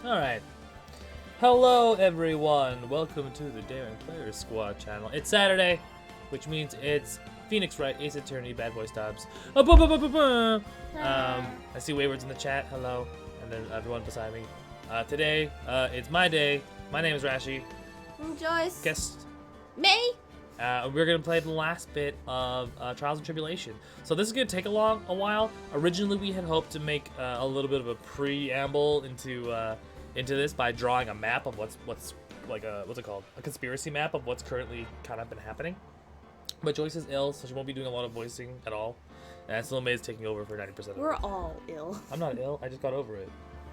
Alright. Hello, everyone. Welcome to the Daring Players Squad channel. It's Saturday, which means it's Phoenix Wright, Ace Attorney, Bad Boy Stubbs. I see Wayward's in the chat. Hello. And then everyone beside me. Today, it's my day. My name is Rashi. I'm Joyce. Guest. May. We're going to play the last bit of Trials and Tribulation. So this is going to take a while. Originally, we had hoped to make a little bit of a preamble into this by drawing a map of what's like what's it called? A conspiracy map of what's currently kind of been happening. But Joyce is ill, so she won't be doing a lot of voicing at all. And Still May is taking over for 90% of it. We're all ill. I'm not ill. I just got over it.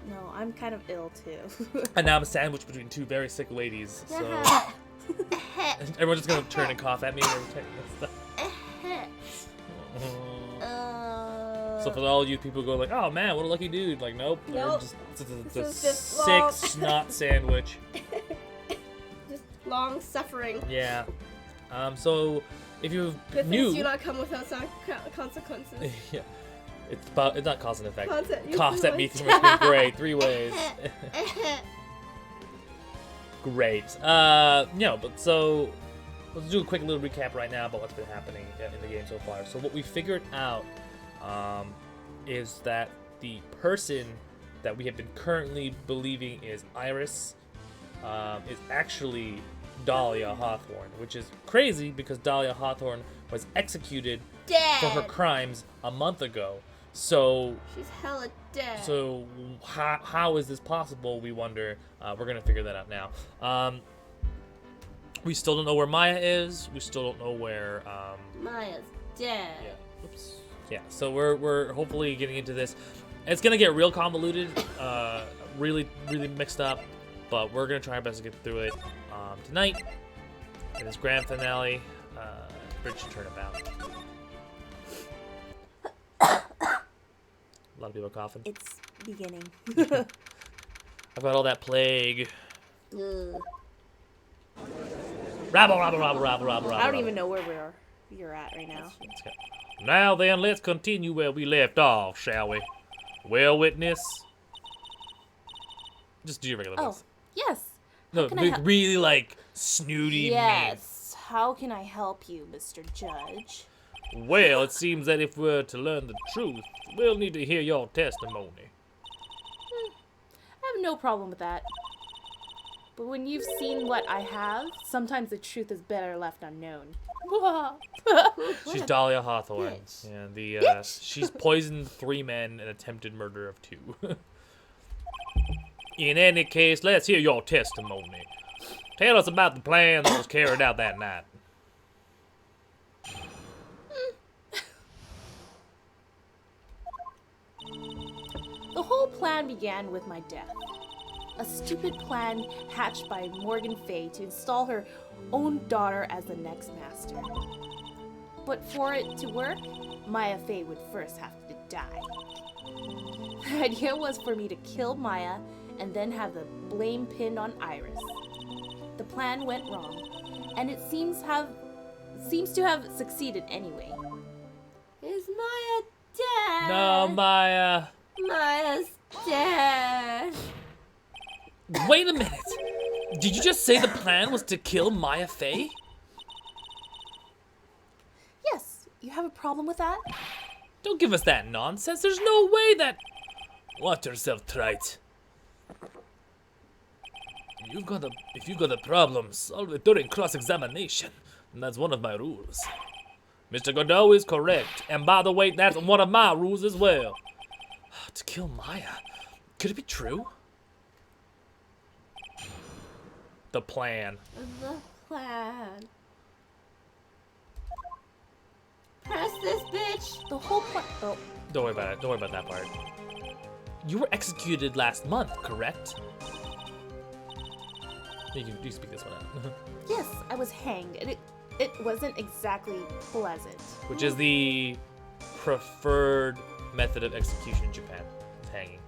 No, I'm kind of ill too. And now I'm sandwiched between two very sick ladies. So everyone's just gonna turn and cough at me every time. So for all you people going like, "Oh man, what a lucky dude!" Like, nope, Nope. They're just a sick long. snot sandwich. Just long suffering. Yeah. So if you're Good new, things do not come without some consequences. yeah, it's not cause and effect. Concept. Cough at me through my screen. Great, 3 ways. Great. But so let's do a quick little recap right now about what's been happening in the game so far. So what we figured out is that the person that we have been currently believing is Iris is actually Dahlia Hawthorne, which is crazy because Dahlia Hawthorne was executed Dead. for her crimes a month ago. So She's hella dead. So how is this possible, we wonder. We're going to figure that out now. We still don't know where Maya is. We still don't know where... Maya's dead. Yeah. Oops. Yeah, so we're hopefully getting into this. It's going to get real convoluted, really mixed up, but we're going to try our best to get through it tonight. In this grand finale, Bridge Turnabout. A lot of people coughing. It's beginning. I've got all that plague. Ugh. Rabble. I don't even know where you're at right now. Now then, let's continue where we left off, shall we? Well, witness. Just do your regular voice. Yes. No, can I really like snooty. Yes. How can I help you, Mr. Judge? Mean. Well, it seems that if we're to learn the truth, we'll need to hear your testimony. I have no problem with that. But when you've seen what I have, sometimes the truth is better left unknown. She's Dahlia Hawthorne. bitch. Yeah, she's poisoned 3 men and attempted murder of 2. In any case, let's hear your testimony. Tell us about the plan that was carried out that night. The whole plan began with my death. A stupid plan hatched by Morgan Fay to install her own daughter as the next master. But for it to work, Maya Fay would first have to die. The idea was for me to kill Maya and then have the blame pinned on Iris. The plan went wrong, and it seems to have succeeded anyway. Is Maya dead? No, Maya. Maya's dead. Wait a minute. Did you just say the plan was to kill Maya Fay? Yes, you have a problem with that? Don't give us that nonsense. There's no way that... Watch yourself, trite. If you got a problem, solve it during cross-examination. And that's one of my rules. Mr. Godot is correct. And by the way, that's one of my rules as well. To kill Maya? Could it be true? The plan. The plan. Press this bitch. The whole plan. Oh. Don't worry about it. Don't worry about that part. You were executed last month, correct? You can speak this one out. Yes, I was hanged, and it wasn't exactly pleasant. Which is the preferred method of execution in Japan. Hanging.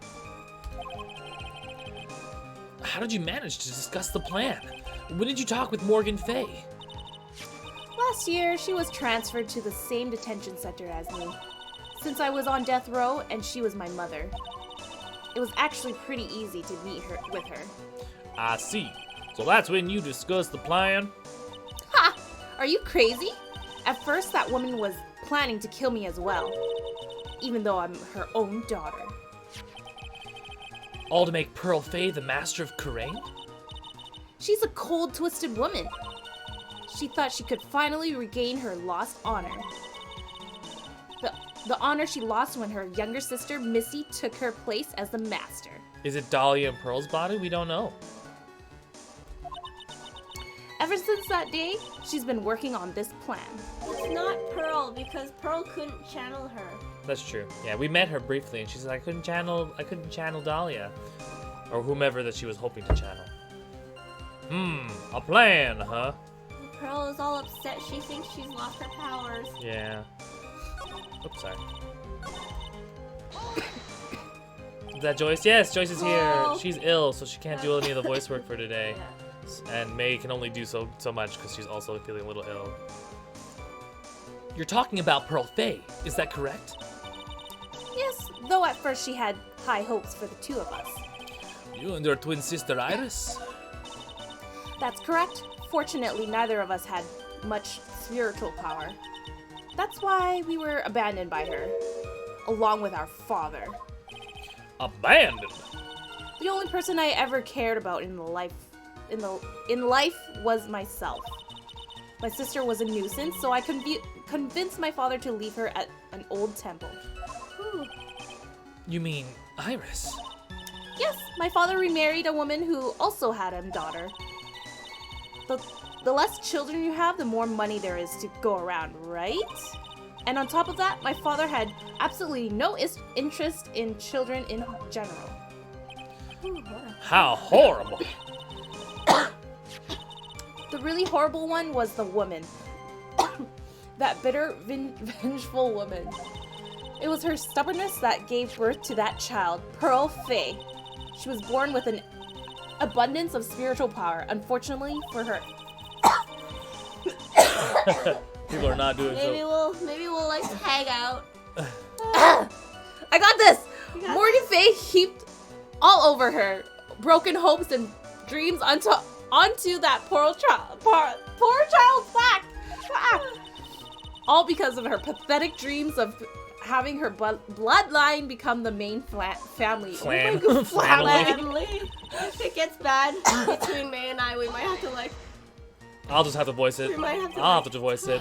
How did you manage to discuss the plan? When did you talk with Morgan Fay? Last year, she was transferred to the same detention center as me, since I was on death row and she was my mother. It was actually pretty easy to meet with her. I see. So that's when you discussed the plan? Ha! Are you crazy? At first, that woman was planning to kill me as well, even though I'm her own daughter. All to make Pearl Fey the master of Kurain? She's a cold, twisted woman. She thought she could finally regain her lost honor. The honor she lost when her younger sister, Missy, took her place as the master. Is it Dahlia and Pearl's body? We don't know. Ever since that day, she's been working on this plan. It's not Pearl, because Pearl couldn't channel her. That's true. Yeah, we met her briefly, and she said I couldn't channel Dahlia, or whomever that she was hoping to channel. A plan, huh? Pearl is all upset. She thinks she's lost her powers. Yeah. Oops, sorry. Is that Joyce? Yes, Joyce is here. Oh. She's ill, so she can't do any of the voice work for today. Yeah. And May can only do so much because she's also feeling a little ill. You're talking about Pearl Fey, is that correct? Yes, though at first she had high hopes for the two of us. You and your twin sister Iris? That's correct. Fortunately, neither of us had much spiritual power. That's why we were abandoned by her, along with our father. Abandoned? The only person I ever cared about in life was myself. My sister was a nuisance, so I convinced my father to leave her at an old temple. You mean Iris? Yes, my father remarried a woman who also had a daughter. The less children you have, the more money there is to go around, right? And on top of that, my father had absolutely no interest in children in general. How horrible! The really horrible one was the woman. That bitter, vengeful woman. It was her stubbornness that gave birth to that child, Pearl Fey. She was born with an abundance of spiritual power. Unfortunately for her. People are not doing so. Maybe we'll like hang out. I got this! Morgan Fey heaped all over her broken hopes and dreams onto that poor child's back. All because of her pathetic dreams of having her bloodline become the main family. Family. If it gets bad between May and I, we might have to like. I'll just have to voice it. We might have to. I'll have to voice it.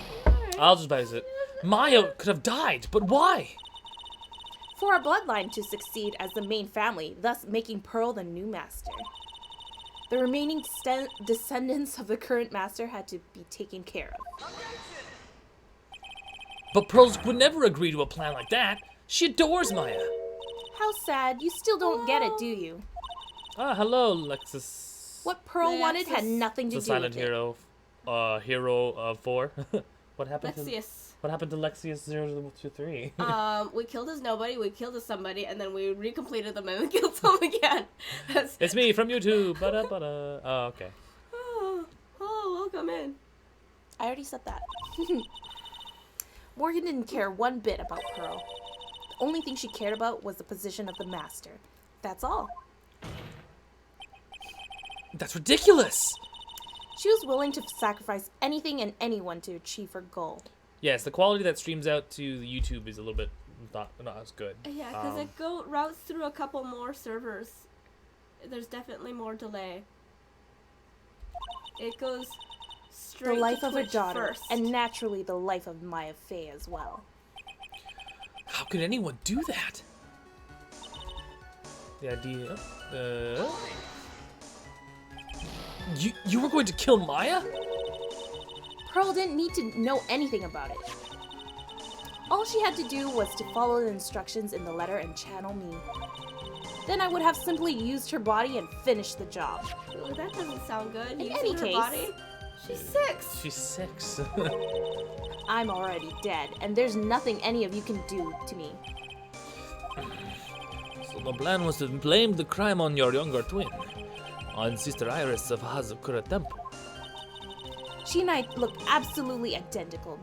I'll just voice it. Maya could have died, but why? For our bloodline to succeed as the main family, thus making Pearl the new master. The remaining descendants of the current master had to be taken care of. But Pearl would never agree to a plan like that. She adores Maya. How sad. You still don't get it, do you? Ah, hello, Lexus. What Pearl wanted had nothing to The do silent with hero, hero of 4. What happened Lexius. What happened to Lexius 023? We killed his nobody, we killed his somebody, and then we recompleted them and we killed some again. It's me from YouTube. Bada. Oh, okay. Oh, welcome in. I already said that. Morgan didn't care one bit about Pearl. The only thing she cared about was the position of the master. That's all. That's ridiculous! She was willing to sacrifice anything and anyone to achieve her goal. Yes, the quality that streams out to the YouTube is a little bit not as good. Yeah, because it routes through a couple more servers. There's definitely more delay. It goes straight The life to of her Twitch daughter, first. and naturally the life of Maya Fey as well. How could anyone do that? The idea. You were going to kill Maya? Pearl didn't need to know anything about it. All she had to do was to follow the instructions in the letter and channel me. Then I would have simply used her body and finished the job. Ooh, that doesn't sound good. In Using any her case- body? She's 6. She's 6. I'm already dead, and there's nothing any of you can do to me. So the plan was to blame the crime on your younger twin, on Sister Iris of Hazakura Temple. She and I look absolutely identical.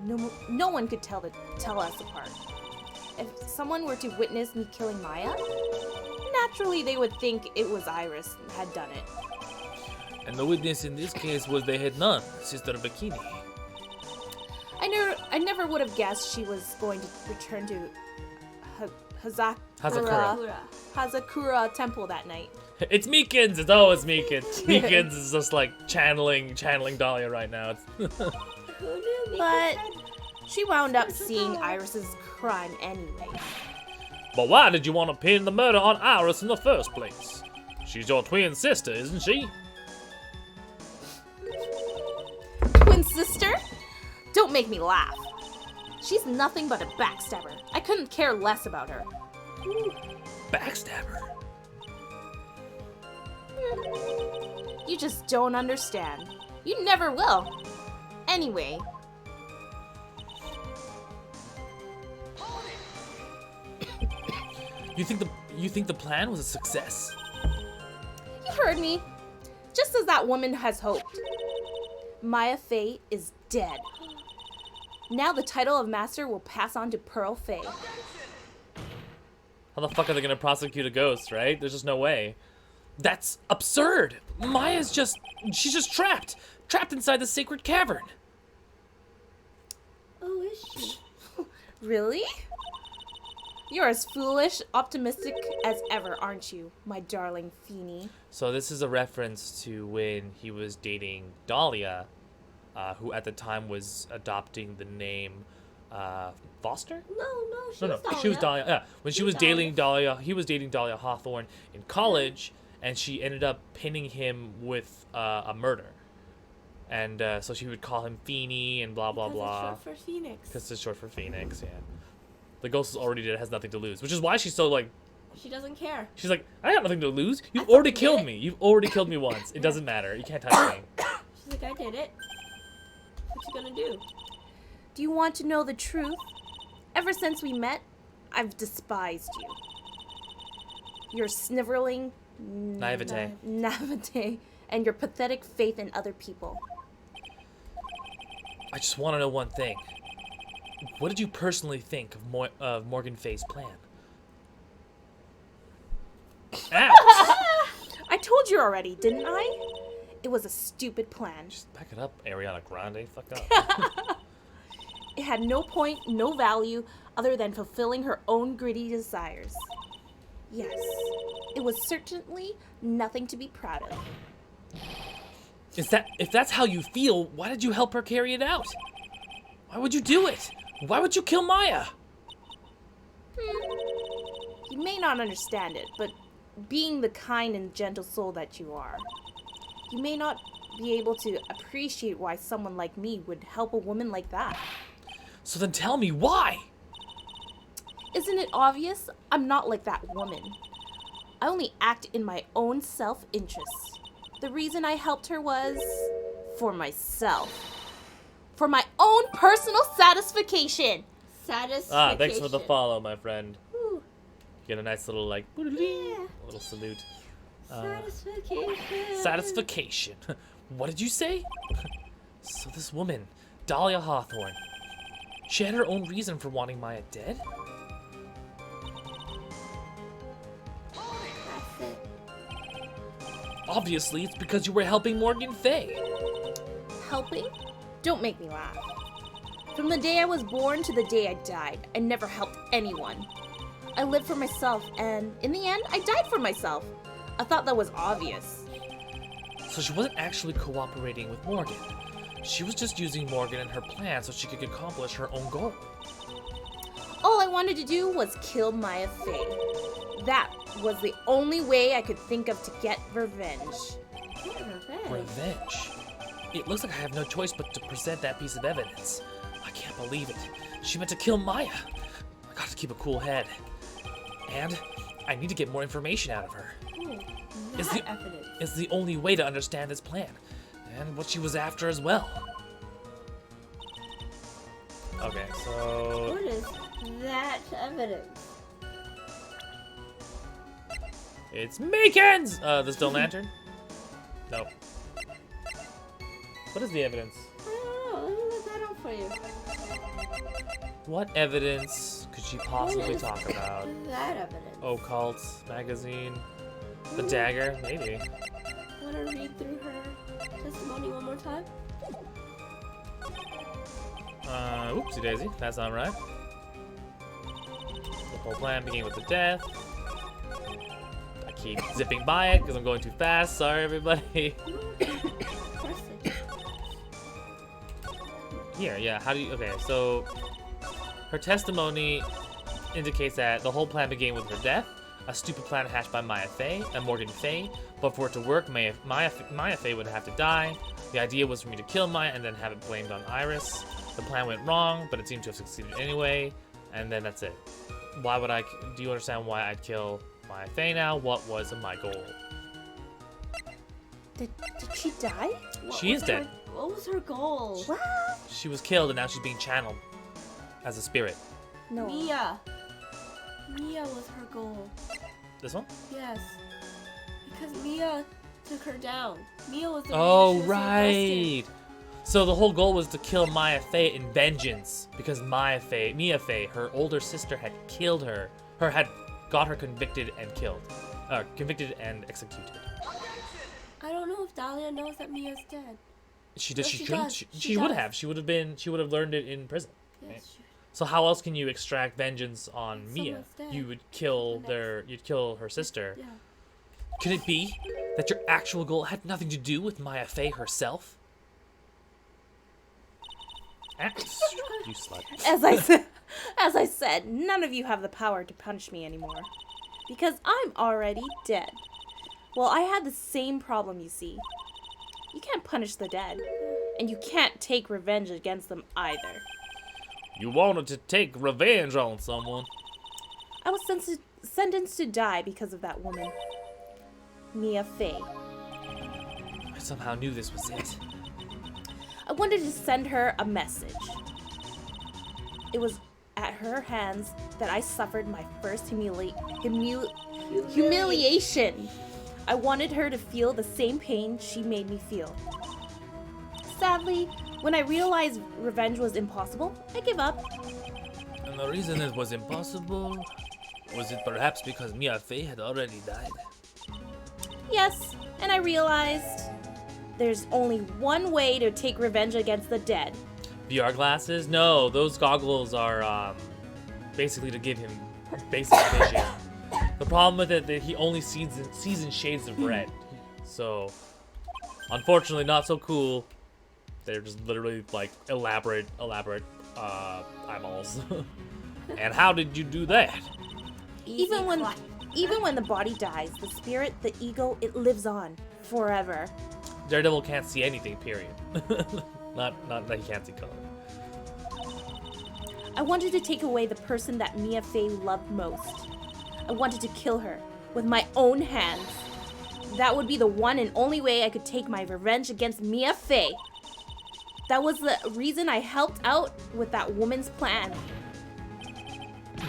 No one could tell us apart. If someone were to witness me killing Maya, Naturally, they would think it was Iris that had done it. And the witness in this case was the head nun, Sister Bikini. I never would have guessed she was going to return to Hazakura. Hazakura Temple that night. It's Meekins! It's always Meekins. Meekins is just like channeling Dahlia right now. Who knew? But she wound up seeing Iris's crime anyway. But why did you want to pin the murder on Iris in the first place? She's your twin sister, isn't she? Twin sister? Don't make me laugh. She's nothing but a backstabber. I couldn't care less about her. Backstabber? You just don't understand. You never will. Anyway. You think the plan was a success? You heard me. Just as that woman has hoped. Maya Fey is dead. Now the title of master will pass on to Pearl Fey. How the fuck are they gonna prosecute a ghost, right? There's just no way. That's absurd! She's just trapped! Trapped inside the sacred cavern! Oh, is she? Really? You're as foolish, optimistic as ever, aren't you, my darling Feeny? So this is a reference to when he was dating Dahlia, who at the time was adopting the name Foster? No, She was Dahlia. Yeah, when she was dating Dahlia. Dahlia, he was dating Dahlia Hawthorne in college, and she ended up pinning him with a murder. And so she would call him Feeny and blah blah blah. It's short for Phoenix. Because it's short for Phoenix, yeah. The ghost is already dead, has nothing to lose, which is why she's so like. She doesn't care. She's like, I got nothing to lose. You've I already fucking killed did it." me. You've already killed me once. It doesn't matter. You can't touch me. She's like, I did it. What you gonna do? Do you want to know the truth? Ever since we met, I've despised you. Your sniveling Naivete. naivete and your pathetic faith in other people. I just want to know one thing. What did you personally think of Morgan Fay's plan? Ow! I told you already, didn't I? It was a stupid plan. Just back it up, Ariana Grande. Fuck up. It had no point, no value, other than fulfilling her own greedy desires. Yes, it was certainly nothing to be proud of. If that's how you feel, why did you help her carry it out? Why would you do it? Why would you kill Maya? You may not understand it, but being the kind and gentle soul that you are, you may not be able to appreciate why someone like me would help a woman like that. So then tell me why. Isn't it obvious? I'm not like that woman. I only act in my own self-interest. The reason I helped her was for myself. For my own personal satisfaction. Satisfaction. Thanks for the follow, my friend. Ooh, Get a nice little like yeah. a little salute. Satisfaction. Satisfaction. What did you say? So this woman, Dahlia Hawthorne, she had her own reason for wanting Maya dead? That's it. Obviously, it's because you were helping Morgan Fay. Helping? Don't make me laugh. From the day I was born to the day I died, I never helped anyone. I lived for myself, and in the end, I died for myself. I thought that was obvious. So she wasn't actually cooperating with Morgan. She was just using Morgan and her plan so she could accomplish her own goal. All I wanted to do was kill Maya Fey. That was the only way I could think of to get revenge. Revenge. It looks like I have no choice but to present that piece of evidence. I can't believe it. She meant to kill Maya. I got to keep a cool head. And I need to get more information out of her. Ooh, Is that the- evidence. It's the only way to understand this plan. And what she was after as well. Okay, so... What is that evidence? It's Meekins! The stone lantern? No. What is the evidence? I don't know. Let me look that up for you. What evidence could she possibly What is talk about? That evidence. Occult magazine? The dagger, maybe. Want to read through her testimony one more time? Oopsie daisy, that's not right. The whole plan began with the death. I keep zipping by it because I'm going too fast. Sorry, everybody. Here, yeah, how do you... Okay, so... Her testimony indicates that the whole plan began with her death, a stupid plan hatched by Maya Fey and Morgan Fey, but for it to work, Maya Fey would have to die. The idea was for me to kill Maya and then have it blamed on Iris. The plan went wrong, but it seemed to have succeeded anyway, and then that's it. Why would I... Do you understand why I'd kill Maya Fey now? What was my goal? Did she die? She is dead. What was her goal? What? She was killed and now she's being channeled as a spirit. No. Mia. Mia was her goal. This one? Yes. Because Mia took her down. Mia was the Oh, reason she was right. So the whole goal was to kill Maya Fey in vengeance because Mia Fey, her older sister, had killed her. Had got her convicted and killed. Convicted and executed. I don't know if Dahlia knows that Mia's dead. She Yes, She she shouldn't. does. She She would does. have. She would have learned it in prison. Yes, Right. she- So how else can you extract vengeance on Mia? Someone's dead. You would kill you'd kill her sister. yeah. Could it be that your actual goal had nothing to do with Maya Fey herself? Ah, you slut. As I said, none of you have the power to punish me anymore. Because I'm already dead. Well, I had the same problem, you see. You can't punish the dead. And you can't take revenge against them either. You wanted to take revenge on someone. I was sentenced to die because of that woman. Mia Fey. I somehow knew this was it. I wanted to send her a message. It was at her hands that I suffered my first humiliation. I wanted her to feel the same pain she made me feel. Sadly, when I realized revenge was impossible, I gave up. And the reason it was impossible, was it perhaps because Mia Fey had already died? Yes, and I realized there's only one way to take revenge against the dead. VR glasses? No, those goggles are basically to give him basic vision. The problem with it that he only sees in shades of red. So, unfortunately, not so cool. They're just literally like elaborate eyeballs. And how did you do that? Even when the body dies, the spirit, the ego, it lives on forever. Daredevil can't see anything, period. not that he can't see color. I wanted to take away the person that Mia Fey loved most. I wanted to kill her with my own hands. That would be the one and only way I could take my revenge against Mia Fey. That was the reason I helped out with that woman's plan.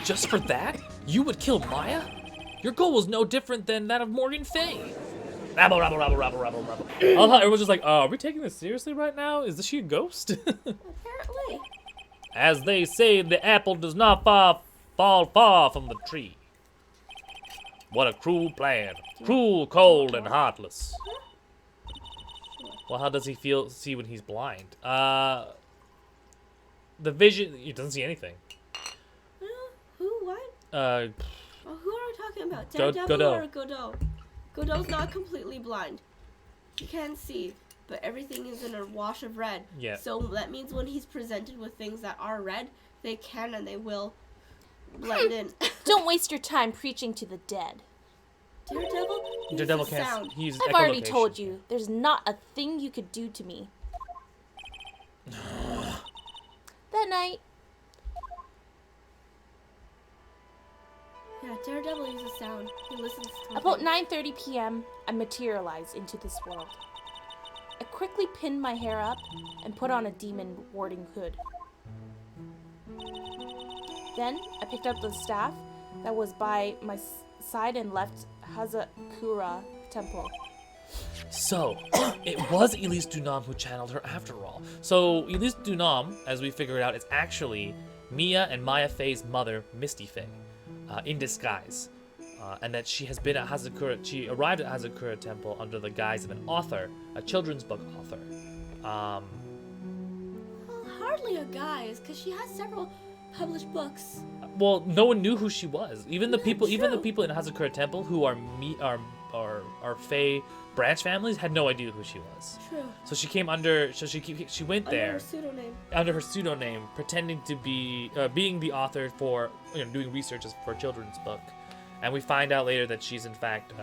Just for that? You would kill Maya? Your goal was no different than that of Morgan Fey. Rabble. I love how everyone's just like, oh, are we taking this seriously right now? Is she a ghost? Apparently. As they say, the apple does not fall far from the tree. What a cruel plan. Cruel, cold, and heartless. Well, how does he see when he's blind? The vision, he doesn't see anything. Who? What? Uh, Oh, who are we talking about? Godot. Daredevil or Godot? Godot's not completely blind. He can't see, but everything is in a wash of red. Yeah. So that means when he's presented with things that are red, they can and they will blend in. Don't waste your time preaching to the dead. Daredevil? He Daredevil uses can't. sound. He's I've already echolocation. told you, there's not a thing you could do to me. That night, Yeah, Daredevil uses sound. He listens to about things. 9:30 p.m., I materialized into this world. I quickly pinned my hair up and put on a demon warding hood. Then, I picked up the staff that was by my side and left Hazakura Temple. So, it was Elise Dunam who channeled her after all. So, Elise Dunam, as we figured out, is actually Mia and Maya Fey's mother, Misty Fey, in disguise. and that she has been at Hazakura. She arrived at Hazakura Temple under the guise of an author, a children's book author. Well, hardly a guise, because she has several published books. Well, no one knew who she was. Even the Yeah, people, even the true. people in Hazakura Temple who are Fae branch families had no idea who she was. True. So she came under. So she went Under there her pseudonym. under her pseudonym, pretending to be being the author for doing researches for a children's book, and we find out later that she's in fact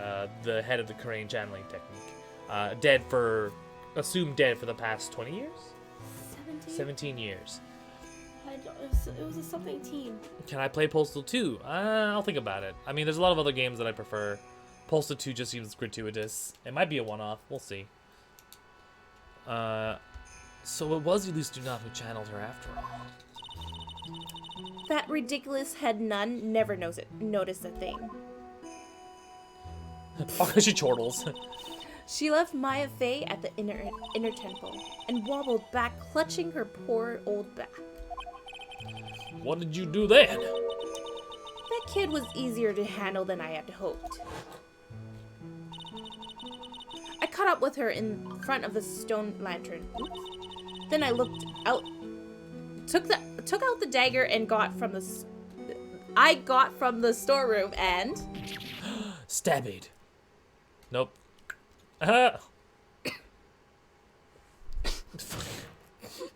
the head of the Korean channeling technique, assumed dead for the past 20 years, 17 years. It was a something teen. Can I play Postal 2? I'll think about it. I mean, there's a lot of other games that I prefer. Postal 2 just seems gratuitous. It might be a one-off. We'll see. So it was Elustunov who channeled her after all. That ridiculous head nun never noticed a thing. Oh, she chortles. She left Maya Fey at the inner temple and wobbled back, clutching her poor old back. What did you do then? That kid was easier to handle than I had hoped. I caught up with her in front of the stone lantern. Oops. Then I looked out, took out the dagger and got from the storeroom and Stabbed. Nope. I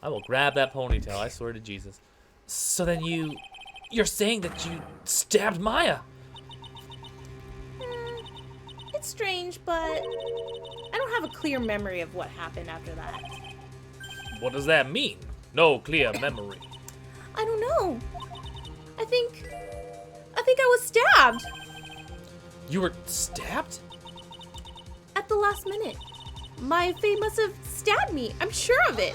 will grab that ponytail, I swear to Jesus. So then you're saying that you stabbed Maya? it's strange, but I don't have a clear memory of what happened after that. What does that mean? No clear memory. I don't know. I think I was stabbed You were stabbed? at the last minute. My Faye must have stabbed me. I'm sure of it.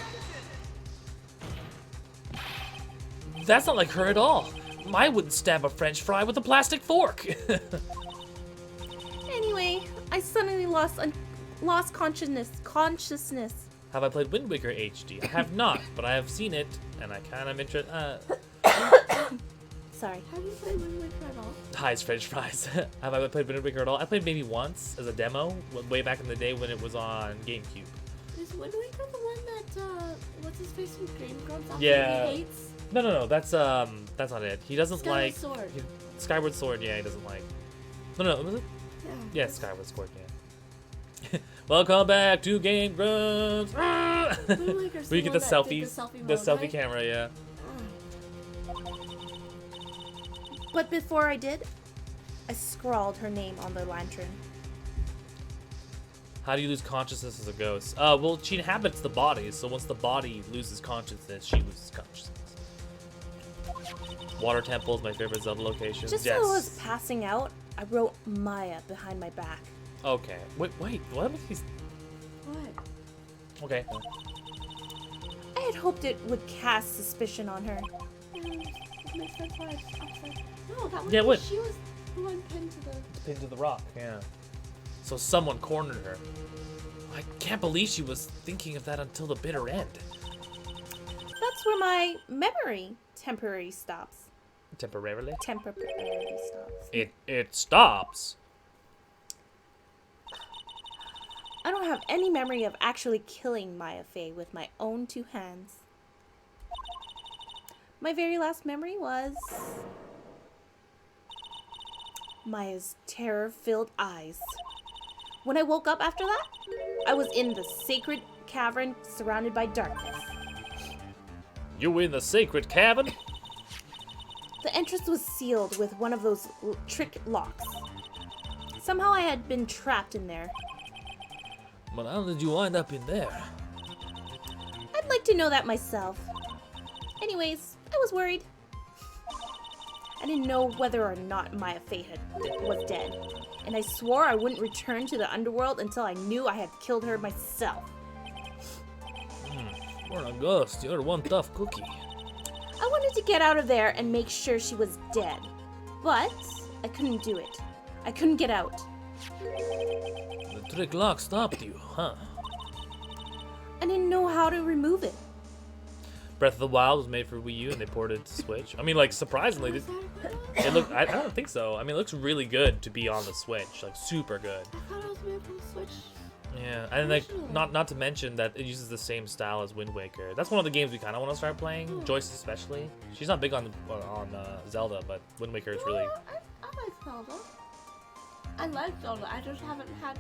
That's not like her at all. Maya wouldn't stab a French fry with a plastic fork. Anyway, I suddenly lost consciousness. Have I played Wind Waker HD? I have not, but I have seen it, and I kind of interested. Sorry. Have you played Wind Waker at all? Highs French fries. Have I played Wind Waker at all? I played maybe once as a demo, way back in the day when it was on GameCube. Is Wind Waker the one that, what's his face from Game Grumps Yeah. hates? No, that's not it. He doesn't Skyward like Sword. Skyward Sword. Yeah, he doesn't like. No, was it? Yeah. Yeah, Skyward Sword. Yeah. Welcome back to Game Grumps. Wind Waker's Where you the get one the that selfie, did the the selfie selfie mode, camera. Yeah. But before I did, I scrawled her name on the lantern. How do you lose consciousness as a ghost? Well, she inhabits the body, so once the body loses consciousness, she loses consciousness. Water Temple is my favorite Zelda location. Just yes. as I was passing out, I wrote Maya behind my back. Okay. Wait. What was he? What? Okay. I had hoped it would cast suspicion on her. It makes sense why it's upside. No, that was Yeah, what? she was the one pinned to the. Pinned to the rock. Yeah. So someone cornered her. I can't believe she was thinking of that until the bitter end. That's where my memory temporarily stops. Temporarily. Temporarily stops. It stops. I don't have any memory of actually killing Maya Fey with my own two hands. My very last memory was Maya's terror-filled eyes. When I woke up after that, I was in the sacred cavern surrounded by darkness. You in the sacred cavern? The entrance was sealed with one of those trick locks. Somehow I had been trapped in there. But how did you wind up in there? I'd like to know that myself. Anyways, I was worried. I didn't know whether or not Maya Fey was dead, and I swore I wouldn't return to the underworld until I knew I had killed her myself. You're a ghost. You're one tough cookie. I wanted to get out of there and make sure she was dead, but I couldn't do it. I couldn't get out. The trick lock stopped you, huh? I didn't know how to remove it. Breath of the Wild was made for Wii U and they ported it to Switch. I mean, like, surprisingly, Was that a good one? it looked. I don't think so. I mean, it looks really good to be on the Switch. Like, super good. I thought it was made for the Switch. Yeah, and like, Originally. not to mention that it uses the same style as Wind Waker. That's one of the games we kind of want to start playing. Joyce especially. She's not big on Zelda, but Wind Waker is really. I like Zelda. I like Zelda. I just haven't had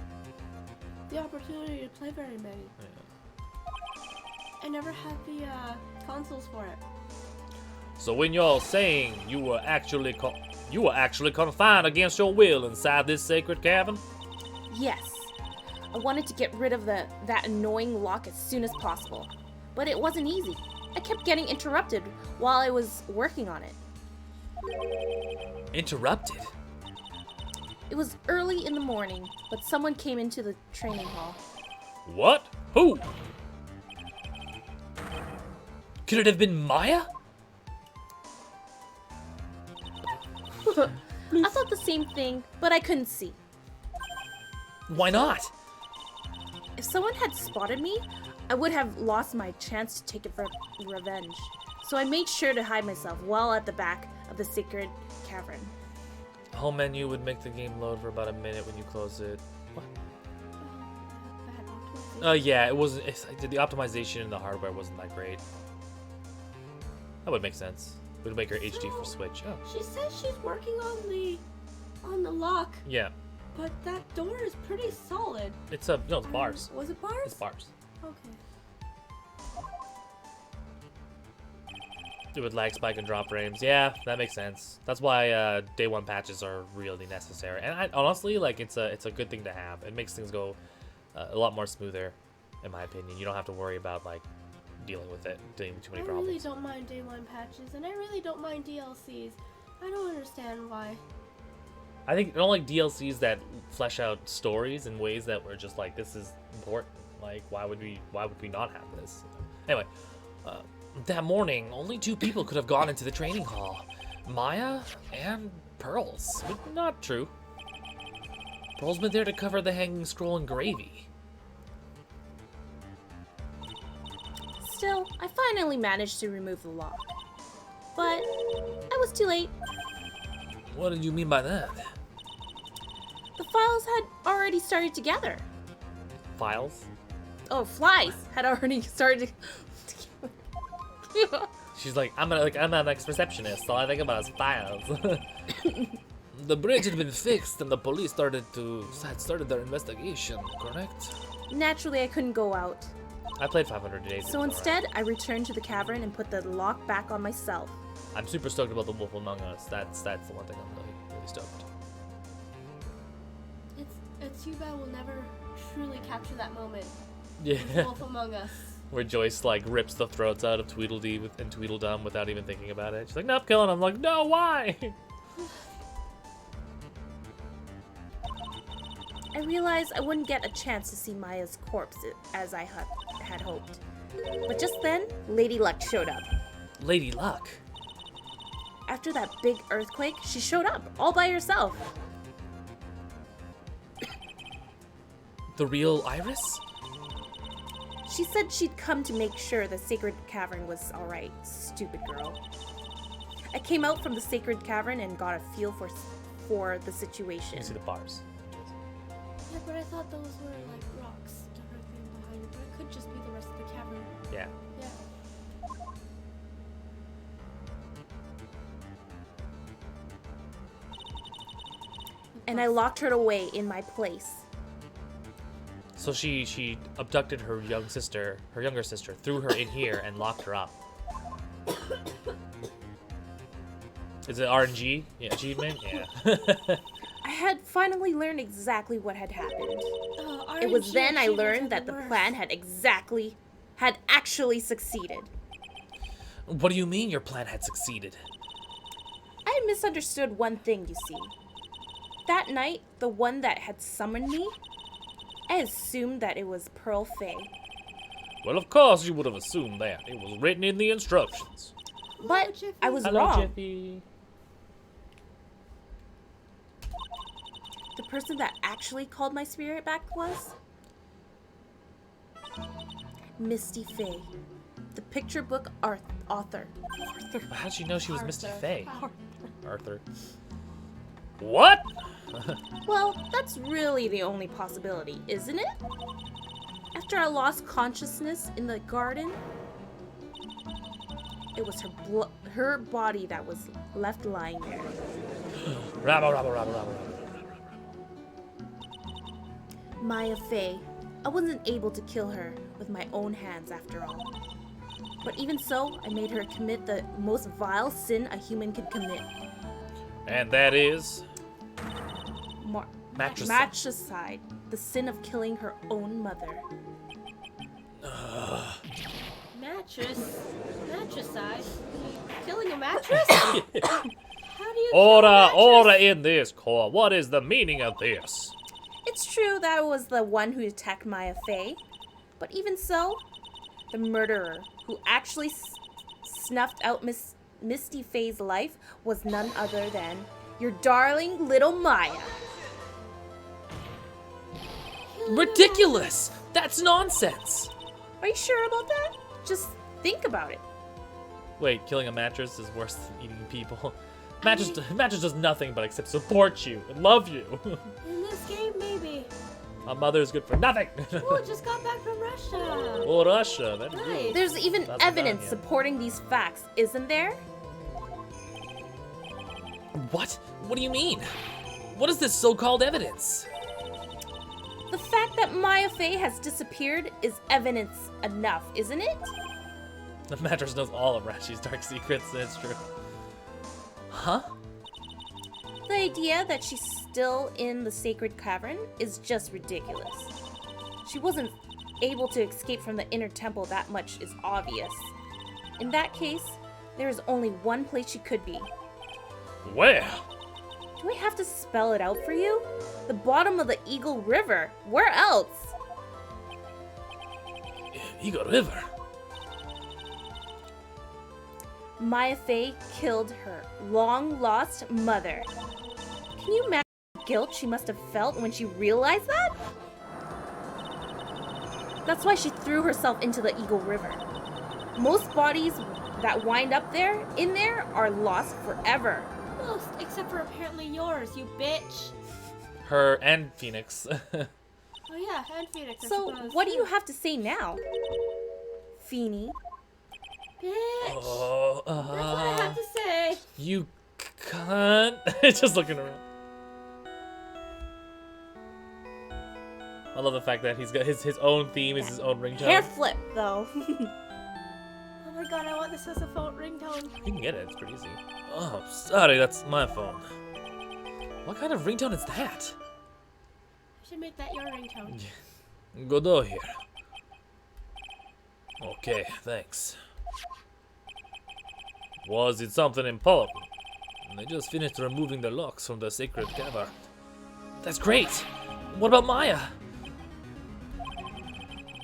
the opportunity to play very many. I never had the consoles for it. So when you're saying you were actually confined against your will inside this sacred cavern, Yes. I wanted to get rid of that annoying lock as soon as possible. But it wasn't easy. I kept getting interrupted while I was working on it. interrupted. It was early in the morning, but someone came into the training hall. What? Who? Could it have been Maya? I thought the same thing, but I couldn't see. Why not? If someone had spotted me, I would have lost my chance to take revenge. So I made sure to hide myself well at the back of the sacred cavern. Home menu would make the game load for about a minute when you close it. What? Bad optimization. Yeah, it wasn't. The optimization in the hardware wasn't that great. That would make sense. Would make her HD for Switch. Oh, She says she's working on the lock, yeah. but that door is pretty solid. It's no, it's bars. Was it bars? It's bars. Okay. It would lag, spike, and drop frames. Yeah, that makes sense. That's why day one patches are really necessary. And honestly, like it's a good thing to have. It makes things go a lot more smoother, in my opinion. You don't have to worry about like dealing with too many I problems. really don't mind day one patches, and I really don't mind DLCs. I don't understand why. I think I don't like DLCs that flesh out stories in ways that were just like, this is important. Like, why would we not have this? Anyway, that morning, only 2 people could have gone into the training hall. Maya and Pearls. But not true. Pearl's been there to cover the hanging scroll and gravy. Still, I finally managed to remove the lock. But I was too late. What did you mean by that? The files had already started together. Files? Oh, flies had already started. She's like, I'm an ex-receptionist. All I think about is files. The bridge had been fixed, and the police had started their investigation. Correct? Naturally, I couldn't go out. I played 500 days. So instead, I returned to the cavern and put the lock back on myself. I'm super stoked about the Wolf Among Us. That's the one thing I'm really stoked. It's too bad we'll never truly capture that moment. Yeah. With Wolf Among Us. Where Joyce like rips the throats out of Tweedledee and Tweedledum without even thinking about it. She's like, nope, killing him. I'm like, no, why? I realized I wouldn't get a chance to see Maya's corpse as I had hoped. But just then, Lady Luck showed up. Lady Luck. After that big earthquake, she showed up, all by herself. The real Iris? She said she'd come to make sure the sacred cavern was alright. Stupid girl. I came out from the sacred cavern and got a feel for the You situation. can see the bars. Yeah, but I thought those were like rocks directly behind it, but it could just be the rest of the cavern. Yeah. Yeah. And I locked her away in my place. So she abducted her younger sister, threw her in here and locked her up. Is it RNG? Yeah, achievement? Yeah. I had finally learned exactly what had happened. Oh, It was RNG then I achievements learned are that the worst. plan had actually succeeded. What do you mean your plan had succeeded? I had misunderstood one thing, you see. That night, the one that had summoned me, I assumed that it was Pearl Faye. Well, of course you would have assumed that. It was written in the instructions. But Jeffy. I was Hello, wrong. Jeffy. The person that actually called my spirit back was Misty Faye. the picture book author. How did she know she was Misty Arthur. Faye? Arthur. What? Well, that's really the only possibility, isn't it? After I lost consciousness in the garden, it was her body that was left lying there. Rabba. Maya Fey. I wasn't able to kill her with my own hands after all. But even so, I made her commit the most vile sin a human could commit. And that is matricide. Matricide. The sin of killing her own mother. Matricide? Killing a mattress? How do you kill a mattress? Order in this court. What is the meaning of this? It's true that I was the one who attacked Maya Fey. But even so, the murderer who actually snuffed out Misty Fey's life was none other than your darling little Maya. Ridiculous! That's nonsense! Are you sure about that? Just think about it. Wait, killing a mattress is worse than eating people. Mattress does nothing but except support you and love you. In this game, maybe. A mother is good for nothing. Oh, just got back from Russia. Oh, Russia, that's Nice. good. There's even That's evidence done, yeah. supporting these facts, isn't there? What? What do you mean? What is this so-called evidence? The fact that Maya Fey has disappeared is evidence enough, isn't it? The mattress knows all of Rashi's dark secrets, that's true. Huh? The idea that she's still in the sacred cavern is just ridiculous. She wasn't able to escape from the inner temple, that much is obvious. In that case, there is only one place she could be. Where? Do I have to spell it out for you? The bottom of the Eagle River. Where else? Eagle River. Maya Fey killed her long-lost mother. Can you imagine the guilt she must have felt when she realized that? That's why she threw herself into the Eagle River. Most bodies that wind up in there, are lost forever. Most, except for apparently yours, you bitch. Her and Phoenix. Oh yeah, and Phoenix, I So, suppose. what do you have to say now? Feeny? Bitch. Oh, That's what I have to say. You cunt. Just looking around. I love the fact that he's got his own theme, is his own ringtone. Hair flip, though. Oh my god, I want this as a phone ringtone. You can get it, it's pretty easy. Oh, sorry, that's my phone. What kind of ringtone is that? I should make that your ringtone. Godot here. Okay, thanks. Was it something important? They just finished removing the locks from the sacred cavern. That's great! What about Maya?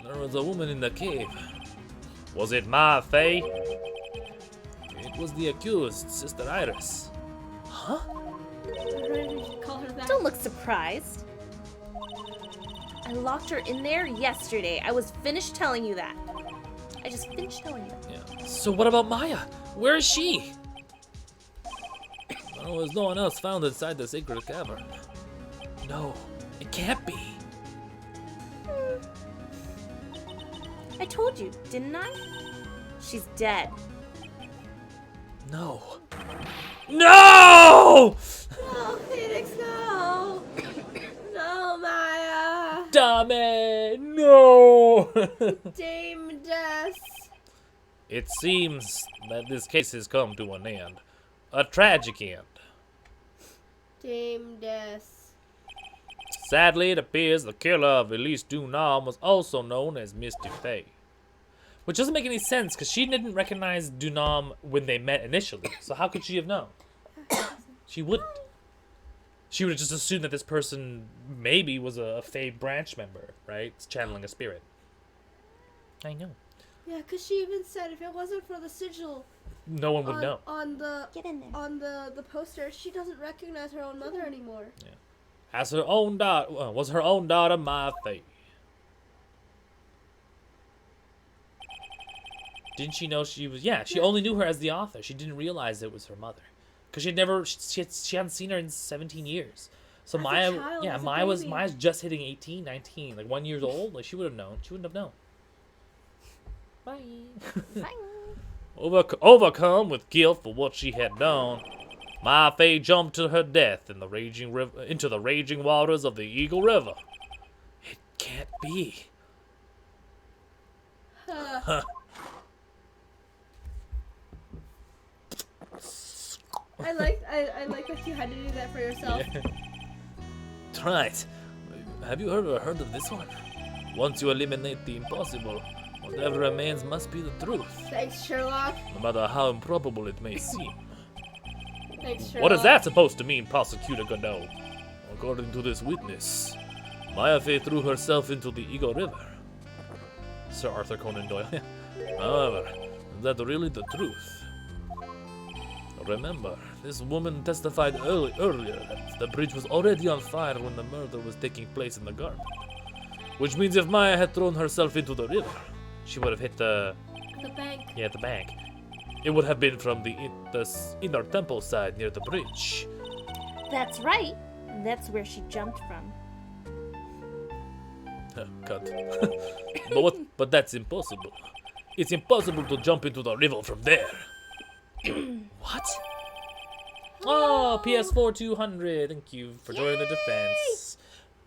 There was a woman in the cave. Was it Ma Fey? It was the accused, Sister Iris. Huh? We should call her that. Don't look surprised. I locked her in there yesterday. I was finished telling you that. I just finished telling you. Yeah. So what about Maya? Where is she? There was no one else found inside the sacred cavern. No, it can't be. I told you, didn't I? She's dead. No. No! No, Phoenix, no! No, Maya! Dame! No! Dame Death! It seems that this case has come to an end. A tragic end. Dame Death. Sadly, it appears the killer of Elise Dunam was also known as Misty Faye. Which doesn't make any sense, because she didn't recognize Dunam when they met initially. So how could she have known? She wouldn't. She would have just assumed that this person maybe was a Fae branch member, right? Channeling a spirit. I know. Yeah, because she even said if it wasn't for the sigil No one would on, know. on the Get in there. on the poster, she doesn't recognize her own mother anymore. As her own daughter, was her own daughter Maya Faye. Didn't she know she was? Yeah, she only knew her as the author. She didn't realize it was her mother, because she hadn't seen her in 17 years. So As a Maya, child, yeah, as a Maya's baby. just hitting 18, 19, like 1 year old. Like she would have known. She wouldn't have known. Bye. Overcome with guilt for what she had done, Maya Fey jumped to her death in the raging into the raging waters of the Eagle River. It can't be. I like that you had to do that for yourself. That's right. Have you ever heard of this one? Once you eliminate the impossible, whatever remains must be the truth, Thanks, Sherlock. no matter how improbable it may seem. Thanks, Sherlock. What is that supposed to mean, Prosecutor Godot? According to this witness, Maya Fey threw herself into the Eagle River. Sir Arthur Conan Doyle. However, is that really the truth? Remember, this woman testified earlier that the bridge was already on fire when the murder was taking place in the garden. Which means if Maya had thrown herself into the river, she would have hit the bank. Yeah, the bank. It would have been from the inner temple side near the bridge. That's right. That's where she jumped from. Cut. But that's impossible. It's impossible to jump into the river from there. What? Oh, PS4 200. Thank you for joining the defense.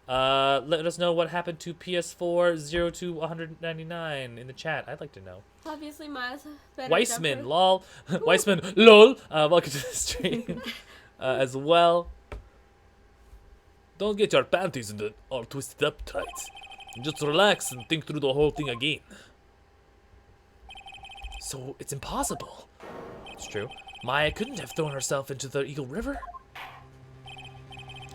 Let us know what happened to PS4 0 to 199 in the chat. I'd like to know. Obviously, Maya's a better Weissman, jumper. lol. Weissman, lol. Welcome to the stream as well. Don't get your panties all twisted up tight. Just relax and think through the whole thing again. So it's impossible. It's true. Maya couldn't have thrown herself into the Eagle River.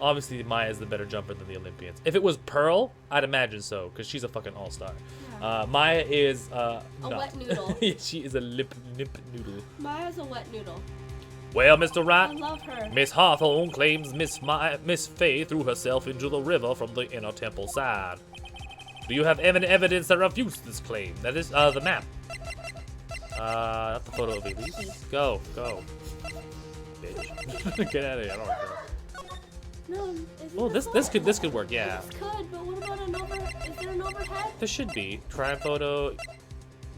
Obviously, Maya is the better jumper than the Olympians. If it was Pearl, I'd imagine so, because she's a fucking all-star. Yeah. Maya is A not. wet noodle. She is a limp noodle. Maya's a wet noodle. Well, Mr. I Rat, love her. Miss Hawthorne claims Miss Fey threw herself into the river from the inner temple side. Do you have evidence that refutes this claim? That is, the map. Not the photo of Elise. Go. Bitch. Get out of here, I don't want to. No, Well, this could work, yeah. This could, but what about is there an overhead? There should be. Crime photo,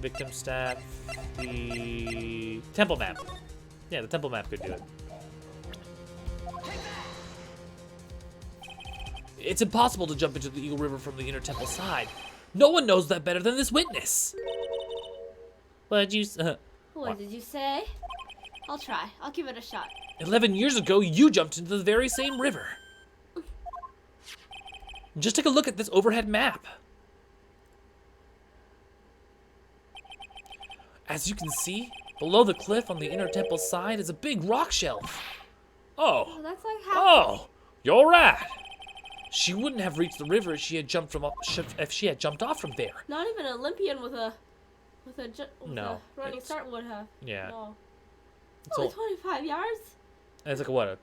victim stat, the temple map. Yeah, the temple map could do it. It's impossible to jump into the Eagle River from the inner temple side. No one knows that better than this witness. What'd you say? What did you say? I'll try. I'll give it a shot. 11 years ago, you jumped into the very same river. Just take a look at this overhead map. As you can see, below the cliff on the inner temple side is a big rock shelf. Oh, That's like half. oh, you're right. She wouldn't have reached the river if she had jumped off from there. Not even an Olympian with a No, running it's- start would have. Yeah. No. It's Only all- 25 yards? And it's like what?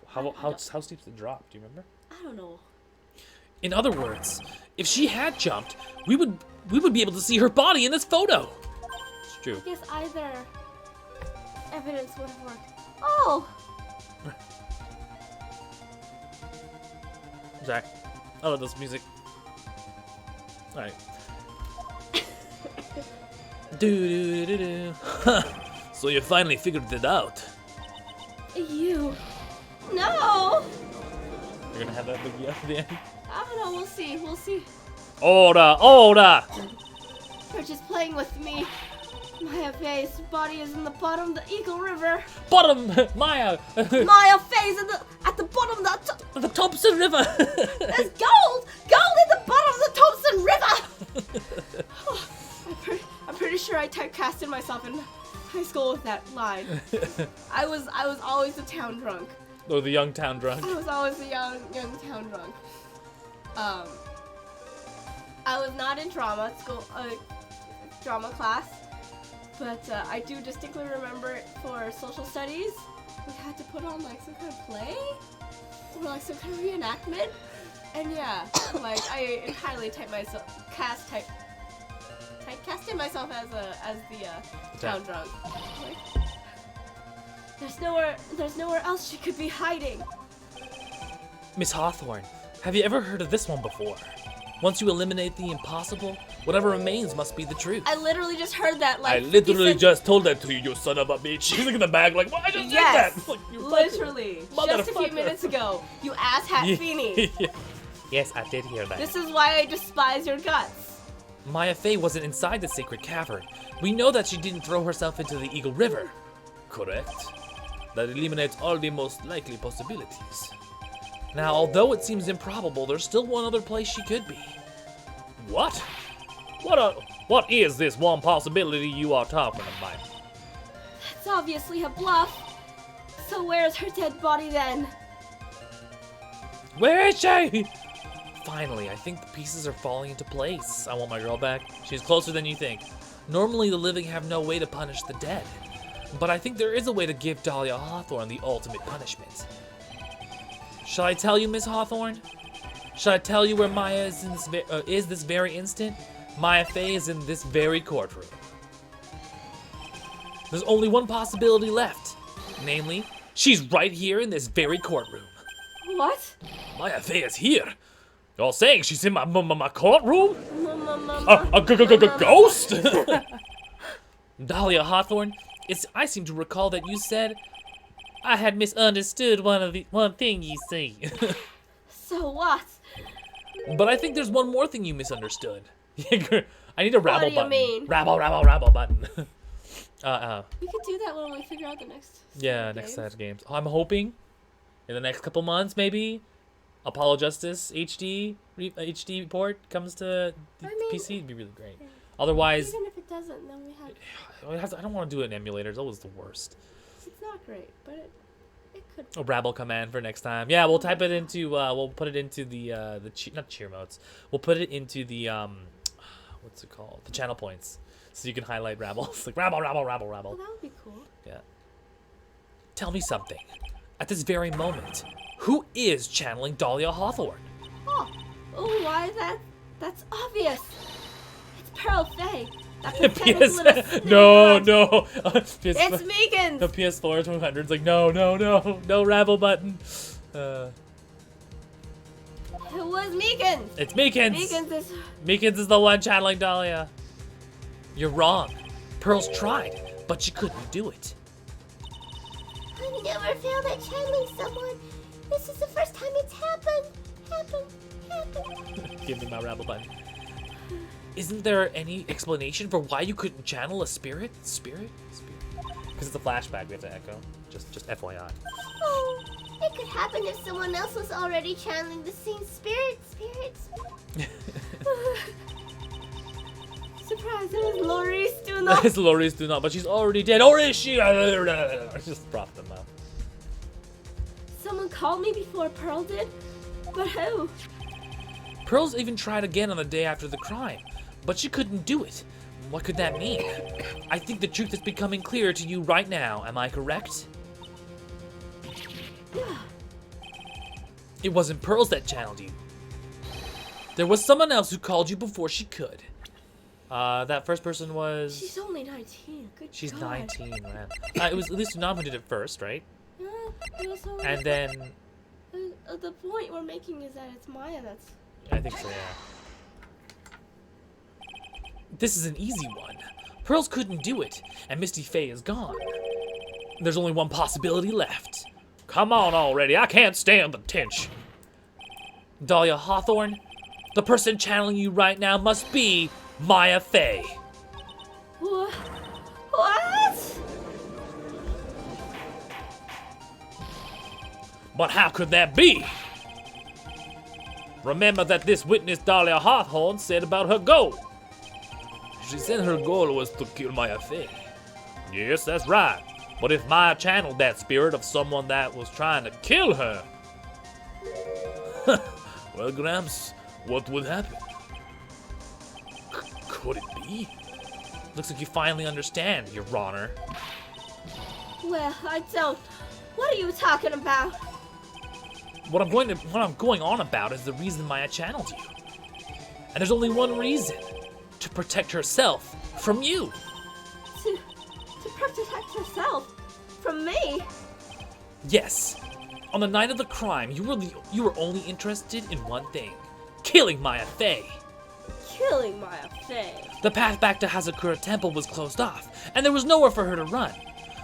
How don't- how steep's the drop? Do you remember? I don't know. In other words, if she had jumped, we would be able to see her body in this photo. It's true. I guess either evidence would have worked. Oh! Zach, I love this music. All right. Do. So you finally figured it out. You. No! You're gonna have that big yell at the end. I don't know. We'll see. We'll see. Order! They're just playing with me. Maya Fey's body is in the bottom of the Eagle River. Bottom, Maya. Maya Fey's at the bottom of The Thompson River. There's gold! Gold in the bottom of the Thompson River! Oh, I'm pretty sure I typecasted myself in high school with that line. I was always the town drunk. Or the young town drunk. I was always the young town drunk. I was not in drama class, but I do distinctly remember for social studies, we had to put on like some kind of play or like some kind of reenactment, and yeah, like I entirely typecasted casted myself as the town drunk. Like, there's nowhere else she could be hiding. Miss Hawthorne, have you ever heard of this one before? Once you eliminate the impossible, whatever remains must be the truth. I literally just heard that. Like, I literally just told that to you, you son of a bitch. She's in the bag like, what? I just yes, said that. Like, you literally, just a few motherfucker. minutes ago. You asshat Feeny. Yes, I did hear that. This is why I despise your guts. Maya Fey wasn't inside the sacred cavern. We know that she didn't throw herself into the Eagle River. Correct. That eliminates all the most likely possibilities. Now, although it seems improbable, there's still one other place she could be. What? What is this one possibility you are talking about? It's obviously a bluff. So where's her dead body then? Where is she? Finally, I think the pieces are falling into place. I want my girl back. She's closer than you think. Normally, the living have no way to punish the dead. But I think there is a way to give Dahlia Hawthorne the ultimate punishment. Shall I tell you, Miss Hawthorne? Shall I tell you where Maya is in this very instant? Maya Fey is in this very courtroom. There's only one possibility left. Namely, she's right here in this very courtroom. What? Maya Fey is here. You're saying she's in my courtroom? A ghost? Dahlia Hawthorne, I seem to recall that you said I had misunderstood one thing you see. So what? But I think there's one more thing you misunderstood. I need a rabble button. What do you mean? Rabble button. We could do that when we figure out the next. Yeah, next set of games. I'm hoping in the next couple months, maybe Apollo Justice HD port comes to the PC. It'd be really great. Otherwise, even if it doesn't, then we have. I don't want to do it in emulators. It's always the worst. It's not great, but it could. A rabble command for next time. Yeah, we'll type it into. We'll put it into the not cheer modes. We'll put it into the what's it called? The channel points, so you can highlight rabble. It's like rabble. Well, that would be cool. Yeah. Tell me something. At this very moment, who is channeling Dahlia Hawthorne? Oh, why that's obvious. It's Pearl Fey. That PS pathetic little snake no. It's Meekins. The PS4 200's like no rabble button. It was Meekins. It's Meekins. Meekins is the one channeling Dahlia. You're wrong. Pearl's tried, but she couldn't do it. I've never failed at channeling someone. This is the first time it's happened. Give me my rabble button. Isn't there any explanation for why you couldn't channel a spirit? Spirit? Because it's a flashback we have to echo. Just FYI. Oh, it could happen if someone else was already channeling the same spirit. Surprise! It was Laurie's do not. It's Laurie's do not, but she's already dead. Or is she? Just prop them out. Someone called me before Pearl did, but who? Pearl's even tried again on the day after the crime, but she couldn't do it. What could that mean? I think the truth is becoming clearer to you right now. Am I correct? Yeah. It wasn't Pearls that channeled you. There was someone else who called you before she could. That first person was... She's only 19. Good She's God. 19, man. It was at least Unam who did it first, right? Yeah, but also, And then... the point we're making is that it's Maya that's... I think so, yeah. This is an easy one. Pearls couldn't do it, and Misty Fey is gone. There's only one possibility left. Come on already, I can't stand the tension. Dahlia Hawthorne, the person channeling you right now must be Maya Fey. What? But how could that be? Remember that this witness Dahlia Hawthorne said about her goal. She said her goal was to kill Maya Fey. Yes, that's right. But if Maya channeled that spirit of someone that was trying to kill her... well, Gramps, what would happen? Could it be? Looks like you finally understand, Your Honor. Well, I don't. What are you talking about? What I'm going on about is the reason Maya channeled you. And there's only one reason. to protect herself from you. To protect herself from me. Yes. On the night of the crime, you were only interested in one thing: killing Maya Fey. Killing Maya Fey. The path back to Hazakura Temple was closed off, and there was nowhere for her to run.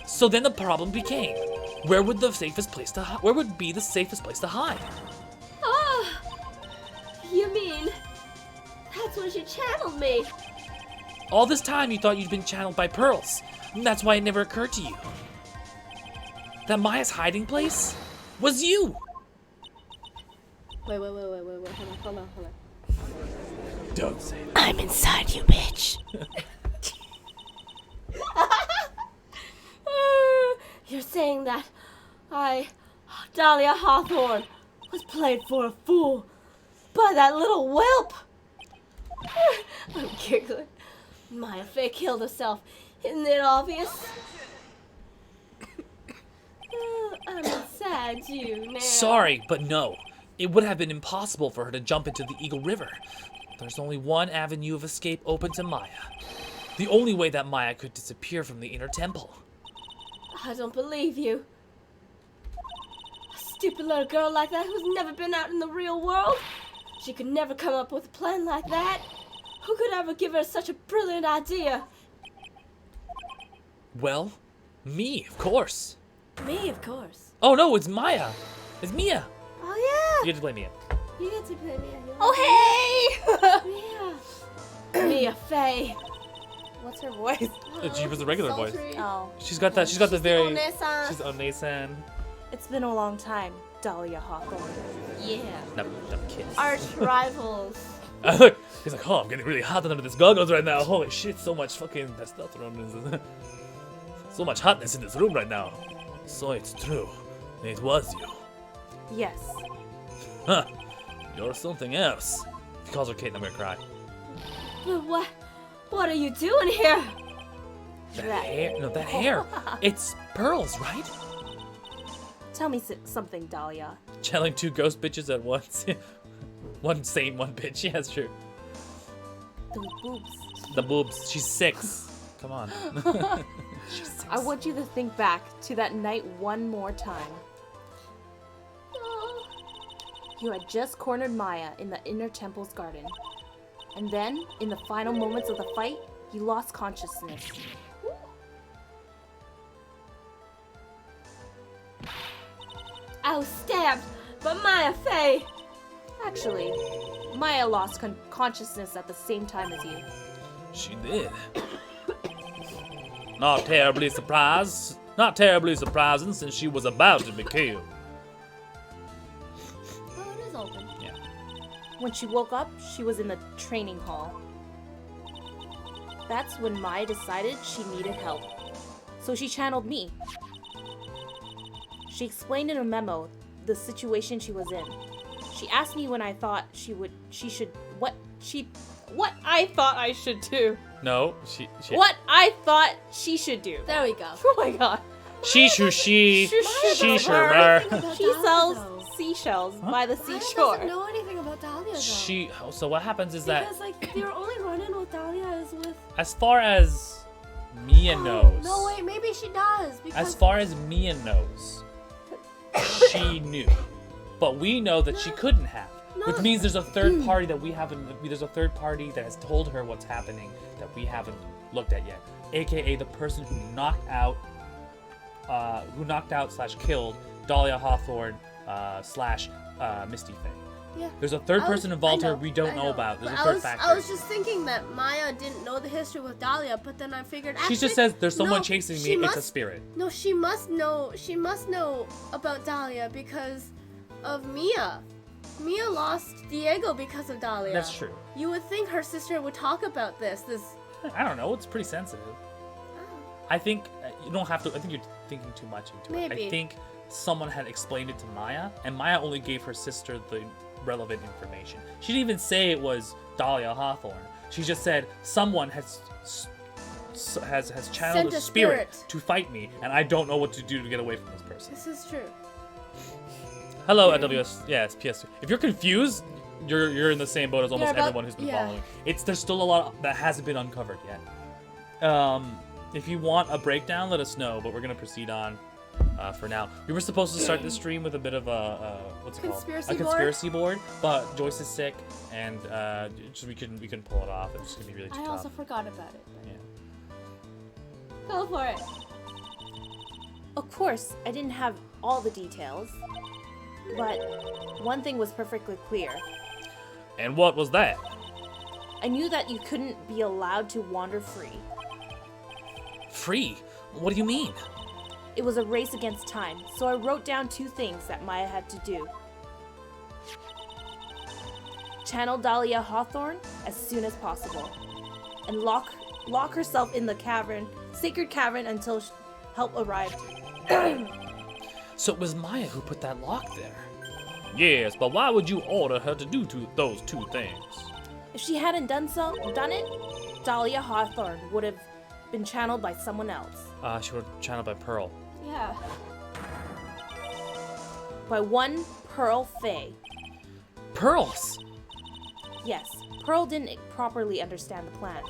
So then the problem became, where would be the safest place to hide? Ah! You mean that's when she channeled me? All this time you thought you'd been channeled by pearls, and that's why it never occurred to you that Maya's hiding place was you. Wait, hold on. Don't say that. I'm inside you, bitch. You're saying that Dahlia Hawthorne, was played for a fool by that little whelp? I'm giggling. Maya Fey killed herself. Isn't it obvious? I'm inside you now. Sorry, but no. It would have been impossible for her to jump into the Eagle River. There's only one avenue of escape open to Maya. The only way that Maya could disappear from the inner temple. I don't believe you. A stupid little girl like that who's never been out in the real world? She could never come up with a plan like that. Who could ever give her such a brilliant idea? Well, me, of course. Me, of course. Oh no, it's Maya. It's Mia. Oh You get to play Mia. yeah. You get to play me. Oh, hey! Mia. Mia Fey. What's her voice? She was the regular voice. Sultry. Oh. She's got the very. Onesa. She's Onesan. It's been a long time, Dahlia Hawthorne. Yeah. No kiss. Arch rivals. He's like, oh, I'm getting really hot under this goggles right now. Holy shit, so much fucking testosterone. So much hotness in this room right now. So it's true. It was you. Yes. Huh. You're something else. He calls her Kate and I'm gonna cry. But what are you doing here? That hair? No, that hair. It's pearls, right? Tell me something, Dahlia. Channeling two ghost bitches at once. One saint, one bitch. Yeah, that's true. Those boobs. The boobs. She's 6. Come on. She's 6. I want you to think back to that night one more time. You had just cornered Maya in the inner temple's garden. And then, in the final moments of the fight, you lost consciousness. I was stabbed by Maya Fey. Actually, Maya lost consciousness at the same time as you. She did. Not terribly surprising since she was about to be killed. Oh, it is open. Yeah. When she woke up, she was in the training hall. That's when Maya decided she needed help. So she channeled me. She explained in a memo the situation she was in. She asked me when I thought what I thought I should do. No, she What I thought she should do. There we go. Oh my god. she She she sells seashells by the Maya seashore. doesn't know anything about Dahlia though. So what happens is that Because like your only run-in with Dahlia is with. as far as Mia knows, No wait, maybe she does because. as far as Mia knows, she knew, but we know that she couldn't have, which No. means there's a third party that we haven't. There's a third party that has told her what's happening that we haven't looked at yet, aka the person who knocked out / killed Dahlia Hawthorne / Misty Faye. Yeah. There's a third person involved I here know, we don't I know about. There's But a third factor. I was just thinking that Maya didn't know the history with Dahlia, but then I figured. She just actually, says there's someone no, chasing she me. It's a must- spirit. No, she must know. She must know about Dahlia because of Mia. Mia lost Diego because of Dahlia. That's true. You would think her sister would talk about this. I don't know. It's pretty sensitive. I think you don't have to. I think you're thinking too much into it. Maybe. I think someone had explained it to Maya, and Maya only gave her sister the relevant information. She didn't even say it was Dahlia Hawthorne. She just said someone has channeled Sent a a spirit spirit. to fight me, and I don't know what to do to get away from this person. This is true. Hello, AWS. Yeah, it's PS2. If you're confused, you're in the same boat as almost about- everyone who's been yeah. following. There's still a lot that hasn't been uncovered yet. If you want a breakdown, let us know. But we're gonna proceed on for now. We were supposed to start this stream with a bit of a what's it Conspiracy called? A board? conspiracy board, but Joyce is sick, and just we couldn't pull it off. It's just gonna be really too I tough. also forgot about it. Yeah. Go for it. Of course, I didn't have all the details, but one thing was perfectly clear. And what was that? I knew that you couldn't be allowed to wander free. Free? What do you mean? It was a race against time, so I wrote down 2 things that Maya had to do. Channel Dahlia Hawthorne as soon as possible, and lock herself in the sacred cavern until help arrived. So it was Maya who put that lock there. Yes, but why would you order her to do those 2 things? If she hadn't done it, Dahlia Hawthorne would have been channeled by someone else. She was channeled by Pearl. Yeah. By one Pearl Faye. Pearls? Yes, Pearl didn't properly understand the plan.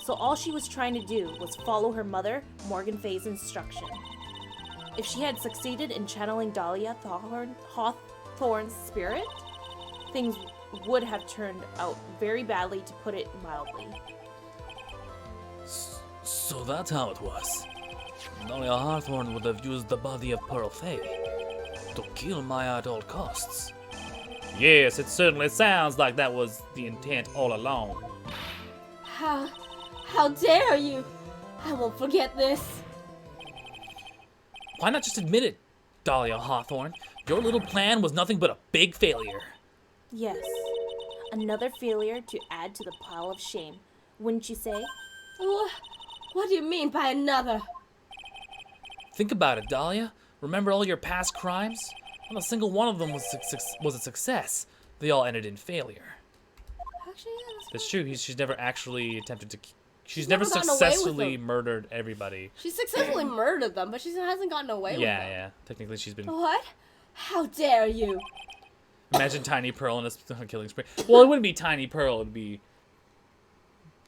So all she was trying to do was follow her mother, Morgan Faye's instruction. If she had succeeded in channeling Dahlia Hawthorne's spirit, things would have turned out very badly, to put it mildly. So that's how it was. Dahlia Hawthorne would have used the body of Pearl Faye to kill Maya at all costs. Yes, it certainly sounds like that was the intent all along. How dare you? I won't forget this. Why not just admit it, Dahlia Hawthorne? Your little plan was nothing but a big failure. Yes, another failure to add to the pile of shame, wouldn't you say? What do you mean by another? Think about it, Dahlia. Remember all your past crimes? Not a single one of them was a success. They all ended in failure. Actually, yeah, That's true. She's never actually attempted to. She's never never gotten away with successfully them. murdered everybody. She successfully murdered them, but she hasn't gotten away with Yeah, them. yeah. Technically, she's been. What? How dare you? Imagine Tiny Pearl in a killing spree. Well, it wouldn't be Tiny Pearl. It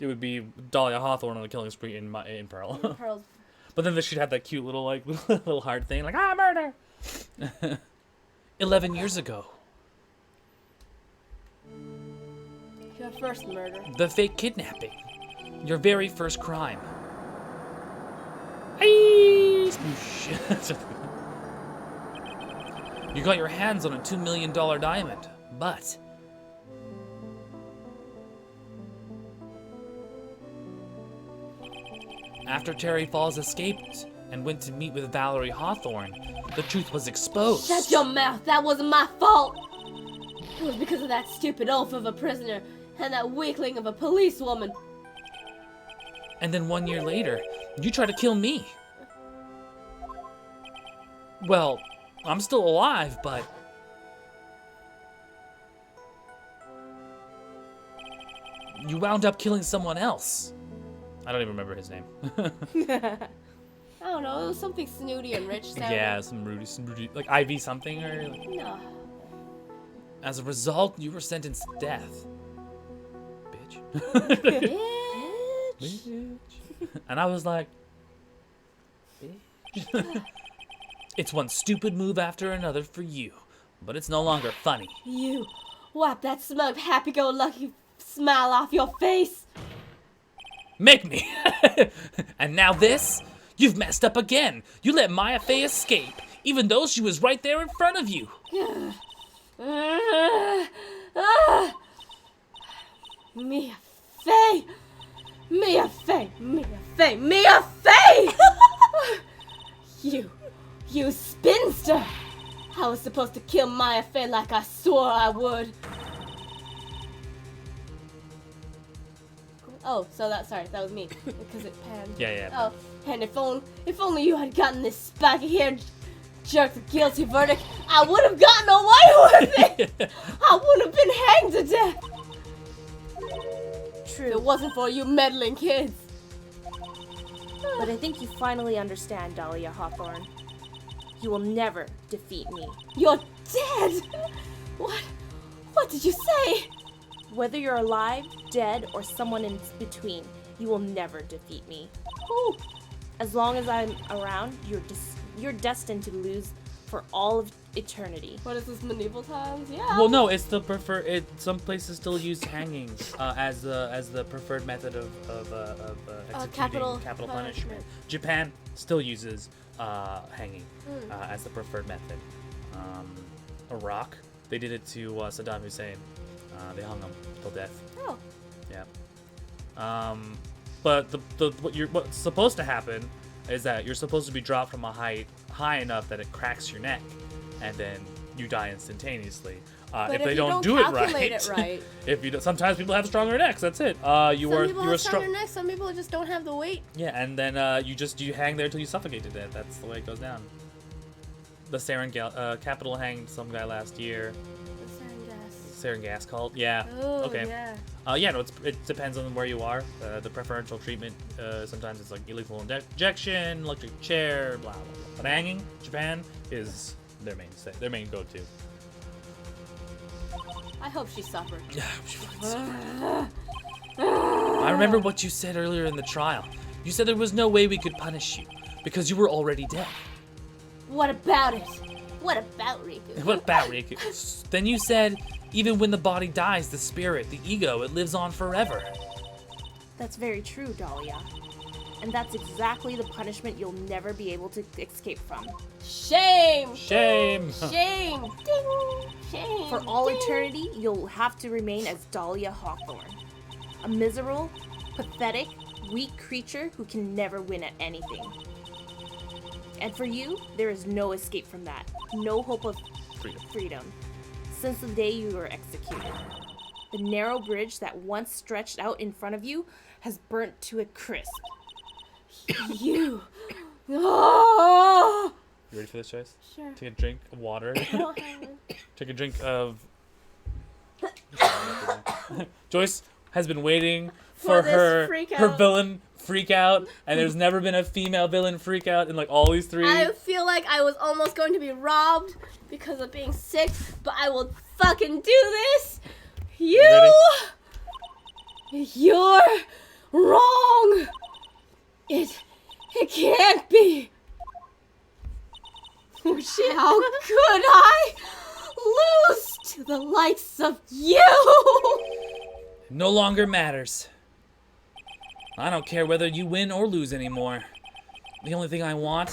would be Dahlia Hawthorne on a killing spree in Pearl. Pearl's. But then she'd have that cute little little heart thing, like murder. 11 years ago, Your first murder. the fake kidnapping, your very first crime. Aye, sploosh. You got your hands on a $2 million diamond, but after Terry Falls escaped and went to meet with Valerie Hawthorne, the truth was exposed. Shut your mouth. That wasn't my fault. It was because of that stupid oaf of a prisoner and that weakling of a policewoman. And then 1 year later, you tried to kill me. Well, I'm still alive, but you wound up killing someone else. I don't even remember his name. I don't know. It was something snooty and rich sounding. Yeah, some Rudy, like Ivy something or. No. As a result, you were sentenced to death. Bitch. Bitch. And I was like, bitch. It's one stupid move after another for you, but it's no longer funny. You wipe that smug, happy-go-lucky smile off your face. Make me. And now this? You've messed up again. You let Maya Faye escape, even though she was right there in front of you. Mia Faye! Mia Faye! Mia Faye! Mia Faye! You spinster! I was supposed to kill Maya Faye like I swore I would. Oh, so that was me because it panned. Yeah. Oh, and if only you had gotten this spiky-haired jerk the guilty verdict, I would have gotten away with it. I would have been hanged to death. If it wasn't for you meddling kids. But I think you finally understand, Dahlia Hawthorne. You will never defeat me. You're dead. What did you say? Whether you're alive, dead, or someone in between, you will never defeat me. Whew. As long as I'm around, you're destined to lose for all of eternity. What is this, medieval times? Yeah. Well, no, it's the preferred. Some places still use hanging as the preferred method of executing capital punishment. punishment. Japan still uses hanging as the preferred method. Iraq, they did it to Saddam Hussein. They hung him till death. Oh. Yeah. But what's supposed to happen is that you're supposed to be dropped from a height high enough that it cracks your neck, and then you die instantaneously. But if they don't do it calculate it right. if you don't, sometimes people have stronger necks. That's it. Some people have stronger necks. Some people just don't have the weight. Yeah, and then you hang there till you suffocate to death. That's the way it goes down. The sarin capital hanged some guy last year. The sarin gas cult. Yeah. Oh, Okay. yeah. Yeah, no, it depends on where you are. The preferential treatment, sometimes it's like illegal injection, electric chair, blah, blah, blah. But hanging, Japan, is their mainstay, their main go-to. I hope she suffered. Yeah, she fucking suffered. I remember what you said earlier in the trial. You said there was no way we could punish you, because you were already dead. What about it? What about Riku? What about Riku? Then you said, even when the body dies, the spirit, the ego, it lives on forever. That's very true, Dahlia. And that's exactly the punishment you'll never be able to escape from. Shame! Shame! Shame! Ding! Shame! For all Ding. eternity, you'll have to remain as Dahlia Hawthorne. A miserable, pathetic, weak creature who can never win at anything. And for you, there is no escape from that. No hope of freedom. Since the day you were executed. The narrow bridge that once stretched out in front of you has burnt to a crisp. You. Oh! You ready for this, Joyce? Sure. Take a drink of water. Take a drink of... Joyce has been waiting for this her freak her out. villain freak out, and there's never been a female villain freak out in like all these three. I feel like I was almost going to be robbed because of being sick, but I will fucking do this. You're wrong. It can't be. Oh shit! How could I lose to the likes of you? It no longer matters. I don't care whether you win or lose anymore. The only thing I want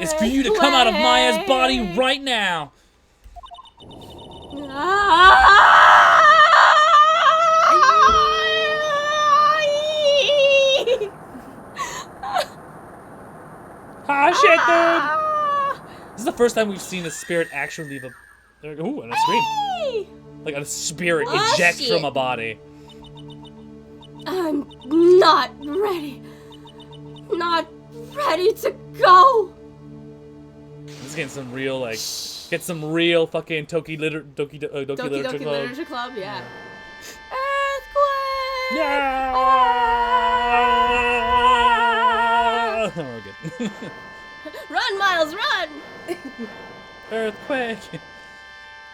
is for you to come out of Maya's body right now. Ah, shit, dude! This is the first time we've seen a spirit actually leave a... Ooh, and a scream. Like a spirit eject from a body. I'm not ready. Not ready to go. This is getting some real, like... Get some real fucking Doki Literature Club. Literature Club, yeah. Earthquake! Yeah! Oh, we're good. Run, Miles, run! Earthquake!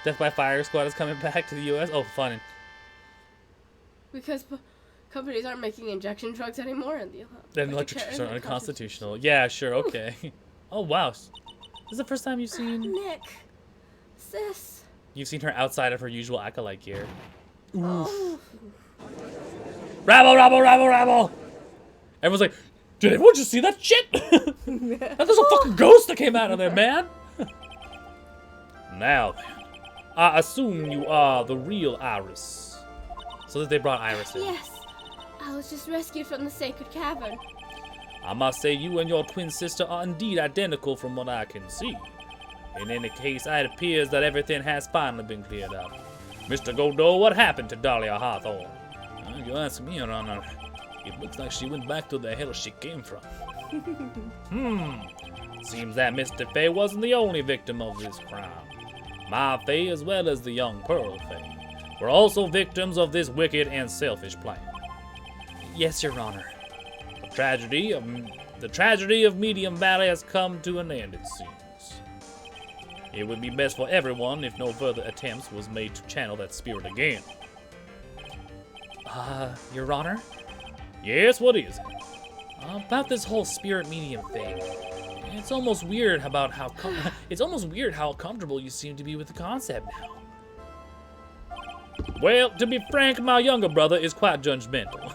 Death by Fire Squad is coming back to the U.S. Oh, fun. Because companies aren't making injection drugs anymore, and the Then electric chairs are unconstitutional. Yeah, sure, okay. Oh, wow. This is the first time you've seen... Nick. Sis. You've seen her outside of her usual acolyte gear. Oh. Rabble, rabble, rabble, rabble! Everyone's like, did everyone just see that shit? There's a fucking ghost that came out of there, man! Now then, I assume you are the real Iris. So that they brought Iris in. Yes. I was just rescued from the sacred cavern. I must say you and your twin sister are indeed identical from what I can see. In any case, it appears that everything has finally been cleared up. Mr. Godot, what happened to Dahlia Hawthorne? You ask me, Your Honor. It looks like she went back to the hell she came from. Seems that Mr. Fay wasn't the only victim of this crime. My Fay, as well as the young Pearl Fay, were also victims of this wicked and selfish plan. Yes, Your Honor. The tragedy of Medium Valley has come to an end, it seems. It would be best for everyone if no further attempts was made to channel that spirit again. Your Honor? Yes, what is it? About this whole spirit medium thing. It's almost weird about how comfortable you seem to be with the concept now. Well, to be frank, my younger brother is quite judgmental.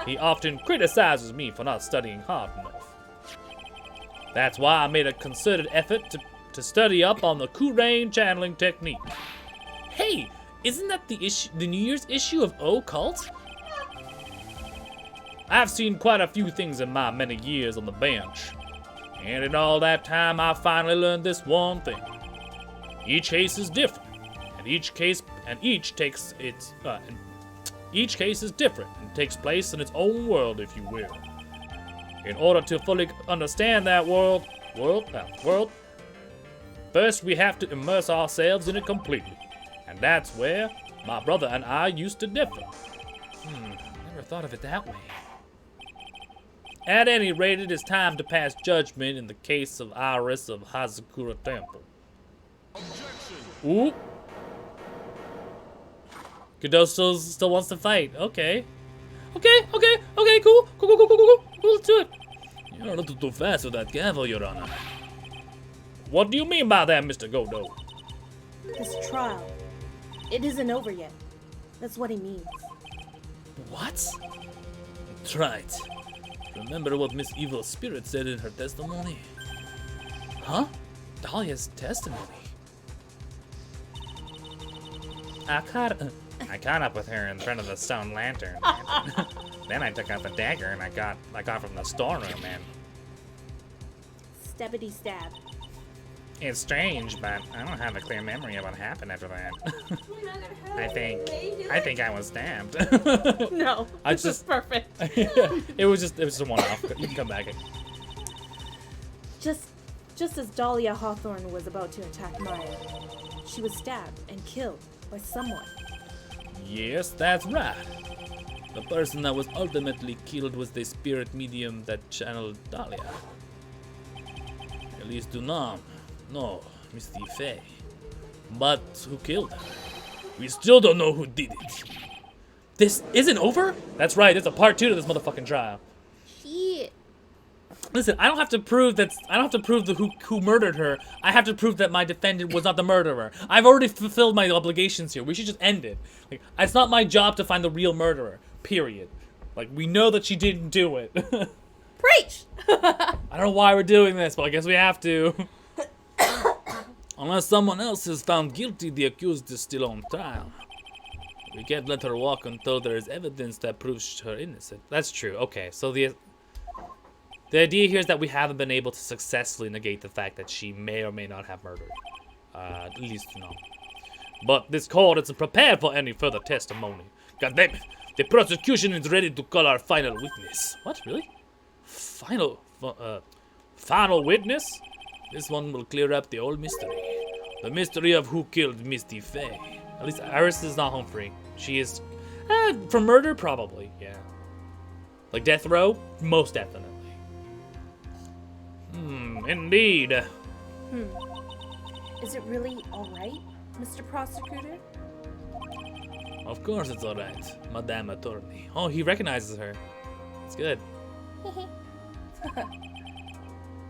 He often criticizes me for not studying hard enough. That's why I made a concerted effort to study up on the Kurain channeling technique. Hey, isn't that the New Year's issue of Occult? I've seen quite a few things in my many years on the bench, and in all that time I finally learned this one thing. Each case is different, and each case is different and takes place in its own world, if you will. In order to fully understand that world, first we have to immerse ourselves in it completely. And that's where my brother and I used to differ. Never thought of it that way. At any rate, it is time to pass judgment in the case of Iris of Hazakura Temple. Ooh. Kudo still wants to fight. Okay. Okay, cool. Let's do it. You're a little too fast with that gavel, Your Honor. What do you mean by that, Mr. Godo? This trial, it isn't over yet. That's what he means. What? That's right. Remember what Miss Evil Spirit said in her testimony? Huh? Dahlia's testimony? I caught up with her in front of the stone lantern. Then I took out the dagger and I got from the storeroom and... Stabbity stab. It's strange, but I don't have a clear memory of what happened after that. I think I was stabbed. No, this is perfect. it was just a one-off. You can come back. Just as Dahlia Hawthorne was about to attack Maya, she was stabbed and killed by someone. Yes, that's right. The person that was ultimately killed was the spirit medium that channeled Dahlia. At least do not. No, Misty Faye. But who killed her? We still don't know who did it. This isn't over? That's right, it's a part 2 to this motherfucking trial. Shit. Listen, I don't have to prove who murdered her. I have to prove that my defendant was not the murderer. I've already fulfilled my obligations here. We should just end it. Like, it's not my job to find the real murderer. Period. Like, we know that she didn't do it. Preach! I don't know why we're doing this, but I guess we have to. Unless someone else is found guilty, the accused is still on trial. We can't let her walk until there is evidence that proves her innocent. That's true. Okay, so the idea here is that we haven't been able to successfully negate the fact that she may or may not have murdered. At least no. But this court isn't prepared for any further testimony. God damn it! The prosecution is ready to call our final witness. What? Really? Final witness? This one will clear up the old mystery. The mystery of who killed Misty Faye. At least Iris is not home free. She is... for murder? Probably, yeah. Like death row? Most definitely. Indeed. Is it really alright, Mr. Prosecutor? Of course it's alright, Madame Attorney. Oh, he recognizes her. It's good.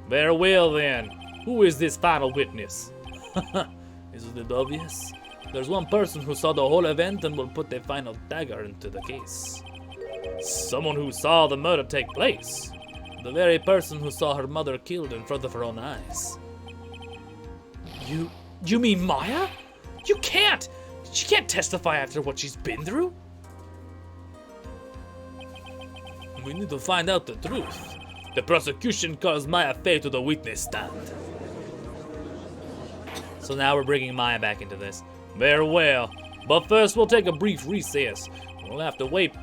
Very well then. Who is this final witness? Isn't it obvious? There's one person who saw the whole event and will put the final dagger into the case. Someone who saw the murder take place. The very person who saw her mother killed in front of her own eyes. You mean Maya? You can't! She can't testify after what she's been through. We need to find out the truth. The prosecution calls Maya Faye to the witness stand. So now we're bringing Maya back into this. Very well. But first we'll take a brief recess. We'll have to wait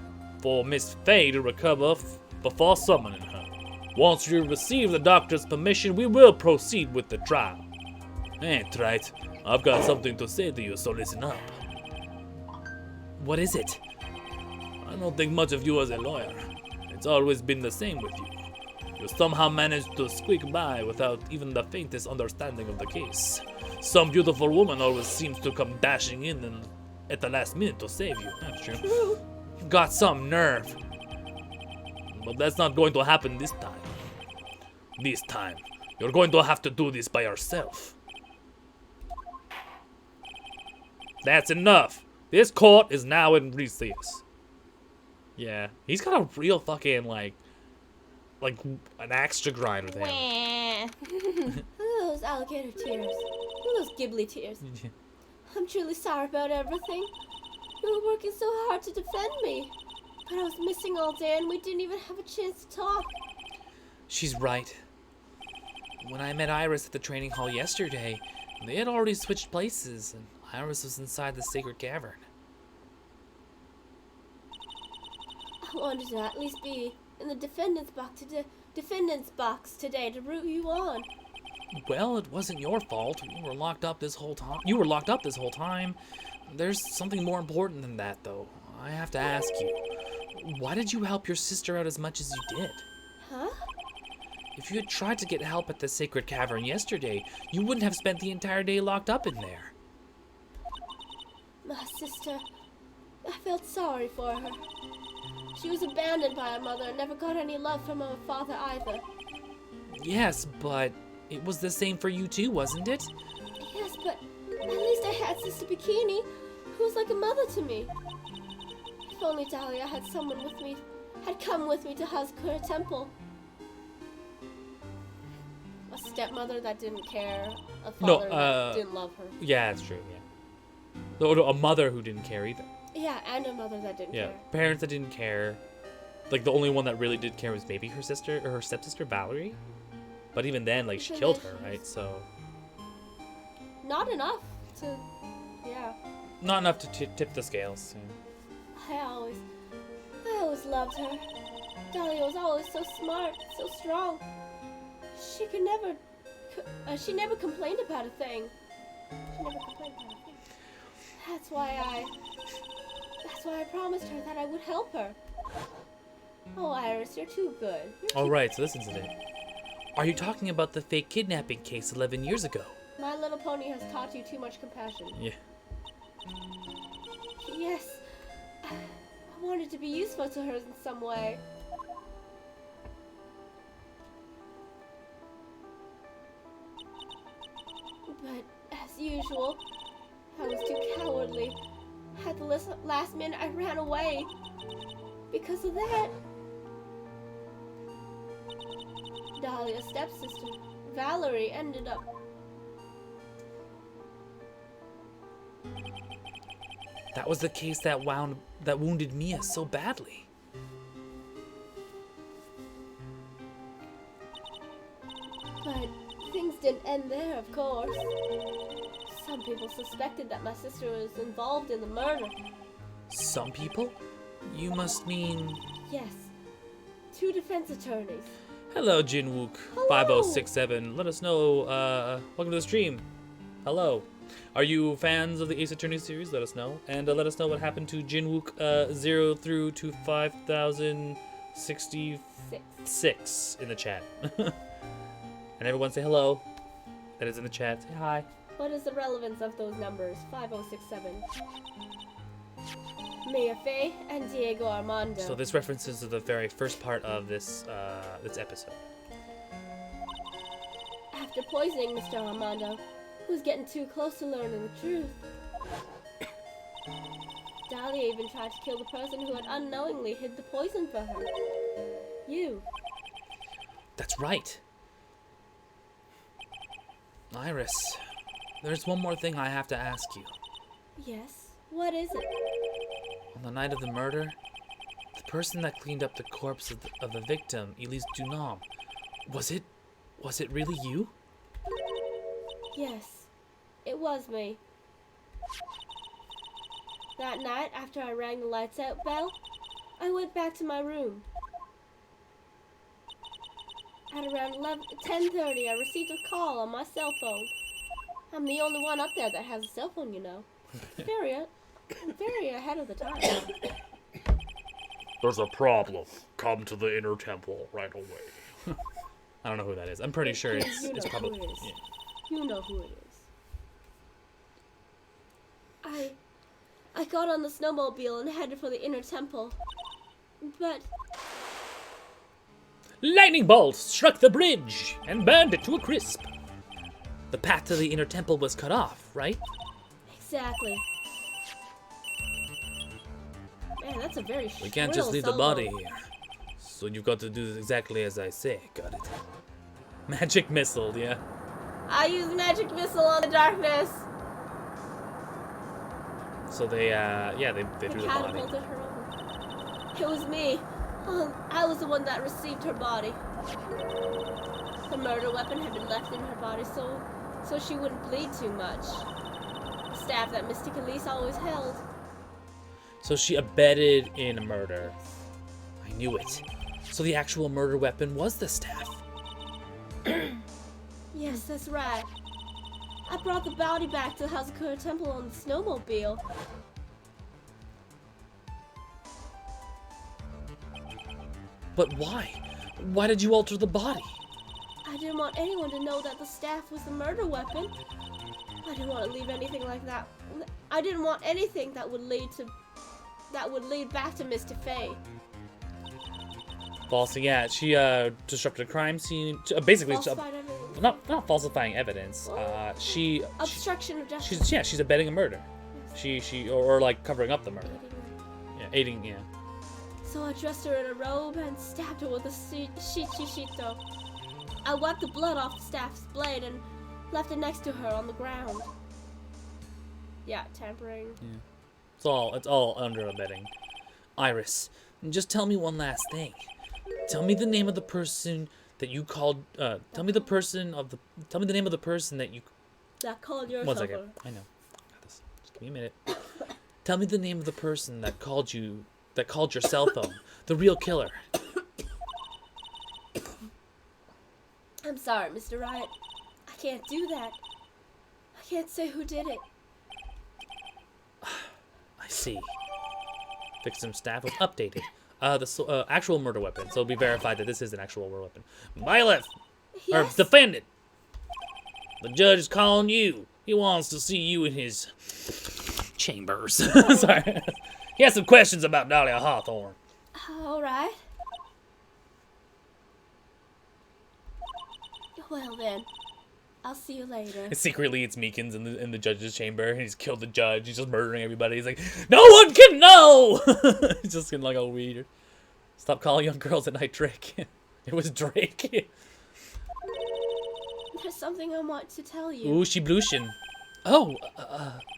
for Miss Faye to recover before summoning her. Once you receive the doctor's permission, we will proceed with the trial. That's right. I've got something to say to you, so listen up. What is it? I don't think much of you as a lawyer. It's always been the same with you. You somehow managed to squeak by without even the faintest understanding of the case. Some beautiful woman always seems to come dashing in and at the last minute to save you. That's true. You've got some nerve. But that's not going to happen this time. This time, you're going to have to do this by yourself. That's enough. This court is now in recess. Yeah, he's got a real fucking, like an axe to grind with him. Look at those alligator tears. Look at those ghibli tears. I'm truly sorry about everything. You were working so hard to defend me. But I was missing all day and we didn't even have a chance to talk. She's right. When I met Iris at the training hall yesterday, they had already switched places, and Iris was inside the sacred cavern. I wanted to at least be in the defendant's box today to root you on. Well, it wasn't your fault. You were locked up this whole time. There's something more important than that, though. I have to ask you. Why did you help your sister out as much as you did? Huh? If you had tried to get help at the sacred cavern yesterday, you wouldn't have spent the entire day locked up in there. My sister, I felt sorry for her. She was abandoned by her mother and never got any love from her father either. Yes, but it was the same for you too, wasn't it? Yes, but at least I had Sister Bikini, who was like a mother to me. If only Dahlia had come with me to Hazakura Temple. A stepmother that didn't care, a father that didn't love her. Yeah, that's true, yeah. No, a mother who didn't care either. Yeah, and a mother that didn't care. Parents that didn't care. Like, the only one that really did care was maybe her sister, or her stepsister, Valerie. But even then, like, she killed her, right? So... Not enough to... Yeah. Not enough to tip the scales. Yeah. I always loved her. Dahlia was always so smart, so strong. She never complained about a thing. That's why I promised her that I would help her. Oh, Iris, you're too good. Alright, so this incident. Are you talking about the fake kidnapping case 11 years ago? My Little Pony has taught you too much compassion. Yeah. Yes. I wanted to be useful to her in some way. But, as usual, I was too cowardly. At the last minute, I ran away. Because of that, Dahlia's stepsister, Valerie, ended up... That was the case that wounded Mia so badly. But things didn't end there, of course. Some people suspected that my sister was involved in the murder. Some people? You must mean... Yes. 2 defense attorneys. Hello, Jinwook. Hello. 5067. Let us know, welcome to the stream. Hello. Are you fans of the Ace Attorney series? Let us know. And let us know what happened to Jinwook 0 through to 5066 in the chat. And everyone say hello. That is in the chat. Say hi. What is the relevance of those numbers? 5067. Mia Fey and Diego Armando. So this references to the very first part of this this episode. After poisoning Mr. Armando, who's getting too close to learning the truth, Dahlia even tried to kill the person who had unknowingly hid the poison for her. You. That's right. Iris, there's one more thing I have to ask you. Yes? What is it? On the night of the murder, the person that cleaned up the corpse of the victim, Elise Dunham, was it really you? Yes, it was me. That night, after I rang the lights out bell, I went back to my room. At around 10:30, I received a call on my cell phone. I'm the only one up there that has a cell phone, you know. I'm very ahead of the time. There's a problem. Come to the inner temple right away. I don't know who that is. I'm pretty sure it's You know probably. who it is. Yeah. You know who it is. I got on the snowmobile and headed for the inner temple. But Lightning bolt struck the bridge and burned it to a crisp. The path to the inner temple was cut off, right? exactly. Man, that's a very We can't just leave the solo. body here. So you've got to do this exactly as I say. Got it. Magic missile, yeah. I used magic missile on the darkness. So they threw the body. Catapulted her over. It was me. I was the one that received her body. The murder weapon had been left in her body so she wouldn't bleed too much. The staff that Mystic Elise always held. So she abetted in a murder. I knew it. So the actual murder weapon was the staff. Yes, that's right. I brought the body back to the Hazakura Temple on the snowmobile. But why? Why did you alter the body? I didn't want anyone to know that the staff was the murder weapon. I didn't want to leave anything like that. I didn't want anything that would lead back to Mr. Faye. Falsing, yeah. She disrupted a crime scene. Basically, Falsified everything. not falsifying evidence. She Obstruction of justice. she's abetting a murder. Or like covering up the murder. Yeah, aiding. Yeah. So I dressed her in a robe and stabbed her with a shichishito. I wiped the blood off the staff's blade and left it next to her on the ground. Yeah, tampering. It's all under abetting. Iris, just tell me one last thing. Tell me the name of the person that you called. Tell me the name of the person that you. That called yourself. One second. I know. Got this. Just give me a minute. Tell me the name of the person that called you. That called your cell phone. The real killer. I'm sorry, Mr. Riot. I can't do that. I can't say who did it. I see. Victim staff was updated. The actual murder weapon. So it'll be verified that this is an actual murder weapon. Violet! Or Yes. defendant! The judge is calling you. He wants to see you in his chambers. Sorry. He has some questions about Dahlia Hawthorne. All right. Well then, I'll see you later. And secretly, it's Meekins in the judge's chamber, and he's killed the judge. He's just murdering everybody. He's like, no one can know. He's just getting like all weird. Stop calling young girls at night Drake. It was Drake. There's something I want to tell you. Ooh, she blushin'. Oh,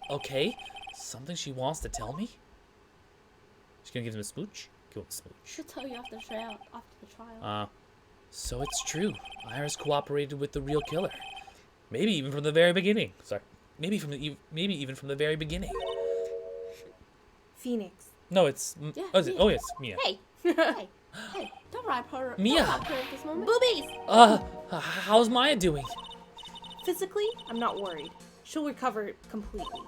okay. Something she wants to tell me? She's gonna give him a smooch? Give him a smooch. She'll tell you after the trial. So it's true. Iris cooperated with the real killer. Maybe even from the very beginning. Sorry. Maybe even from the very beginning. Phoenix. No, it's. Yeah, Oh, is it? Mia. Oh, it's Mia. Hey. Hey, don't ride her. Mia. Don't ride her at this moment. Boobies! How's Maya doing? Physically, I'm not worried. She'll recover completely.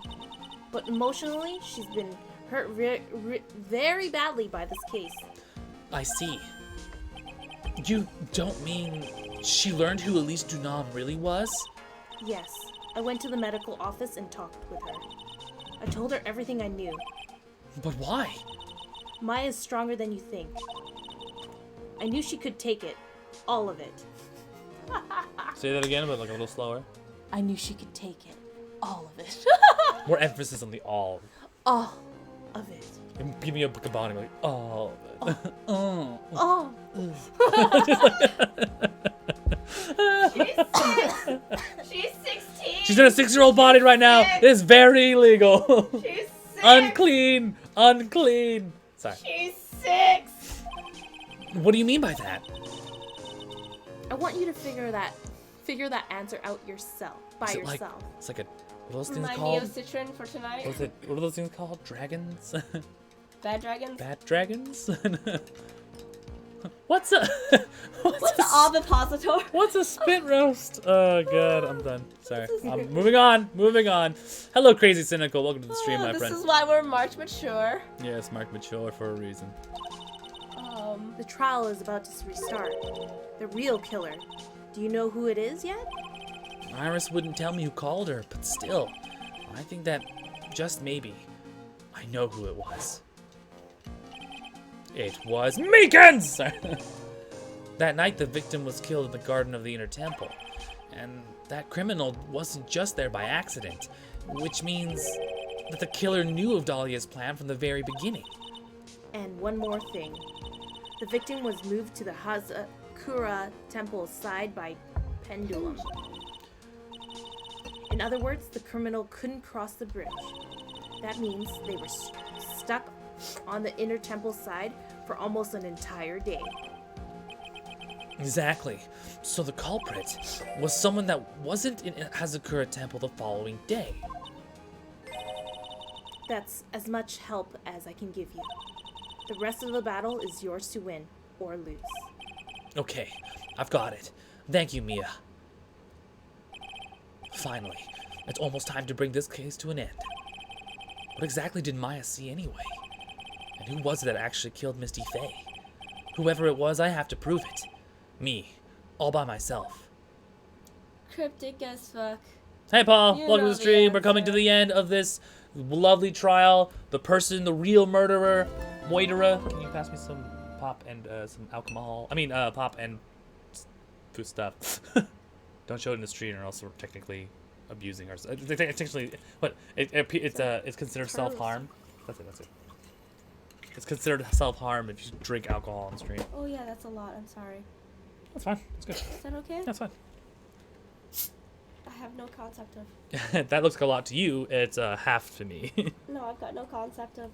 But emotionally, she's been hurt very badly by this case. I see. You don't mean she learned who Elise Dunham really was? Yes, I went to the medical office and talked with her. I told her everything I knew. But why? Maya's stronger than you think. I knew she could take it. All of it. Say that again, but like a little slower. I knew she could take it. All of it. More emphasis on the all. All of it. And give me a Kabani, like, all of it. Oh. Oh. She's 16. She's in a 6-year-old body right now. It's very illegal. She's 6. Unclean. Unclean. Sorry. She's 6. What do you mean by that? I want you to figure that answer out yourself. By Is it like- yourself. It's like a. What are those things My called? Neocitrin for tonight. What are those things called? Dragons? Bad dragons. Bat dragons? What's a What's the ovipositor? What's a spit roast? Oh god, I'm done. Sorry. Moving on. Moving on. Hello, crazy cynical. Welcome to the stream, my This friend. is why we're March mature. Yes, Mark mature for a reason. Oh The trial is about to restart. The real killer. Do you know who it is yet? Iris wouldn't tell me who called her, but still, I think that just maybe I know who it was. It was Meekins! That night, the victim was killed in the garden of the Inner Temple. And that criminal wasn't just there by accident, which means that the killer knew of Dahlia's plan from the very beginning. And one more thing. The victim was moved to the Hazakura Temple's side by pendulum. In other words, the criminal couldn't cross the bridge. That means they were stuck on the Inner Temple side for almost an entire day. Exactly. So the culprit was someone that wasn't in Hazakura Temple the following day. That's as much help as I can give you. The rest of the battle is yours to win or lose. Okay, I've got it. Thank you, Mia. Finally, it's almost time to bring this case to an end. What exactly did Maya see anyway? And who was it that actually killed Misty Faye? Whoever it was, I have to prove it. Me, all by myself. Cryptic as fuck. Hey, Paul. You Welcome know to the stream. the We're coming to answer. the end of this lovely trial. The person, the real murderer, Moidera. Can you pass me some pop and some alcohol? I mean, pop and food stuff. Don't show it in the stream, or else we're technically abusing ourselves. Technically, what? It's considered self-harm. That's it. It's considered self-harm if you drink alcohol on the stream. Oh yeah, that's a lot. I'm sorry. That's fine. That's good. Is that okay? That's fine. I have no concept of. That looks like a lot to you. It's half to me. No, I've got no concept of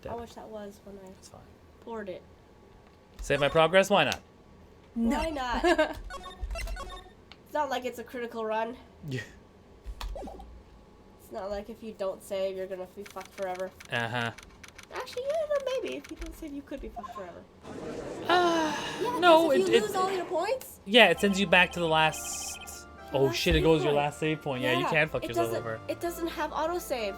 how much that was when I It's fine. poured it. Save my progress? Why not? No. Why not? It's not like it's a critical run. Yeah. It's not like if you don't save, you're gonna be fucked forever. Uh-huh. Actually, yeah, no, maybe. If you don't save, you could be fucked forever. Yeah, No, 'cause if you it lose all your points. yeah, it sends you back to the last. Oh last shit! It save goes to your point. last save point. Yeah, you can fuck it yourself doesn't- over. It doesn't have autosave.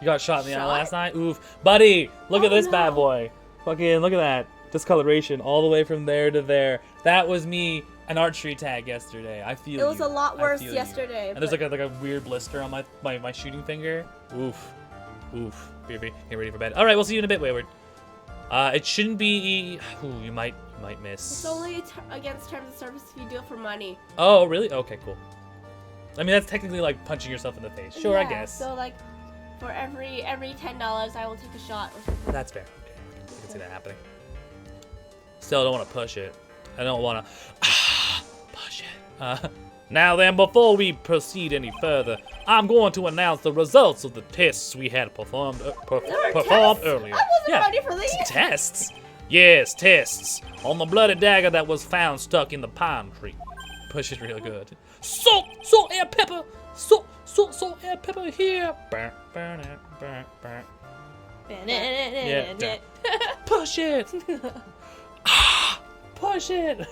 You got shot in the eye Shot? last night. Oof, buddy! Look at Oh, this bad no. boy. Fucking look at that discoloration all the way from there to there. That was me an archery tag yesterday. I feel. It was you. a lot I worse feel you. yesterday. And there's but- like a weird blister on my shooting finger. Oof. Get ready for bed. All right, we'll see you in a bit, Wayward. It shouldn't be. Ooh, you might miss. It's only against terms of service if you do it for money. Oh, really? Okay, cool. I mean, that's technically like punching yourself in the face. Sure, I Yeah, guess. So like, for every $10, I will take a shot. Or something. That's fair. Okay. I can see that happening. Still, I don't want to push it. I don't want to push it. Now then, before we proceed any further, I'm going to announce the results of the tests we had performed There were performed tests? earlier. I wasn't ready for these. Tests? Yes, tests. On the bloody dagger that was found stuck in the pine tree. Push it real good. Salt, and pepper. Salt, and pepper here. Yeah. Push it. Push it.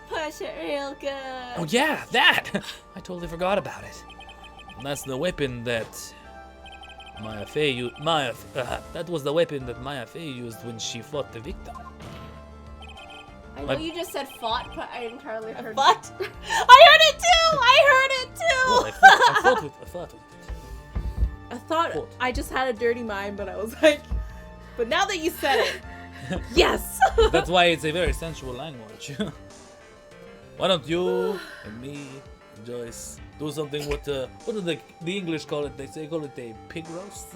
Push it real good. Oh yeah, that. I totally forgot about it. And that's the weapon that Maya Fey used. That was the weapon that Maya Fey used when she fought the victim. I know My- you just said fought, but I entirely heard. What? I heard it too! I heard it Well, too! I fought with it. I thought What? I just had a dirty mind, but I was like, but now that you said it, yes! That's why it's a very sensual language. Why don't you and me and Joyce do something with what do the English call it? They call it a pig roast.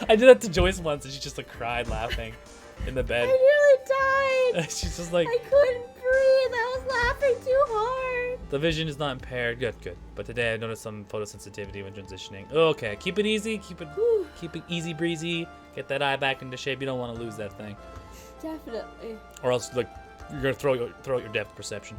I did that to Joyce once, and she just like cried laughing in the I bed. nearly died! She's just like, I couldn't breathe! I was laughing too hard! the vision is not impaired. Good. But today I noticed some photosensitivity when transitioning. Okay, keep it easy. Keep it easy breezy. Get that eye back into shape. You don't want to lose that thing, Definitely. or else like you're gonna throw out your depth perception.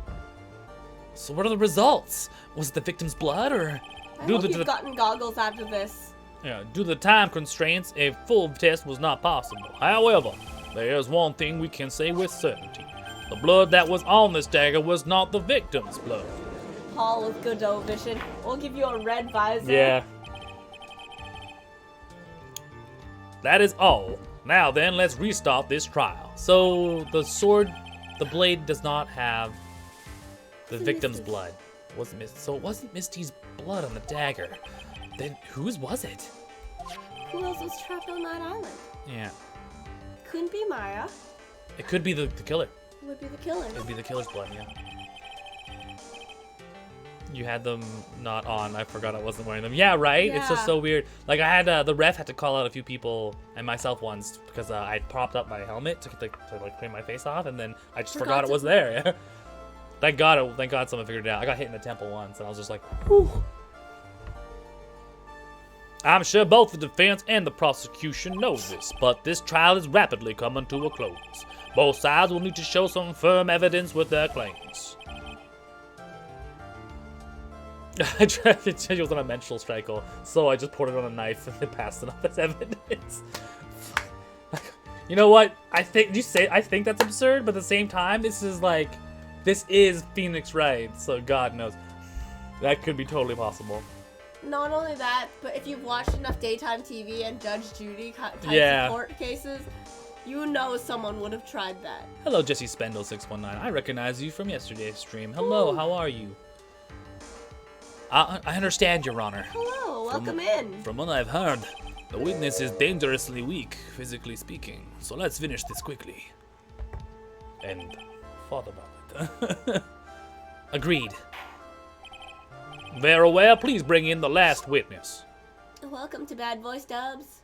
So what are the results? Was it the victim's blood, or I due hope to you've the gotten goggles after this. due to the time constraints, a full test was not possible. However, there is one thing we can say with certainty: the blood that was on this dagger was not the victim's blood. Paul with Godot vision. We'll give you a red visor. Yeah. That is all Now then, let's restart this trial. So the sword, the blade does not have the victim's blood. So it wasn't Misty's blood on the dagger. Then whose was it? Who else was trapped on that island? Yeah. Couldn't be Maya. It could be the killer. Would be the killer. It would be the killer's blood, yeah. You had them not on. I forgot I wasn't wearing them. Yeah, right? It's just Yeah. so weird. Like, I had, the ref had to call out a few people, and myself once, because I propped up my helmet to clean my face off, and then I just forgot it was there. Yeah. Thank God someone figured it out. I got hit in the temple once, and I was just like, whew. I'm sure both the defense and the prosecution know this, but this trial is rapidly coming to a close. Both sides will need to show some firm evidence with their claims. I tried to tell you it was on a menstrual cycle, so I just poured it on a knife and then passed it off as evidence. You know what? I think that's absurd, but at the same time, this is Phoenix Wright, so God knows. That could be totally possible. Not only that, but if you've watched enough daytime TV and Judge Judy types Yeah. of court cases, you know someone would have tried that. Hello, Jesse Spendle 619. I recognize you from yesterday's stream. Hello, how are you? I understand, Your Honor. Hello, welcome in. From what I've heard, the witness is dangerously weak, physically speaking. So let's finish this quickly. And thought about it. Agreed. Very well, please bring in the last witness. Welcome to Bad Voice Dubs.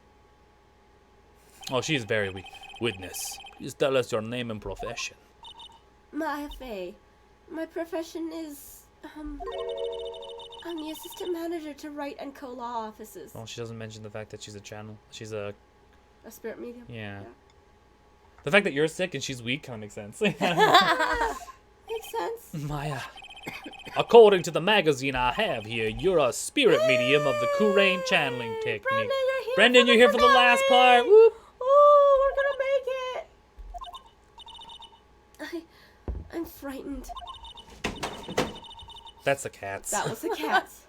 Oh, she's very weak. Witness, please tell us your name and profession. Maya Fey. My profession is, I'm the assistant manager to Wright and Co. law offices. Well, she doesn't mention the fact that she's a channel. She's a... A spirit medium? Yeah. The fact that you're sick and she's weak kind of makes sense. Makes sense. Maya, according to the magazine I have here, you're a spirit medium of the Kurain channeling technique. Brendan, you're here for the last part. Whoop. Oh, we're gonna make it. I'm frightened. That's the cats. That was the cats.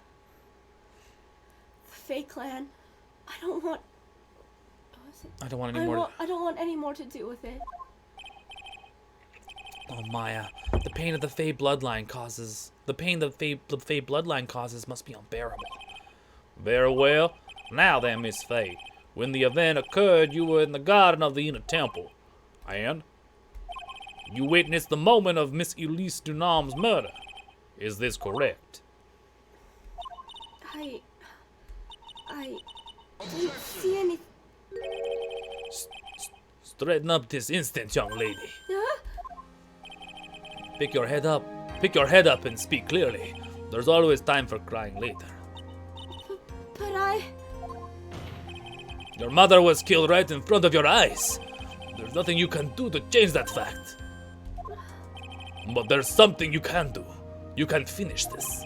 The Fey clan. I don't want. What was it? I don't want any more. I don't want any more to do with it. Oh, Maya, the pain of the Fey bloodline causes. The pain the Fey bloodline causes must be unbearable. Very well. Now then, Miss Fey, when the event occurred, you were in the garden of the inner temple, and you witnessed the moment of Miss Elise Dunham's murder. Is this correct? I didn't see anything. Straighten up this instant, young lady. Huh? Pick your head up. Pick your head up and speak clearly. There's always time for crying later. But Your mother was killed right in front of your eyes. There's nothing you can do to change that fact. But there's something you can do. You can finish this.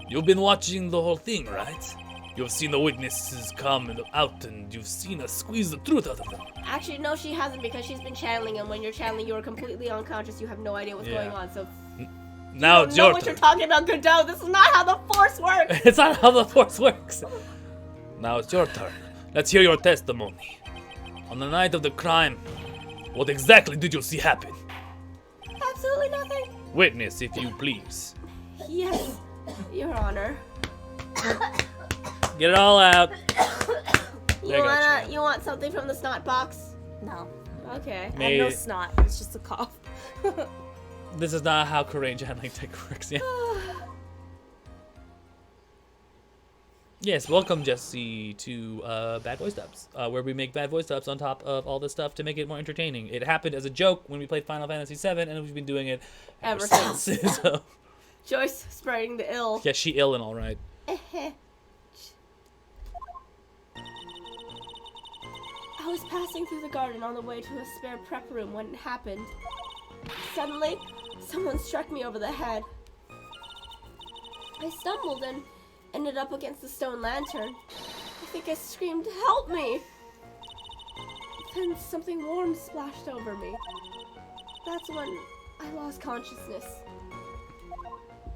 You've been watching the whole thing, right? You've seen the witnesses come and out, and you've seen us squeeze the truth out of them. Actually, no, she hasn't, because she's been channeling, and when you're channeling, you're completely unconscious. You have no idea what's going on. So Now you it's don't know your what turn. you're talking about, Godot. This is not how the Force works. It's not how the Force works. Now it's your turn. Let's hear your testimony. On the night of the crime, what exactly did you see happen? Absolutely nothing. Witness, if you please. Yes, Your Honor. Get it all out. There you go, You want something from the snot box? No. Okay. I have no snot. It's just a cough. This is not how Korean channeling tech works, yeah. Yes, welcome, Jesse, to Bad Voice Dubs, where we make Bad Voice Dubs on top of all this stuff to make it more entertaining. It happened as a joke when we played Final Fantasy VII, and we've been doing it ever since. So, Joyce spreading the ill. yeah, she ill and all right. I was passing through the garden on the way to a spare prep room when it happened. Suddenly, someone struck me over the head. I stumbled and ended up against the stone lantern. I think I screamed, "Help me!" Then something warm splashed over me. That's when I lost consciousness.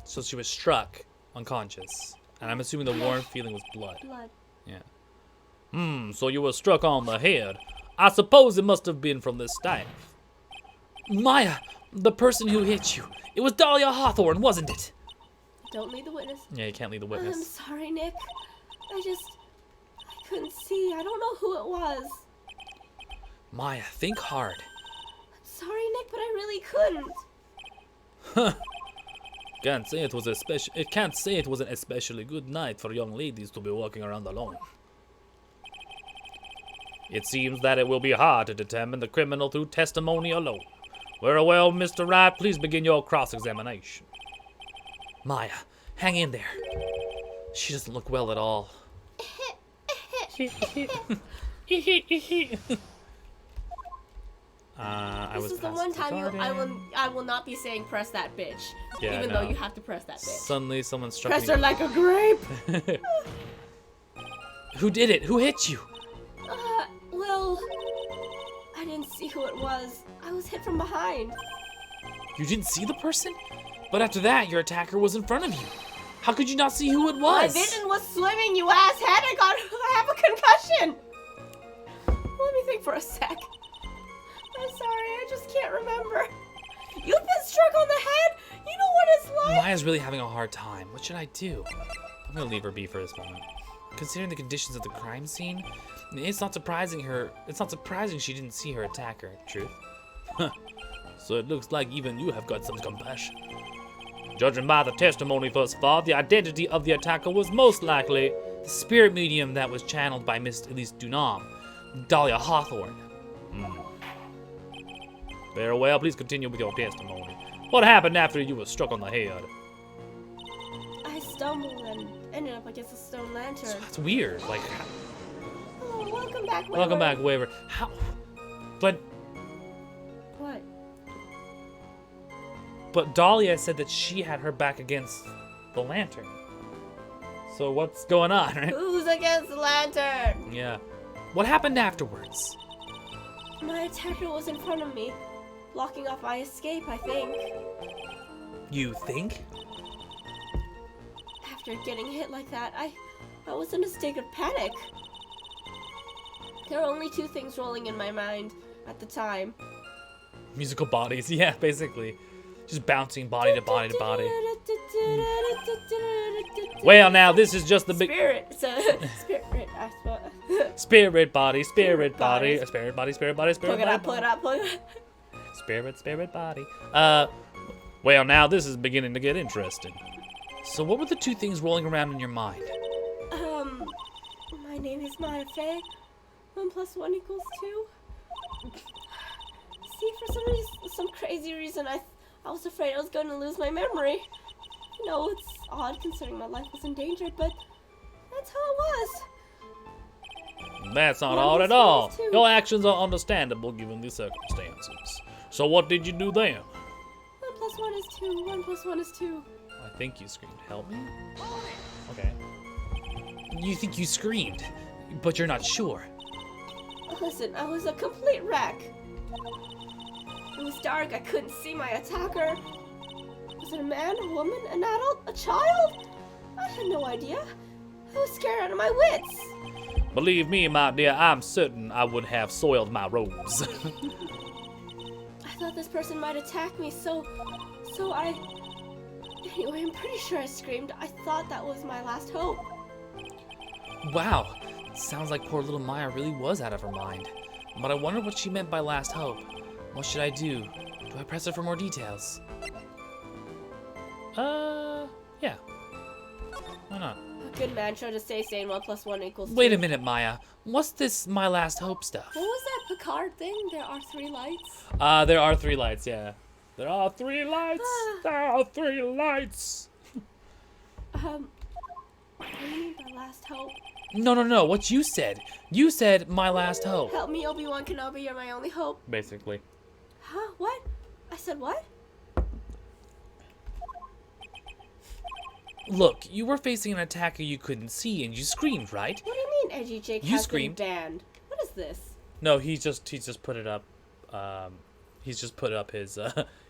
So she was struck unconscious, and I'm assuming the warm feeling was blood. Blood. Yeah. So you were struck on the head. I suppose it must have been from this staff. Maya, the person who hit you. It was Dahlia Hawthorne, wasn't it? Don't lead the witness. Yeah, you can't lead the I'm witness. sorry, Nick. I couldn't see. I don't know who it was. Maya, think hard. I'm sorry, Nick, but I really couldn't. Can't say it was an especially good night for young ladies to be walking around alone. It seems that it will be hard to determine the criminal through testimony alone. Very well, Mr. Wright, please begin your cross-examination. Maya, hang in there. She doesn't look well at all. This is the one time I will not be saying press that bitch. Yeah, even no. though you have to press that bitch. Suddenly someone struck Press me. her like a grape. Who did it? Who hit you? Well, I didn't see who it was. I was hit from behind. You didn't see the person? But after that, your attacker was in front of you. How could you not see who it My was? vision was swimming, you asshead. I have a concussion. Let me think for a sec. I'm sorry, I just can't remember. You've been struck on the head? You know what it's like? Maya's really having a hard time. What should I do? I'm gonna leave her be for this moment. Considering the conditions of the crime scene, it's not surprising she didn't see her attacker. Truth. So it looks like even you have got some compassion. Judging by the testimony thus far, the identity of the attacker was most likely the spirit medium that was channeled by Miss Elise Dunham, Dahlia Hawthorne. Very well, please continue with your testimony. What happened after you were struck on the head? I stumbled and ended up against a stone lantern. That's weird. Like, Oh, welcome back, Wayward. welcome back, Waver. How? But What? Dahlia said that she had her back against the lantern. So what's going on, right? Who's against the lantern? Yeah. What happened afterwards? My attacker was in front of me, blocking off my escape, I think. You think? After getting hit like that, I was in a state of panic. There were only two things rolling in my mind at the time. Musical bodies, yeah, basically. Just bouncing body to body to body. Well, now this is just the big Spirit, spirit, I suppose. spirit body, spirit body, Bodies. spirit body, spirit body, spirit Plug it body. up, plug it up, plug it up. Spirit body. Well, now this is beginning to get interesting. So what were the two things rolling around in your mind? My name is Maya Faye. 1 + 1 = 2. See, for some crazy reason, I was afraid I was going to lose my memory. I know it's odd considering my life was endangered, but that's how it was. That's not 1 odd + at 1 all. is 2. Your actions are understandable given the circumstances. So what did you do then? 1 + 1 is 2. 1 + 1 is 2. I think you screamed, help me? Okay. You think you screamed, but you're not sure. Listen, I was a complete wreck. It was dark, I couldn't see my attacker. Was it a man, a woman, an adult, a child? I had no idea. I was scared out of my wits. Believe me, my dear, I'm certain I would have soiled my robes. I thought this person might attack me, so I... Anyway, I'm pretty sure I screamed. I thought that was my last hope. Wow, sounds like poor little Maya really was out of her mind. But I wonder what she meant by last hope. What should I do? Do I press her for more details? Yeah. Why not? A good man tried to stay sane. 1 + 1 = 2. Wait a minute, Maya. What's this my last hope stuff? What was that Picard thing? There are 3 lights? There are 3 lights, yeah. There are 3 lights! There are 3 lights! What do you mean by last hope? No, what you said. You said my last hope. Help me, Obi-Wan Kenobi, you're my only hope. Basically. Huh? What? I said what? Look, you were facing an attacker you couldn't see and you screamed, right? What do you mean Edgy Jake You has screamed. been banned? What is this? No, he's just put it up. He's just put up his.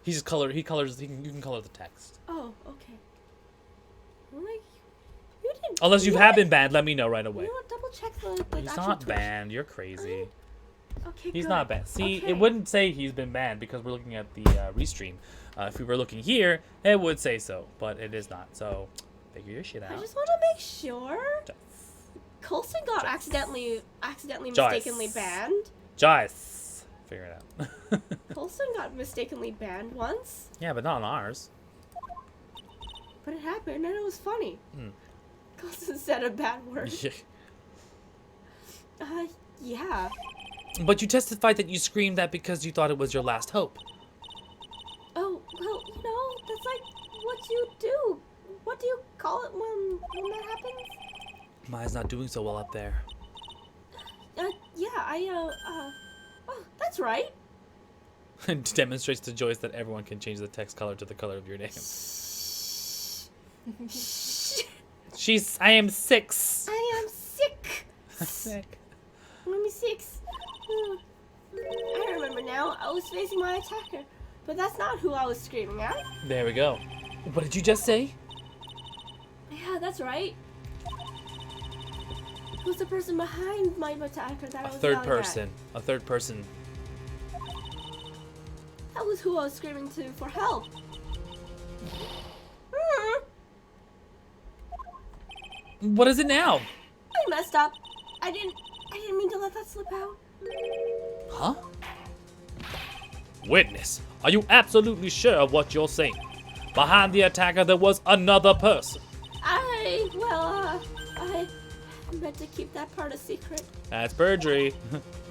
He colors. You can color the text. Oh, okay. Like, you didn't. Unless you have been banned, let me know right away. You know what? Double check the He's actual not Twitch. banned. You're crazy. Okay, He's good. not banned. See, Okay. it wouldn't say he's been banned because we're looking at the restream. If we were looking here, it would say so, but it is not. So, figure your shit out. I just want to make sure. Coulson got accidentally mistakenly banned. Joyce, figure it out. Coulson got mistakenly banned once, Yeah, but not on ours. but it happened and it was funny. Hmm. Coulson said a bad word. Yeah. But you testified that you screamed that because you thought it was your last hope. Oh, well, that's like what you do. What do you call it when that happens? Maya's not doing so well up there. Oh, that's right. It demonstrates to Joyce that everyone can change the text color to the color of your name. I am 6. I am sick. Sick. Let me 6. I remember now. I was facing my attacker, but that's not who I was screaming at. There we go. What did you just say? Yeah, that's right. Who's the person behind my attacker that I A was third yelling person. A third person. at? That was who I was screaming to for help. What is it now? I messed up. I didn't mean to let that slip out. Huh? Witness, are you absolutely sure of what you're saying? Behind the attacker there was another person. I meant to keep that part a secret. That's perjury.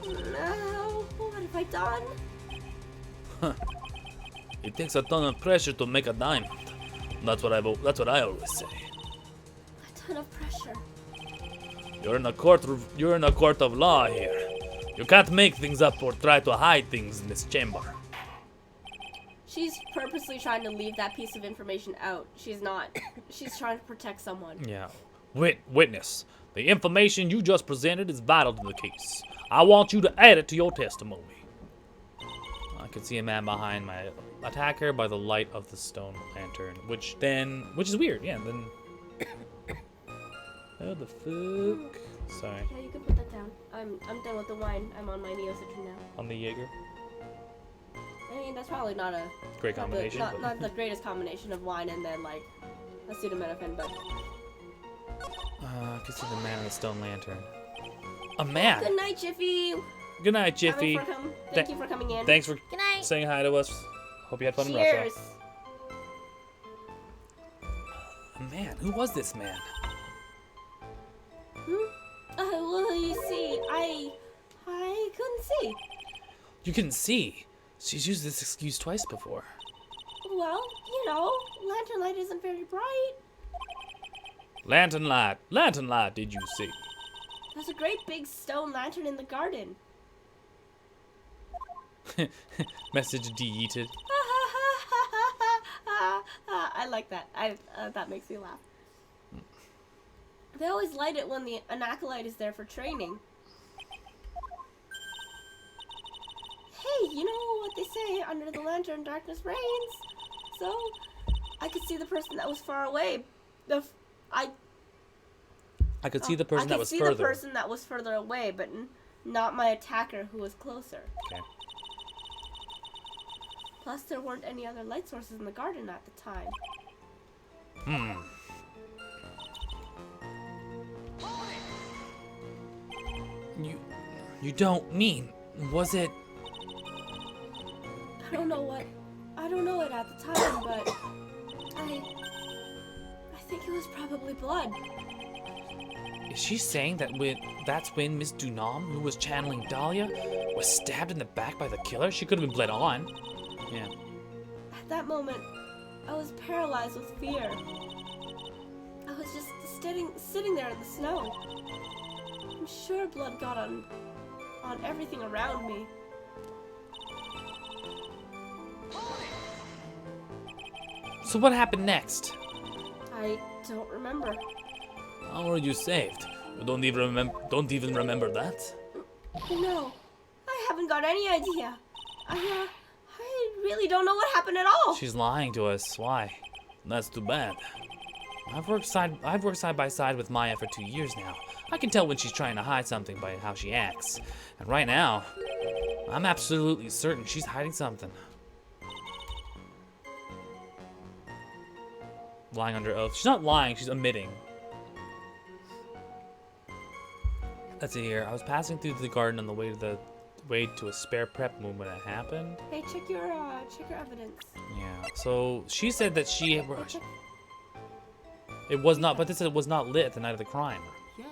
No, what have I done? It takes a ton of pressure to make a diamond. That's what I always say. A ton of pressure. You're in a court of law here. You can't make things up or try to hide things in this chamber. She's purposely trying to leave that piece of information out. She's not. She's trying to protect someone. Yeah. Witness, the information you just presented is vital to the case. I want you to add it to your testimony. I can see a man behind my attacker by the light of the stone lantern, which is weird. Yeah, then. What the fuck? Sorry. Yeah, you can put that down. I'm done with the wine. I'm on my Neo-Citron now. On the Jaeger. I mean, that's probably not a Great combination. but- not the greatest combination of wine and then like acetaminophen, but I can see the man in the stone lantern. A man. good night, Jiffy. Good night, Jiffy. Thank you for coming in. Thanks for Good night. saying hi to us. Hope you had fun in Russia. Cheers. A man. Who was this man? Well, you see, I couldn't see. You couldn't see. She's used this excuse twice before. Well, lantern light isn't very bright. Lantern light, did you see? There's a great big stone lantern in the garden. Message deleted. I like that. That makes me laugh. They always light it when an acolyte is there for training. Hey, you know what they say, under the lantern darkness reigns. So, I could see the person that was far away. I could see the person that was further. I could see the person that was further away, but not my attacker who was closer. Okay. Plus, there weren't any other light sources in the garden at the time. You don't mean, was it? I don't know it at the time, but I think it was probably blood. Is she saying that that's when Miss Dunam, who was channeling Dahlia, was stabbed in the back by the killer? She could have been bled on. Yeah. At that moment, I was paralyzed with fear. I was just sitting there in the snow. I'm sure blood got on everything around me. So what happened next? I don't remember. How were you saved? You don't even remember that? No, I haven't got any idea. I really don't know what happened at all. She's lying to us. Why? That's too bad. I've worked side by side with Maya for 2 years now. I can tell when she's trying to hide something by how she acts. And right now, I'm absolutely certain she's hiding something. Lying under oath. She's not lying, she's omitting. Let's see here. I was passing through the garden on the way to a spare prep room when it happened. Hey, check your evidence. Yeah. So she said that she. Check. It was not, but this was not lit at the night of the crime. Yes.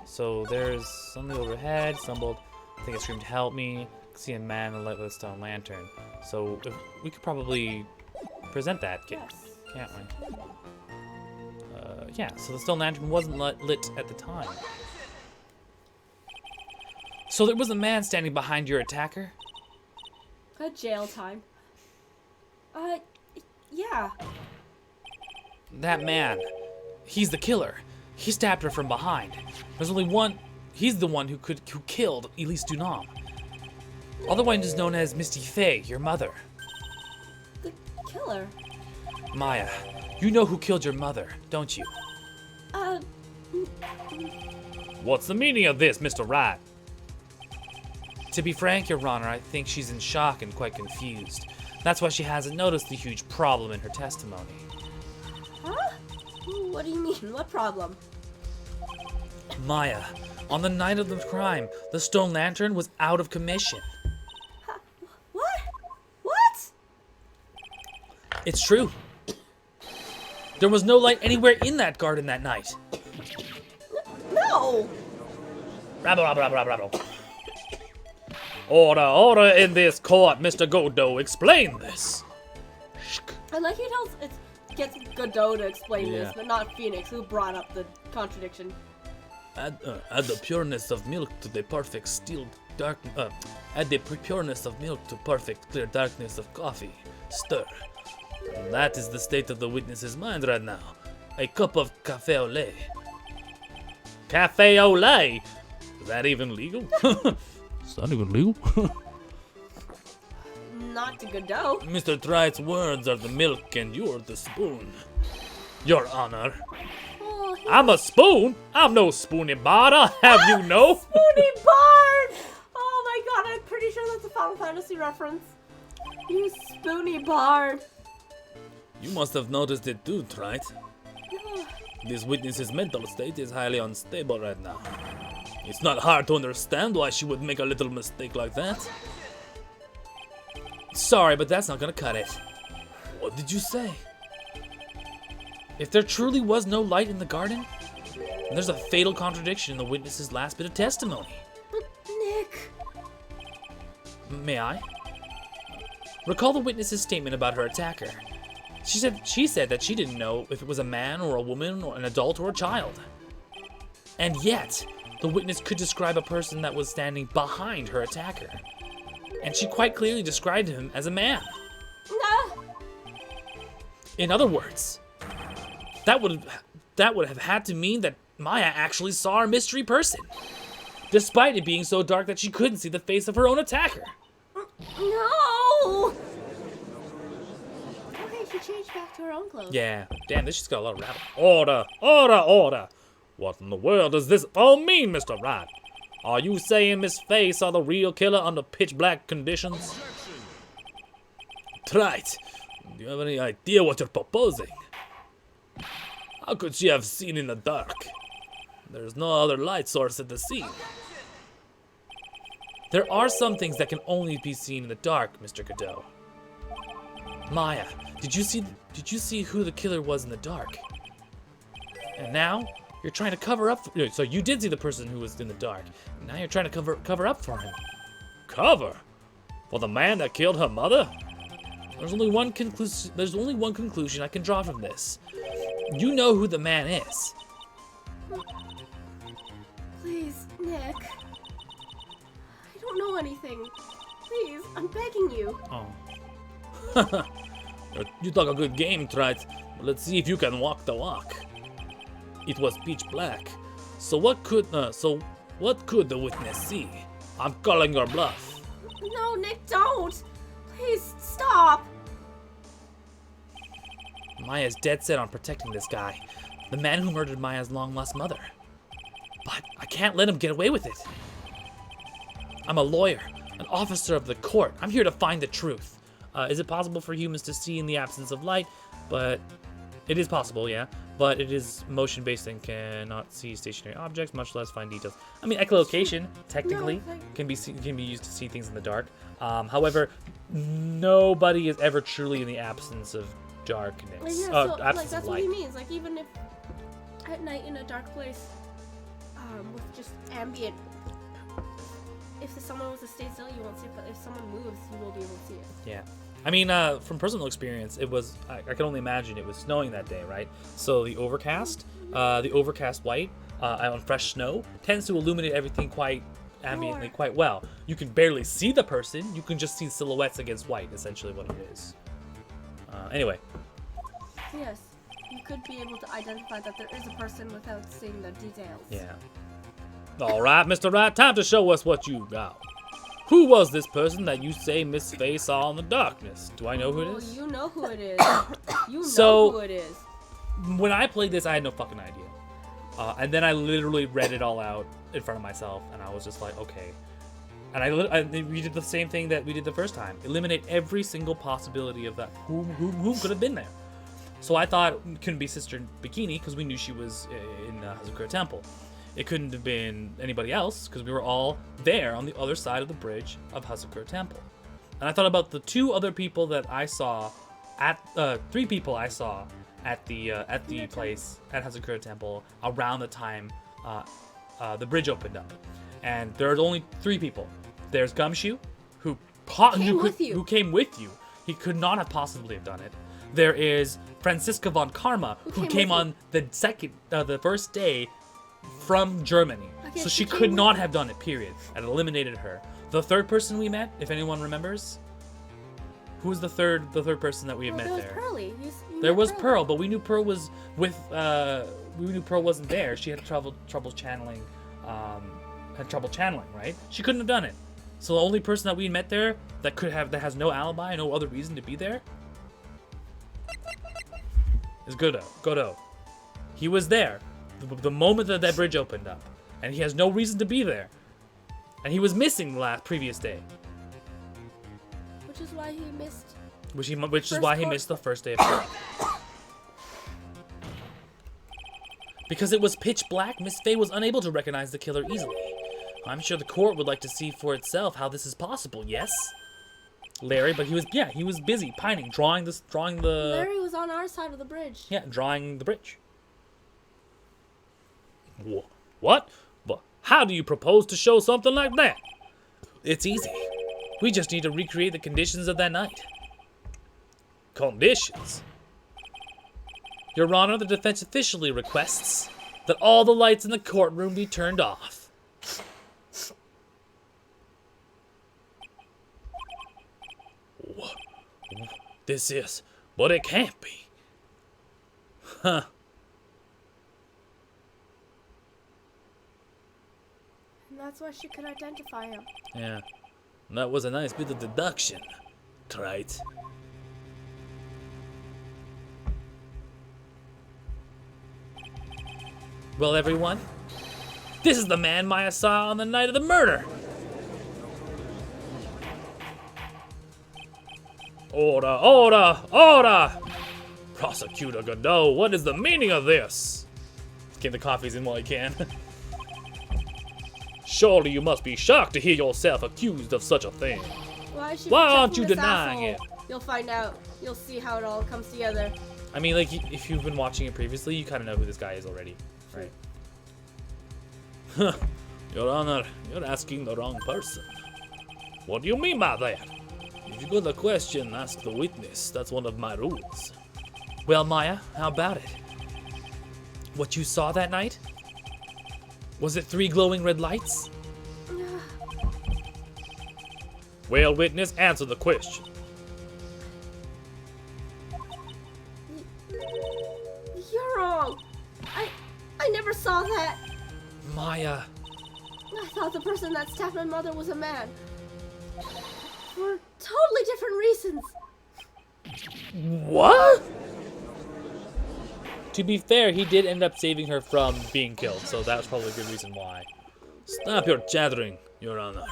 So there's something overhead. Stumbled. I think it screamed, "Help me!" See a man in a light with a stone lantern. So if we could probably present that, Yes. can't we? Yeah. So the stone lantern wasn't lit at the time. So there was a man standing behind your attacker? A jail time. Yeah. That man. He's the killer. He stabbed her from behind. There's only one. He's the one who killed Elise Dunham. Otherwise known as Misty Fey, your mother. The killer. Maya, you know who killed your mother, don't you? What's the meaning of this, Mr. Wright? To be frank, Your Honor, I think she's in shock and quite confused. That's why she hasn't noticed the huge problem in her testimony. Huh? What do you mean? What problem? Maya, on the night of the crime, the stone lantern was out of commission. What? What? It's true. There was no light anywhere in that garden that night. No. Rabble, rabble, rabble, rabble. Order, order in this court, Mr. Godot. Explain this. I like he gets Godot to explain Yeah. this, but not Phoenix, who brought up the contradiction. Add the pureness of milk to the perfect steel dark. Add the pureness of milk to perfect clear darkness of coffee. Stir. And that is the state of the witness's mind right now. A cup of cafe au lait. Cafe au lait? Is that even legal? Is that even legal? Not to Godot. Mr. Trite's words are the milk and you're the spoon. Your Honor. Oh, I'm a spoon? I'm no spoony bard, I'll have you know. Spoony Bard! Oh my god, I'm pretty sure that's a Final Fantasy reference. You Spoony Bard. You must have noticed it too, Trite. This witness's mental state is highly unstable right now. It's not hard to understand why she would make a little mistake like that. Sorry, but that's not gonna cut it. What did you say? If there truly was no light in the garden, then there's a fatal contradiction in the witness's last bit of testimony. But Nick. May I? Recall the witness's statement about her attacker. She said that she didn't know if it was a man or a woman or an adult or a child. And yet, the witness could describe a person that was standing behind her attacker. And she quite clearly described him as a man. No. In other words, that would have had to mean that Maya actually saw our mystery person, despite it being so dark that she couldn't see the face of her own attacker. No. Okay, she changed back to her own clothes. Yeah, damn, this shit's got a lot of rattle. Order, order, order. What in the world does this all mean, Mr. Wright? Are you saying Miss Faye saw the real killer under pitch black conditions? Right. Do you have any idea what you're proposing? How could she have seen in the dark? There's no other light source at the scene. There are some things that can only be seen in the dark, Mr. Godot. Maya, did you see who the killer was in the dark? And now you're trying to cover up. So you did see the person who was in the dark. Now you're trying to cover up for him. Cover? For the man that killed her mother? There's only one conclusion I can draw from this. You know who the man is. Please, Nick. I don't know anything. Please, I'm begging you. Oh. You talk a good game, Trite. But let's see if you can walk the walk. It was pitch black. So what could the witness see? I'm calling your bluff. No, Nick, don't. Please, stop. Maya's dead set on protecting this guy, the man who murdered Maya's long-lost mother. But I can't let him get away with it. I'm a lawyer. An officer of the court. I'm here to find the truth. Is it possible for humans to see in the absence of light? But it is possible, yeah. But it is motion-based and cannot see stationary objects, much less find details. I mean, echolocation technically can be used to see things in the dark. However, nobody is ever truly in the absence of darkness. Yeah, so, Absence that's of what light. he means. Like, even if at night in a dark place, with just ambient, if someone was to stay still, you won't see it, but if someone moves, you will be able to see it. Yeah. I mean, from personal experience, it was, I can only imagine it was snowing that day, right? So the overcast white on fresh snow tends to illuminate everything quite ambiently, quite well. You can barely see the person, you can just see silhouettes against white, essentially what it is. Anyway. Yes, you could be able to identify that there is a person without seeing the details. Yeah. All right, Mr. Wright, time to show us what you got. Who was this person that you say Miss Faye saw in the darkness? Do I know who it is? You know who it is. You know So- who it is. When I played this, I had no fucking idea. And then I literally read it all out in front of myself, and I was just like, okay. And we did the same thing that we did the first time. Eliminate every single possibility of that. Who could have been there? So I thought it couldn't be Sister Bikini, because we knew she was in Hazakura Temple. It couldn't have been anybody else, because we were all there on the other side of the bridge of Hazakura Temple. And I thought about the two other people that I saw three people I saw at the place at Hazakura Temple around the time the bridge opened up. And there's only three people. There's Gumshoe, who came with you. He could not have possibly have done it. There is Franziska von Karma, who came on the first day from Germany. Okay, So she could not have done it, period. And eliminated her. The third person we met, if anyone remembers, who was the third person that we had met there was there? Pearly. There was Pearl, but we knew Pearl was with. We knew Pearl wasn't there. She had trouble channeling. Right? She couldn't have done it. So the only person that we met there that has no alibi, no other reason to be there, is Godot. He was there the moment that bridge opened up, and he has no reason to be there. And he was missing the previous day. Which is why he missed. Which is why he missed the first day of court. Because it was pitch black, Miss Faye was unable to recognize the killer easily. I'm sure the court would like to see for itself how this is possible, yes? Larry, but he was busy pining, drawing the... Larry was on our side of the bridge. Yeah, drawing the bridge. What? But how do you propose to show something like that? It's easy. We just need to recreate the conditions of that night. Conditions? Your Honor, the defense officially requests that all the lights in the courtroom be turned off. This is, but it can't be. Huh. And that's why she could identify him. Yeah. That was a nice bit of deduction. Right. Well, everyone, this is the man Maya saw on the night of the murder. Order! Prosecutor Godot, what is the meaning of this? Get the coffees in while you can. Surely you must be shocked to hear yourself accused of such a thing. Why aren't you denying it? You'll find out. You'll see how it all comes together. I mean, like, if you've been watching it previously, you kind of know who this guy is already, right? Your Honor, you're asking the wrong person. What do you mean by that? If you got a question, ask the witness. That's one of my rules. Well, Maya, how about it? What you saw that night? Was it 3 glowing red lights? Well, witness, answer the question. You're wrong. I never saw that. Maya. I thought the person that stabbed my mother was a man. For totally different reasons. What? To be fair, he did end up saving her from being killed, so that was probably a good reason why. Stop your chattering, Your Honor.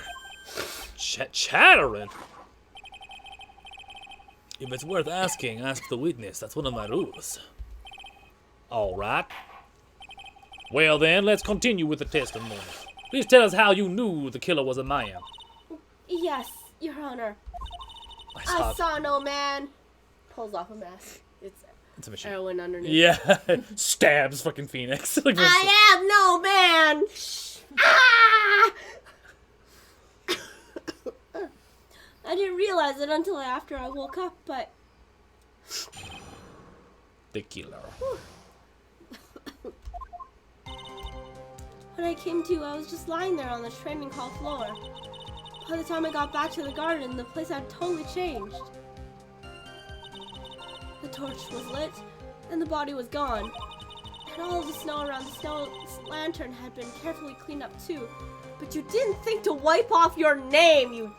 Chattering? If it's worth asking, ask the witness. That's one of my rules. All right. Well then, let's continue with the testimony. Please tell us how you knew the killer was a man. Yes, Your Honor. I saw no man. Pulls off a mask. It's a machine. Heroin underneath. Yeah. Stabs fucking Phoenix. Like, I am no man. Ah! I didn't realize it until after I woke up, but the killer. when I came to, I was just lying there on the training hall floor. By the time I got back to the garden, the place had totally changed. The torch was lit, and the body was gone. And all of the snow around the snow lantern had been carefully cleaned up too. But you didn't think to wipe off your name, you...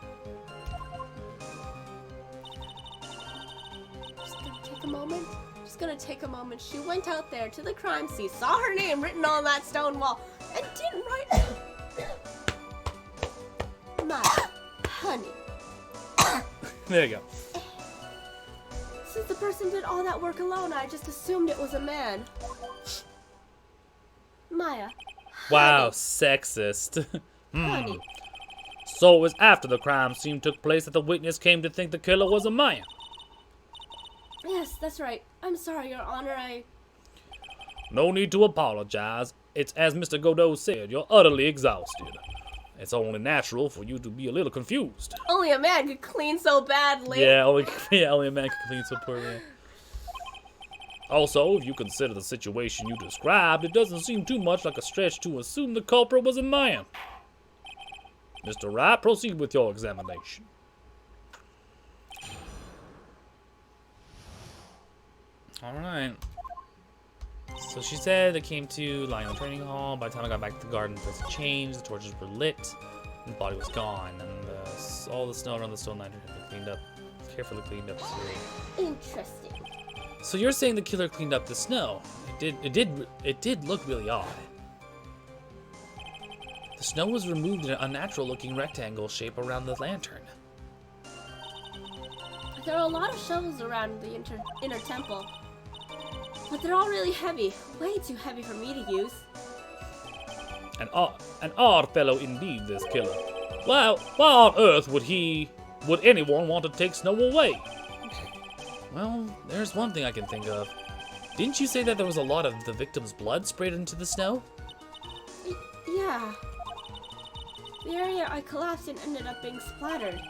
Just gonna take a moment. She went out there to the crime scene, saw her name written on that stone wall, and didn't write... My honey. There you go. Since the person did all that work alone, I just assumed it was a man. Maya. Wow, honey. sexist. Honey. So it was after the crime scene took place that the witness came to think the killer was a man. Yes, that's right. I'm sorry, Your Honor, No need to apologize. It's as Mr. Godot said, you're utterly exhausted. It's only natural for you to be a little confused. Only a man could clean so badly. Yeah, only a man can clean so poorly. Also, if you consider the situation you described, it doesn't seem too much like a stretch to assume the culprit was a man. Mr. Wright, proceed with your examination. Alright. So she said they came to lying in the training hall. By the time I got back to the garden, the place had changed, the torches were lit, and the body was gone. And all the snow around the stone lantern had been cleaned up, carefully cleaned up too. Interesting. So you're saying the killer cleaned up the snow? It did look really odd. The snow was removed in an unnatural-looking rectangle shape around the lantern. There are a lot of shovels around the inner temple, but they're all really heavy. Way too heavy for me to use. An odd fellow indeed, this killer. Why on earth would anyone want to take snow away? Well, there's one thing I can think of. Didn't you say that there was a lot of the victim's blood sprayed into the snow? Yeah. The area I collapsed in ended up being splattered.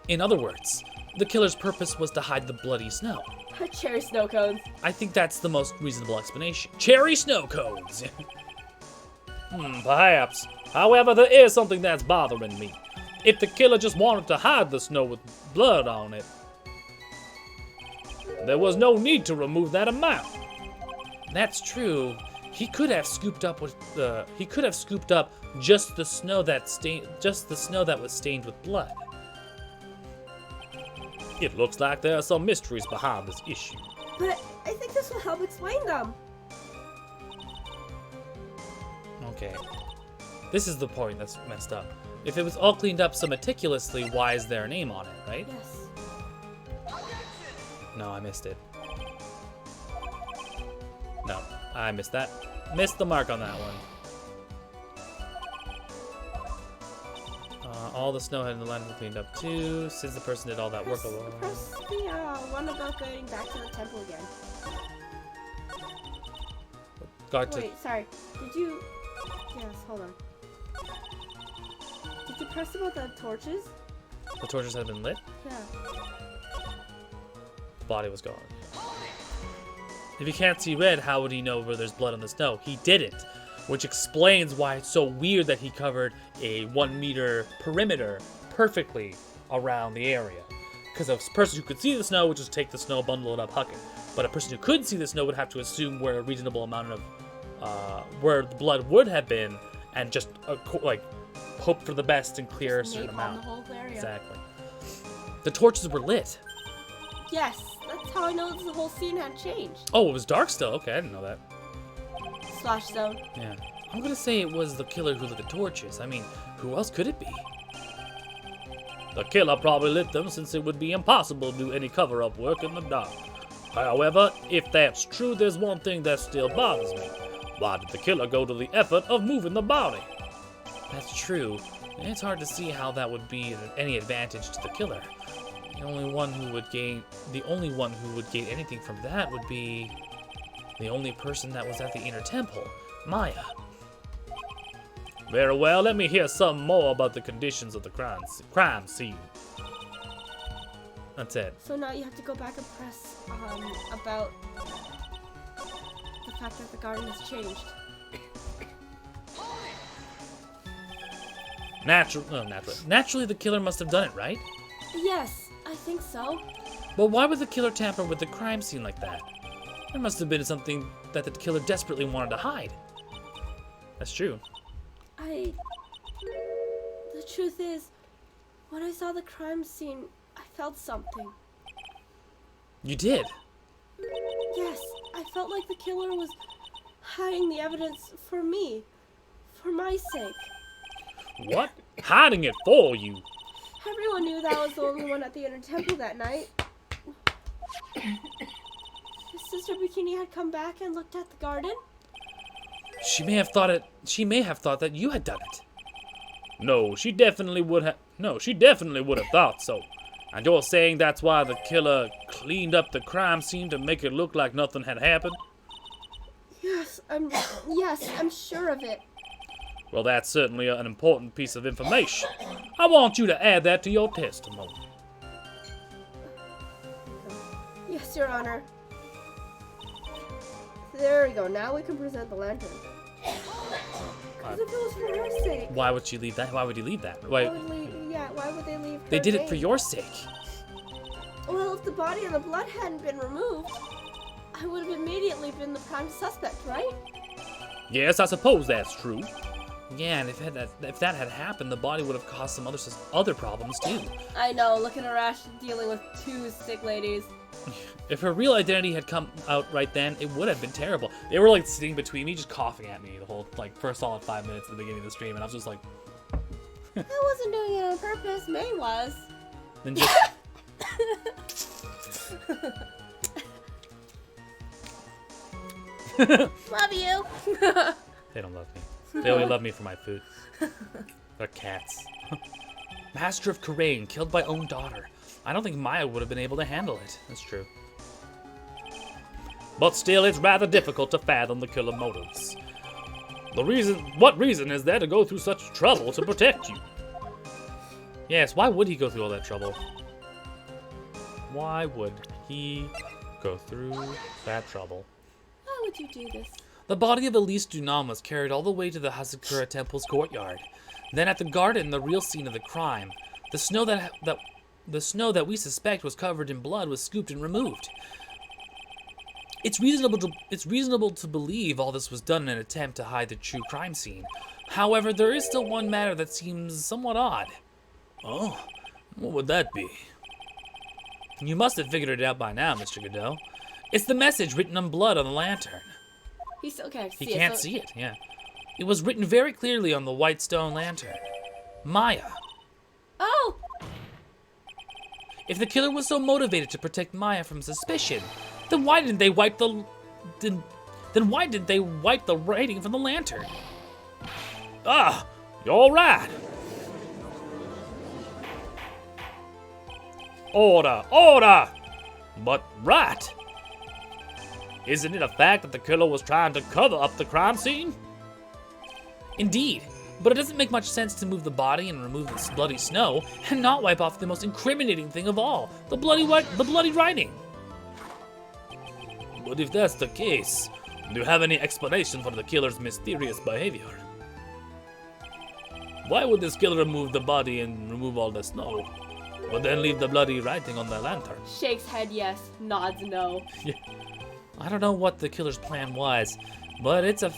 In other words, the killer's purpose was to hide the bloody snow. Cherry snow cones. I think that's the most reasonable explanation. Cherry snow cones! Perhaps. However, there is something that's bothering me. If the killer just wanted to hide the snow with blood on it, there was no need to remove that amount. That's true. He could have scooped up just the snow that was stained with blood. It looks like there are some mysteries behind this issue. But I think this will help explain them. Okay. This is the point that's messed up. If it was all cleaned up so meticulously, why is there a name on it, right? Yes. No, I missed it. No, I missed that. Missed the mark on that one. All the snow had in the land was cleaned up too, since the person did all that work alone. Press the one about going back to the temple again. Wait, sorry. Did you... Yes, hold on. Did you press about the torches? The torches had been lit? Yeah. The body was gone. If he can't see red, how would he know where there's blood on the snow? He didn't. Which explains why it's so weird that he covered a 1 meter perimeter perfectly around the area. Because a person who could see the snow would just take the snow, bundle it up, huck it. But a person who couldn't see the snow would have to assume where a reasonable amount of, where the blood would have been, and just, hope for the best and clear a certain amount. The whole area. Exactly. The torches were lit. Yes, that's how I know the whole scene had changed. Oh, it was dark still? Okay, I didn't know that. Splash zone. Yeah. I'm gonna say it was the killer who lit the torches. I mean, who else could it be? The killer probably lit them since it would be impossible to do any cover-up work in the dark. However, if that's true, there's one thing that still bothers me. Why did the killer go to the effort of moving the body? That's true. It's hard to see how that would be any advantage to the killer. The only one who would gain anything from that would be the only person that was at the inner temple, Maya. Very well, let me hear some more about the conditions of the crime scene. That's it. So now you have to go back and press about the fact that the garden has changed. Naturally, the killer must have done it, right? Yes, I think so. But why would the killer tamper with the crime scene like that? There must have been something that the killer desperately wanted to hide. That's true. The truth is, when I saw the crime scene, I felt something. You did? Yes, I felt like the killer was hiding the evidence for me, for my sake. What? Hiding it for you? Everyone knew that I was the only one at the inner temple that night. Sister Bikini had come back and looked at the garden. She may have thought that you had done it. No, she definitely would have thought so. And you're saying that's why the killer cleaned up the crime scene to make it look like nothing had happened? Yes, I'm sure of it. Well, that's certainly an important piece of information. I want you to add that to your testimony. Yes, Your Honor. There we go. Now we can present the lantern. Because if it was for her sake. Why would she leave that? Why would you leave that? Why would they leave her They did it name? for your sake. Well, if the body and the blood hadn't been removed, I would have immediately been the prime suspect, right? Yes, I suppose that's true. Yeah, and if that had happened, the body would have caused some other problems too. I know. Look at Rashi dealing with 2 stick ladies. If her real identity had come out right then, it would have been terrible. They were like sitting between me, just coughing at me the whole for a solid 5 minutes at the beginning of the stream, and I was just like, I wasn't doing it on purpose. May was. then just. Love you. They don't love me. They only love me for my food. They're cats. Master of Karain, killed by own daughter. I don't think Maya would have been able to handle it. That's true. But still, it's rather difficult to fathom the killer motives. What reason is there to go through such trouble to protect you? Yes, why would he go through all that trouble? Why would he go through that trouble? Why would you do this? The body of Elise Dunam was carried all the way to the Hasakura Temple's courtyard. Then at the garden, the real scene of the crime, the snow that we suspect was covered in blood was scooped and removed. It's reasonable to believe all this was done in an attempt to hide the true crime scene. However, there is still one matter that seems somewhat odd. Oh, what would that be? You must have figured it out by now, Mr. Godot. It's the message written in blood on the lantern. He still can't see it. He can't see it, yeah. It was written very clearly on the white stone lantern. Maya. Oh! If the killer was so motivated to protect Maya from suspicion, then why didn't they wipe the writing from the lantern? Ah, you're right. Order, order! But right. Isn't it a fact that the killer was trying to cover up the crime scene? Indeed, but it doesn't make much sense to move the body and remove the bloody snow and not wipe off the most incriminating thing of all, the bloody writing. But if that's the case, do you have any explanation for the killer's mysterious behavior? Why would this killer remove the body and remove all the snow, but then leave the bloody writing on the lantern? Shakes head yes, nods no. Yeah. I don't know what the killer's plan was, but it's a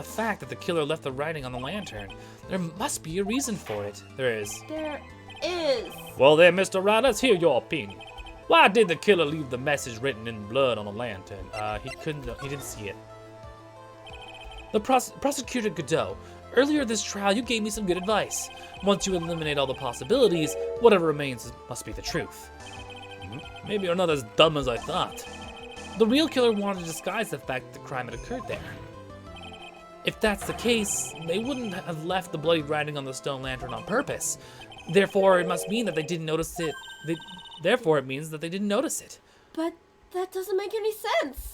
fact that the killer left the writing on the lantern. There must be a reason for it. There is. There is. Well then, Mr. Wright, let's hear your opinion. Why did the killer leave the message written in blood on the lantern? He didn't see it. The prosecutor Godot, Earlier this trial, you gave me some good advice. Once you eliminate all the possibilities, whatever remains must be the truth. Maybe you're not as dumb as I thought. The real killer wanted to disguise the fact that the crime had occurred there. If that's the case, they wouldn't have left the bloody writing on the stone lantern on purpose. Therefore, it must mean that they didn't notice it. Therefore, it means that they didn't notice it. But that doesn't make any sense.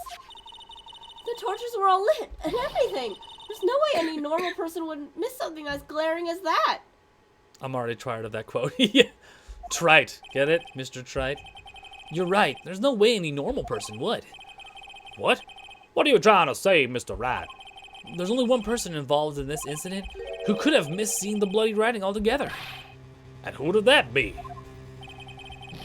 The torches were all lit and everything. There's no way any normal person would miss something as glaring as that. I'm already tired of that quote. Trite. Get it, Mr. Trite? You're right. There's no way any normal person would. What? What are you trying to say, Mr. Rat? There's only one person involved in this incident who could have missed seeing the bloody writing altogether. And who would that be?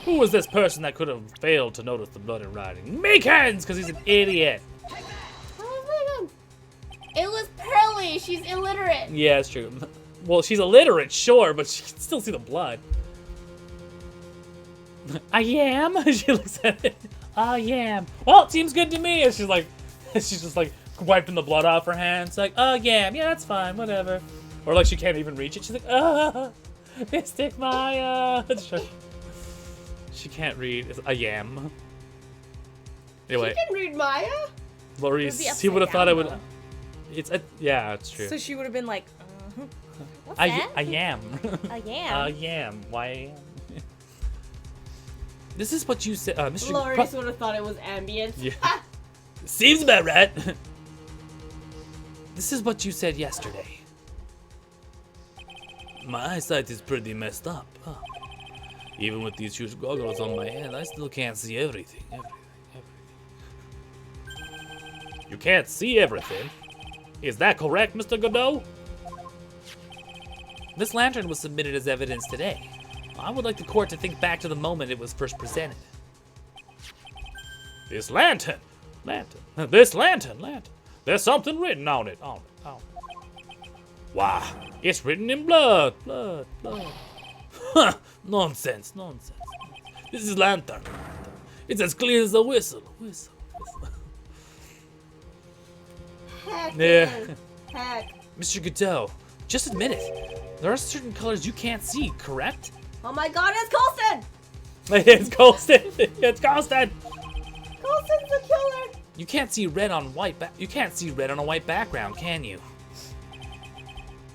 Who was this person that could have failed to notice the bloody writing? Meekins, because he's an idiot. It was Pearly. She's illiterate. Yeah, it's true. Well, she's illiterate, sure, but she can still see the blood. I am. She looks at it. I am. Well, it seems good to me. And she's just like wiping the blood off her hands. Like, yeah, that's fine, whatever. Or like she can't even reach it. She's like, Mystic Maya. She can't read. It's I am. Anyway. She can read Maya? Maurice, he would have thought it would. Yeah, it's true. So she would have been like, what's I that? am. I am. I am. Why I am. This is what you said, Mr. Loris would have thought it was ambient. Yeah. Seems about right. This is what you said yesterday. My eyesight is pretty messed up. Huh? Even with these huge goggles on my head, I still can't see everything. You can't see everything? Is that correct, Mr. Godot? This lantern was submitted as evidence today. I would like the court to think back to the moment it was first presented. This lantern. This lantern. There's something written on it. Why, it's written in blood. Huh, nonsense. This is lantern. It's as clear as a whistle. Heck. Yeah. Heck. Mr. Godot, just admit it. There are certain colors you can't see, correct? Oh my god, it's Colston! It's Colston. It's Colston. Colston's the killer! You can't see red on white. You can't see red on a white background, can you?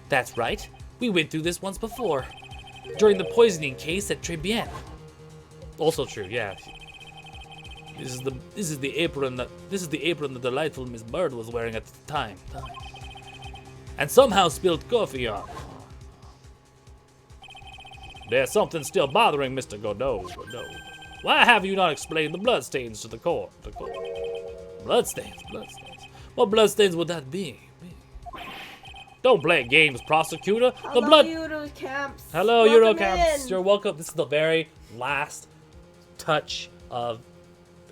That's right. We went through this once before, during the poisoning case at Trebienne. Also true, yeah. This is the apron that the delightful Miss Bird was wearing at the time. And somehow spilled coffee on. There's something still bothering Mr. Godot. Why have you not explained the bloodstains to the court? Bloodstains. What bloodstains would that be? Don't play games, prosecutor. Hello, Eurocamps. Hello, Welcome Eurocamps. in. You're welcome. This is the very last touch of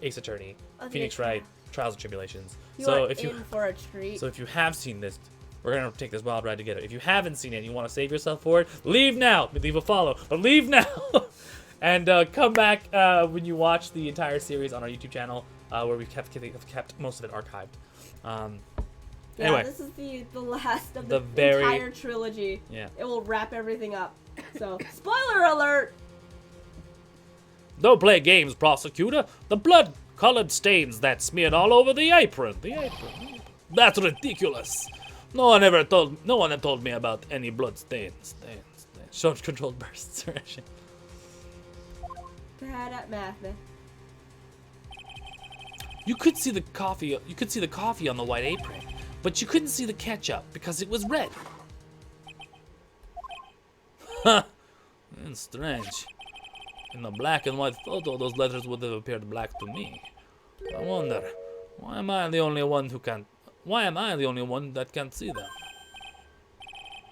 Ace Attorney, Phoenix Wright, Trials and Tribulations. You are in for a treat. So if you have seen this, we're gonna take this wild ride together. If you haven't seen it and you want to save yourself for it, leave now. Leave a follow, but leave now. And come back when you watch the entire series on our YouTube channel, where we have kept most of it archived. Anyway, this is the last of the entire trilogy. Yeah. It will wrap everything up. So, spoiler alert! Don't play games, prosecutor. The blood-colored stains that smeared all over the apron. That's ridiculous. No one had told me about any blood stains. Short controlled bursts. Bad at math, man. You could see the coffee. You could see the coffee on the white apron, but you couldn't see the ketchup because it was red. Huh. It's strange. In the black and white photo, those letters would have appeared black to me. I wonder, why am I the only one that can't see them?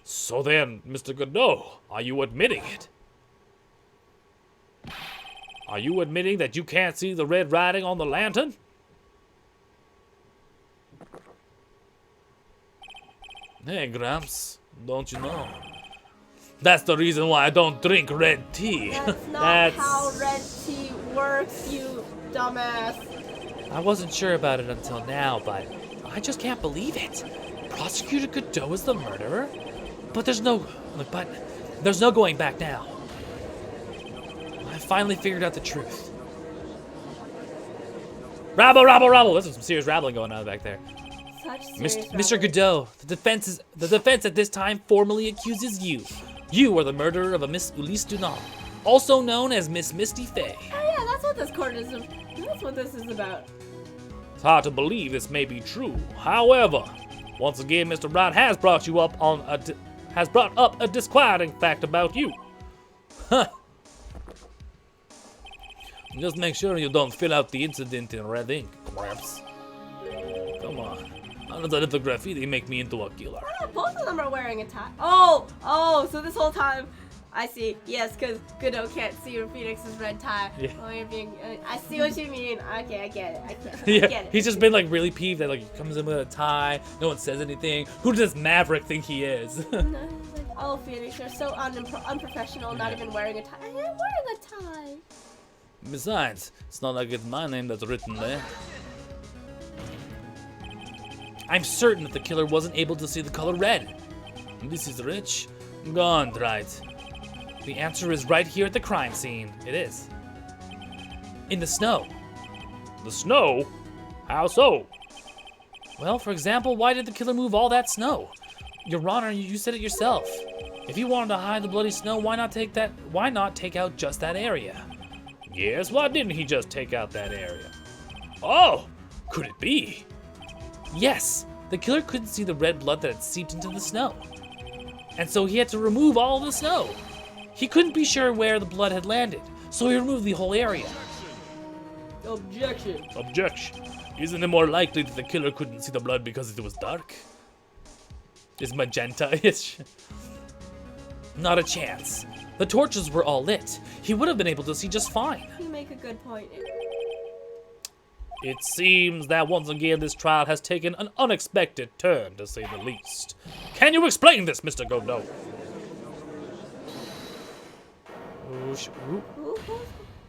So then, Mr. Godot, are you admitting it? Are you admitting that you can't see the red writing on the lantern? Hey, Gramps, don't you know? That's the reason why I don't drink red tea. That's not how red tea works, you dumbass. I wasn't sure about it until now, but I just can't believe it. Prosecutor Godot is the murderer? But there's no going back now. I finally figured out the truth. Rabble, rabble, rabble! There's some serious rabbling going on back there. Such serious Mr. Godot, the defense at this time formally accuses you. You are the murderer of a Miss Ulysse Dunant, also known as Miss Misty Fey. Oh yeah, that's what this court is. That's what this is about. It's hard to believe this may be true. However, once again, Mr. Brown has brought up a disquieting fact about you. Huh. Just make sure you don't fill out the incident in red ink, perhaps. Come on. How does that little graffiti make me into a killer? Ah, both of them are wearing a tie. Oh, so this whole time, I see. Yes, because Godot can't see Phoenix's red tie. Yeah. Oh, I see what you mean. Okay, I get it. I Yeah, get it. he's just been like really peeved that like he comes in with a tie, no one says anything. Who does Maverick think he is? No, he's like, oh, Phoenix, you're so unprofessional, not even wearing a tie. I am wearing a tie. Besides, it's not like it's my name that's written there. I'm certain that the killer wasn't able to see the color red. This is rich. Gone, right. The answer is right here at the crime scene. It is. In the snow. The snow? How so? Well, for example, why did the killer move all that snow? Your Honor, you said it yourself. If he wanted to hide the bloody snow, why not take out just that area? Yes, why didn't he just take out that area? Oh, could it be? Yes, the killer couldn't see the red blood that had seeped into the snow. And so he had to remove all the snow. He couldn't be sure where the blood had landed, so he removed the whole area. Objection. Objection. Isn't it more likely that the killer couldn't see the blood because it was dark? It's magenta-ish. Not a chance. The torches were all lit. He would have been able to see just fine. You make a good point. It seems that once again this trial has taken an unexpected turn, to say the least. Can you explain this, Mr. Godot?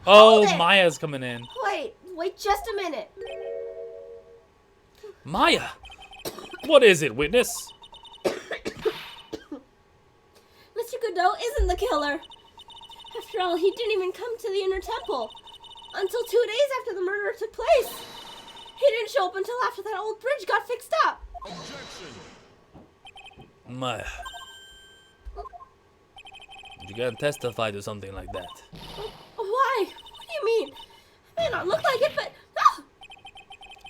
Oh, it. Maya's coming in. Wait just a minute. Maya! What is it, witness? Mr. Godot isn't the killer. After all, he didn't even come to the inner temple until 2 days after the murder took place. He didn't show up until after that old bridge got fixed up. Maya. You gotta testify to something like that. Why? What do you mean? It may not look like it, but... Ah!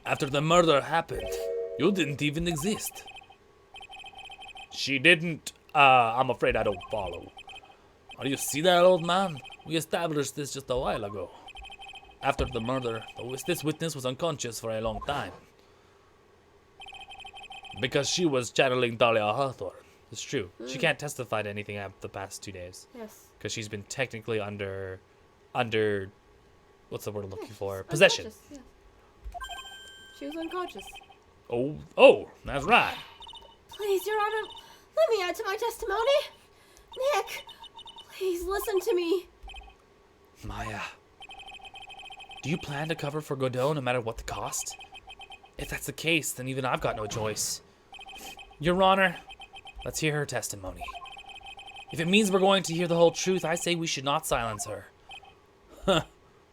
After the murder happened, you didn't even exist. She didn't. I'm afraid I don't follow. Oh, you see that, old man? We established this just a while ago. After the murder, this witness was unconscious for a long time. Because she was channeling Dahlia Hawthorne. It's true. She can't testify to anything after the past 2 days. Yes. Because she's been technically under, what's the word I'm looking for? Possession. Yeah. She was unconscious. Oh, that's right. Please, Your Honor, let me add to my testimony. Nick, please listen to me. Maya, do you plan to cover for Godot no matter what the cost? If that's the case, then even I've got no choice. Your Honor, let's hear her testimony. If it means we're going to hear the whole truth, I say we should not silence her. Huh,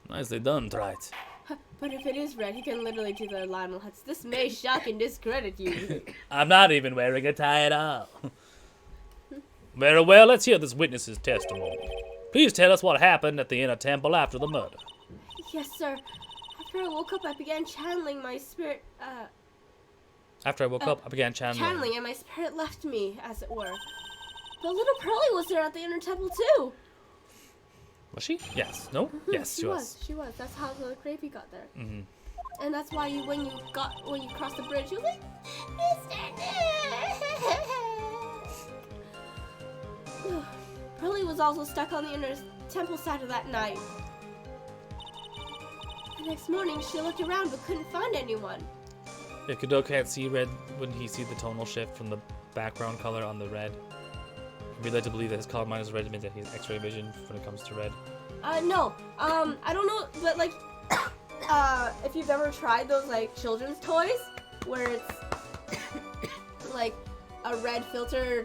nicely done, Trite. But if it is red, he can literally do the Lionel Hutz. This may shock and discredit you. I'm not even wearing a tie at all. Very well, let's hear this witness's testimony. Please tell us what happened at the inner temple after the murder. Yes, sir. After I woke up, I began channeling my spirit, After I woke up, I began channeling. and my spirit left me, as it were. But little Pearly was there at the inner temple, too. Was she? Yes. No? Yes, she was. She was. That's how the Gravy got there. Mm-hmm. And that's why when you crossed the bridge, you were like, Mr. Nick. Pearly was also stuck on the inner temple side of that night. The next morning, she looked around but couldn't find anyone. Yeah, Godot can't see red when he sees the tonal shift from the background color on the red. We're led to believe that his color minus red means that he has X-ray vision when it comes to red. No. I don't know, but like, if you've ever tried those like children's toys, where it's like a red filter,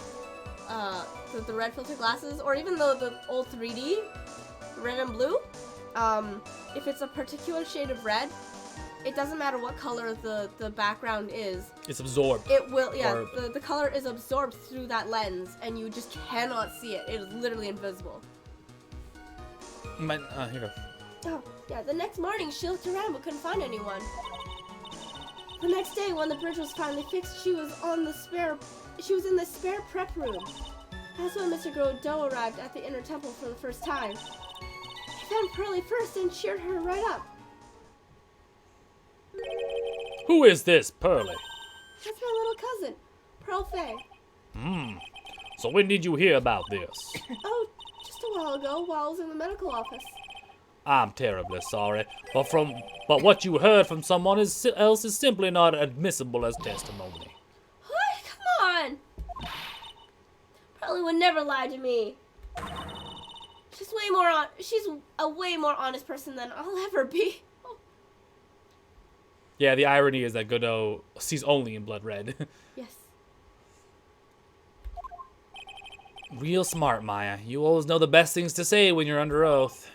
the red filter glasses, or even the old 3D, red and blue, if it's a particular shade of red, it doesn't matter what color the background is. It's absorbed. It will, yeah, Or- the color is absorbed through that lens, and you just cannot see it. It is literally invisible. Here you go. Oh, yeah, the next morning she looked around but couldn't find anyone. The next day, when the bridge was finally fixed, she was in the spare prep room. That's when Mr. Godot arrived at the inner temple for the first time. He found Pearly first and cheered her right up. Who is this Pearly? That's my little cousin, Pearl Faye. So when did you hear about this? Oh, just a while ago while I was in the medical office. I'm terribly sorry, but what you heard from someone else is simply not admissible as testimony. What? Come on! Pearly would never lie to me. She's a way more honest person than I'll ever be. Yeah, the irony is that Godot sees only in blood red. Yes. Real smart, Maya. You always know the best things to say when you're under oath.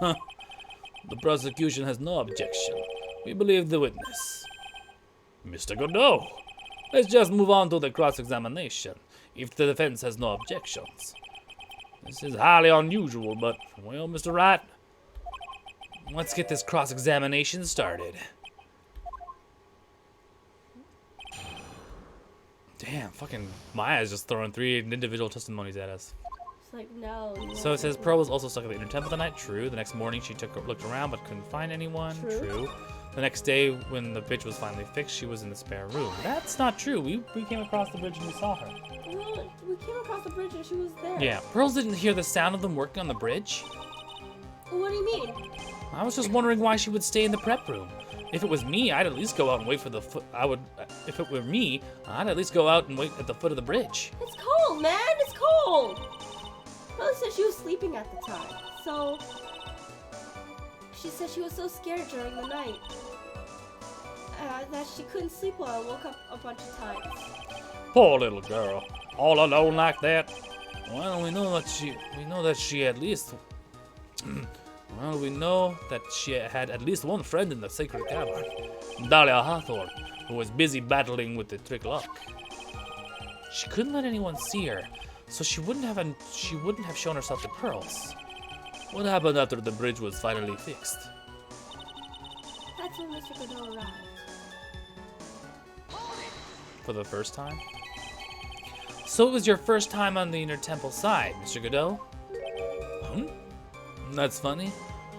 The prosecution has no objection. We believe the witness. Mr. Godot, let's just move on to the cross-examination, if the defense has no objections. This is highly unusual, but, well, Mr. Wright, let's get this cross-examination started. Damn, fucking Maya's just throwing 3 individual testimonies at us. It's like, no. So it says Pearl was also stuck at the inner temple that night. True. The next morning she looked around but couldn't find anyone. True. The next day when the bridge was finally fixed, she was in the spare room. That's not true. We came across the bridge and we saw her. Well, we came across the bridge and she was there. Yeah. Pearl didn't hear the sound of them working on the bridge. Well, what do you mean? I was just wondering why she would stay in the prep room. If it was me, I'd at least go out and wait for the foot. If it were me, I'd at least go out and wait at the foot of the bridge. It's cold, man. It's cold. Pearly said she was sleeping at the time, so she said she was so scared during the night that she couldn't sleep well and woke up a bunch of times. Poor little girl, all alone like that. Well, we know that she at least. Well, we know that she had at least one friend in the sacred cavern, Dahlia Hawthorne, who was busy battling with the trick lock. She couldn't let anyone see her, so she wouldn't have shown herself to Pearls. What happened after the bridge was finally fixed? That's when Mr. Godot arrived. For the first time? So it was your first time on the inner temple side, Mr. Godot? That's funny.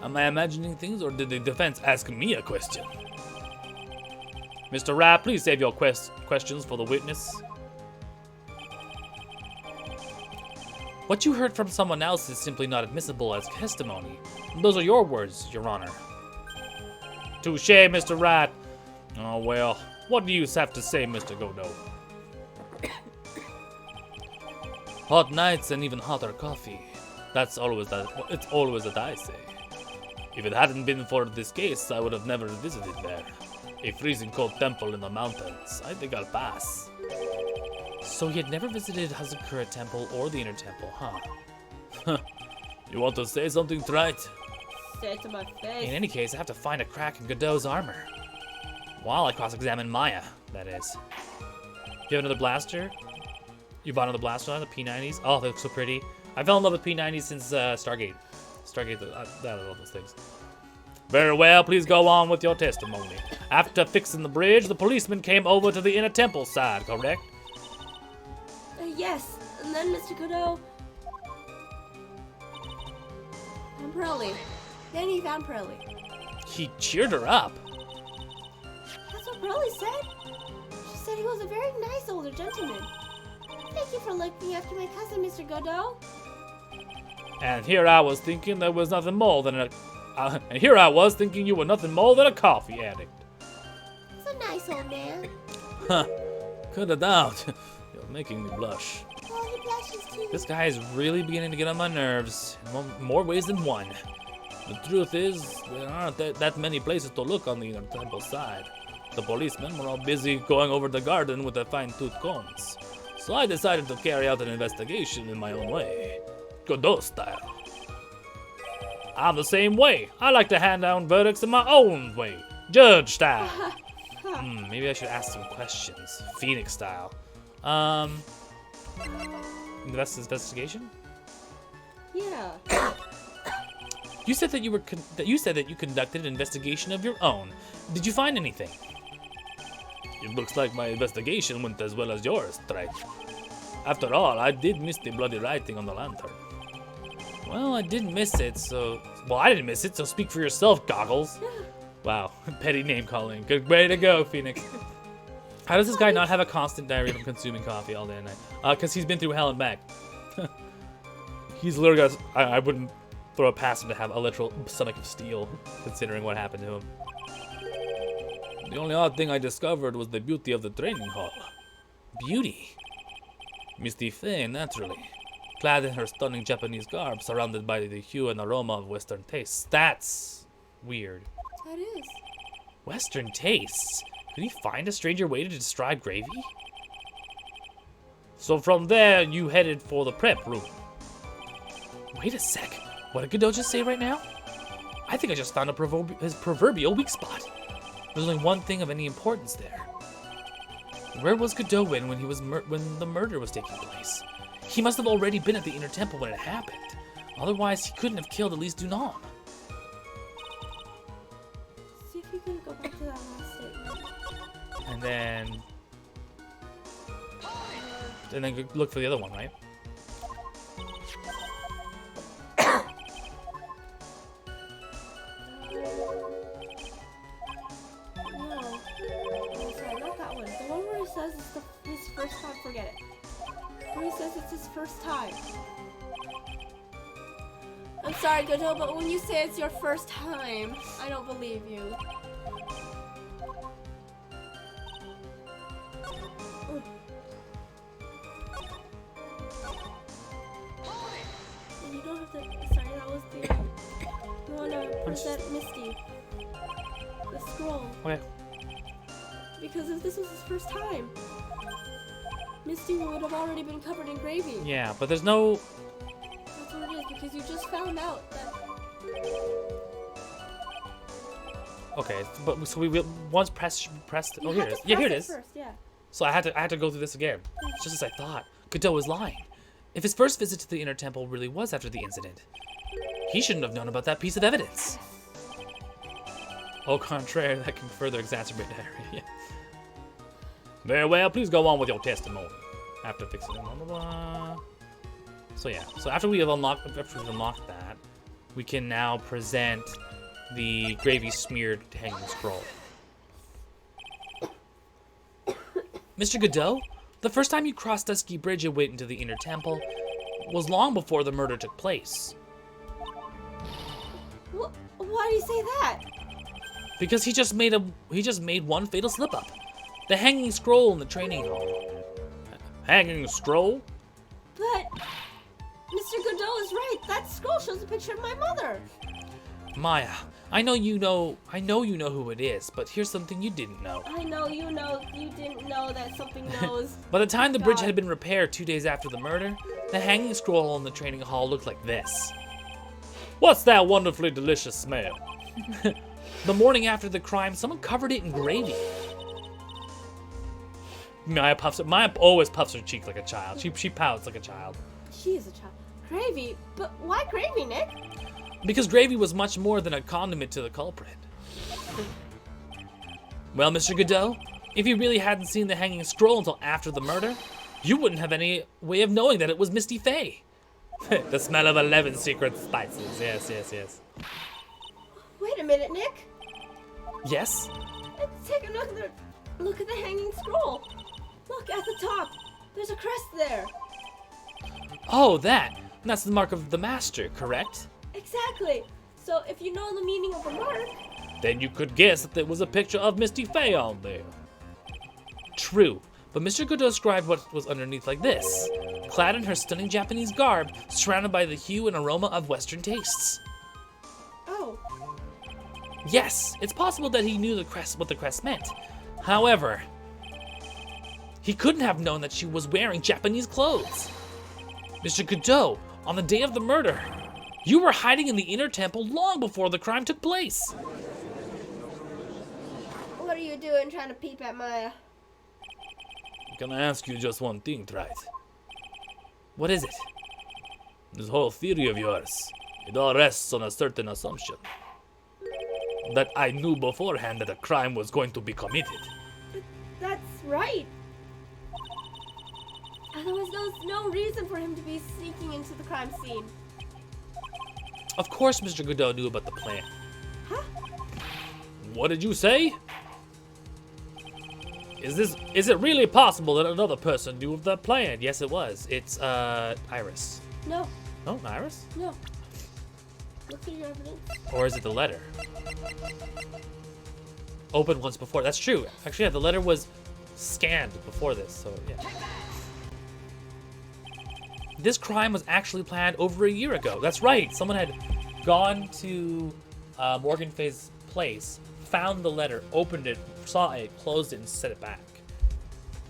Am I imagining things, or did the defense ask me a question? Mr. Rapp, please save your questions for the witness. What you heard from someone else is simply not admissible as testimony. Those are your words, Your Honor. Touché, Mr. Rat. Oh, well, what do you have to say, Mr. Godot? Hot nights and even hotter coffee. It's always that I say. If it hadn't been for this case, I would have never visited there. A freezing cold temple in the mountains. I think I'll pass. So he had never visited Hazakura Temple or the Inner Temple, huh? You want to say something, Trite? Say it to my face. In any case, I have to find a crack in Godot's armor. While I cross-examine Maya, that is. You have another blaster? You bought another blaster on the P90s? Oh, they look so pretty. I fell in love with P90s since Stargate. I love those things. Very well, please go on with your testimony. After fixing the bridge, the policeman came over to the Inner Temple side, correct? Yes, and then Mr. Godot and Pearly. Then he found Pearly. He cheered her up. That's what Pearly said. She said he was a very nice older gentleman. Thank you for looking after my cousin, Mr. Godot. And here I was thinking there was nothing more than you were nothing more than a coffee addict. He's a nice old man. Huh. Couldn't doubt. You're making me blush. Oh, he blushes too. This guy is really beginning to get on my nerves in more ways than one. The truth is, there aren't that many places to look on the Inner Temple side. The policemen were all busy going over the garden with their fine-tooth combs. So I decided to carry out an investigation in my own way. Godot style. I'm the same way. I like to hand down verdicts in my own way. Judge style. Maybe I should ask some questions. Phoenix style. Investigation? Yeah. You said that you conducted an investigation of your own. Did you find anything? It looks like my investigation went as well as yours, Trike. After all, I did miss the bloody writing on the lantern. Well, I didn't miss it, so... Well, I didn't miss it, so speak for yourself, Goggles. Wow, petty name calling. Good way to go, Phoenix. How does this guy not have a constant diarrhea from consuming coffee all day and night? Because he's been through hell and back. He's literally got... I wouldn't throw it past him to have a literal stomach of steel, considering what happened to him. The only odd thing I discovered was the beauty of the training hall. Beauty? Misty Faye, naturally. Clad in her stunning Japanese garb, surrounded by the hue and aroma of Western tastes. That's weird. That is. Western tastes? Could he find a stranger way to describe gravy? So from there, you headed for the prep room. Wait a sec. What did Godot just say right now? I think I just found his proverbial weak spot. There's only one thing of any importance there. Where was Godot when the murder was taking place? He must have already been at the Inner Temple when it happened. Otherwise, he couldn't have killed Elise Dunam. See if you can go back to that last statement. And then look for the other one, right? No. Oh, sorry, not that one. The one where he says it's his first time. Forget it. Where he says it's his first time. I'm sorry, Godot, but when you say it's your first time, I don't believe you. You don't have to. Sorry, that was the. You wanna present Misty the scroll. Okay. Because if this was his first time, Misty would have already been covered in gravy. Yeah, but there's no... That's what it is, because you just found out that... Okay, but so we once pressed. Oh, You here had it is. to Yeah, here it press is. First, yeah. So I had to go through this again. Just as I thought. Godot was lying. If his first visit to the Inner Temple really was after the incident, he shouldn't have known about that piece of evidence. Au contraire, that can further exacerbate diarrhea. Very well, please go on with your testimony. After fixing it, blah, blah, blah. So yeah, so after we've unlocked that, we can now present the gravy smeared hanging scroll. Mr. Godot, the first time you crossed Dusky Bridge and went into the Inner Temple was long before the murder took place. Why do you say that? Because he just made one fatal slip-up. The hanging scroll in the training hall. Hanging scroll? But Mr. Godot is right. That scroll shows a picture of my mother. Maya, I know you know who it is, but here's something you didn't know. I know you didn't know that something knows. By the time the bridge God. had been repaired 2 days after the murder, the hanging scroll in the training hall looked like this. What's that wonderfully delicious smell? The morning after the crime, someone covered it in gravy. Maya always puffs her cheek like a child. She pouts like a child. She is a child. Gravy? But why gravy, Nick? Because gravy was much more than a condiment to the culprit. Well, Mr. Godot, if you really hadn't seen the hanging scroll until after the murder, you wouldn't have any way of knowing that it was Misty Faye. The smell of 11 secret spices. Yes, yes, yes. Wait a minute, Nick. Yes? Let's take another look at the hanging scroll. Look at the top. There's a crest there. Oh, that. That's the mark of the master, correct? Exactly. So if you know the meaning of the mark... Then you could guess that there was a picture of Misty Faye on there. True, but Mr. Godot described what was underneath like this. Clad in her stunning Japanese garb, surrounded by the hue and aroma of Western tastes. Oh. Yes, it's possible that he knew what the crest meant. However, he couldn't have known that she was wearing Japanese clothes. Mr. Godot, on the day of the murder, you were hiding in the inner temple long before the crime took place. What are you doing trying to peep at Maya? Can I ask you just one thing, Trite? What is it? This whole theory of yours, it all rests on a certain assumption. That I knew beforehand that a crime was going to be committed. That's right. Otherwise, there was no reason for him to be sneaking into the crime scene. Of course Mr. Godot knew about the plan. Huh? What did you say? Is it really possible that another person knew of the plan? Yes, it was. It's, Iris. No, Oh, Iris? no. Look at your evidence. Or is it the letter? Opened once before. That's true. Actually, yeah, the letter was scanned before this, so yeah. This crime was actually planned over a year ago. That's right. Someone had gone to Morgan Fay's place, found the letter, opened it, saw it, closed it, and set it back.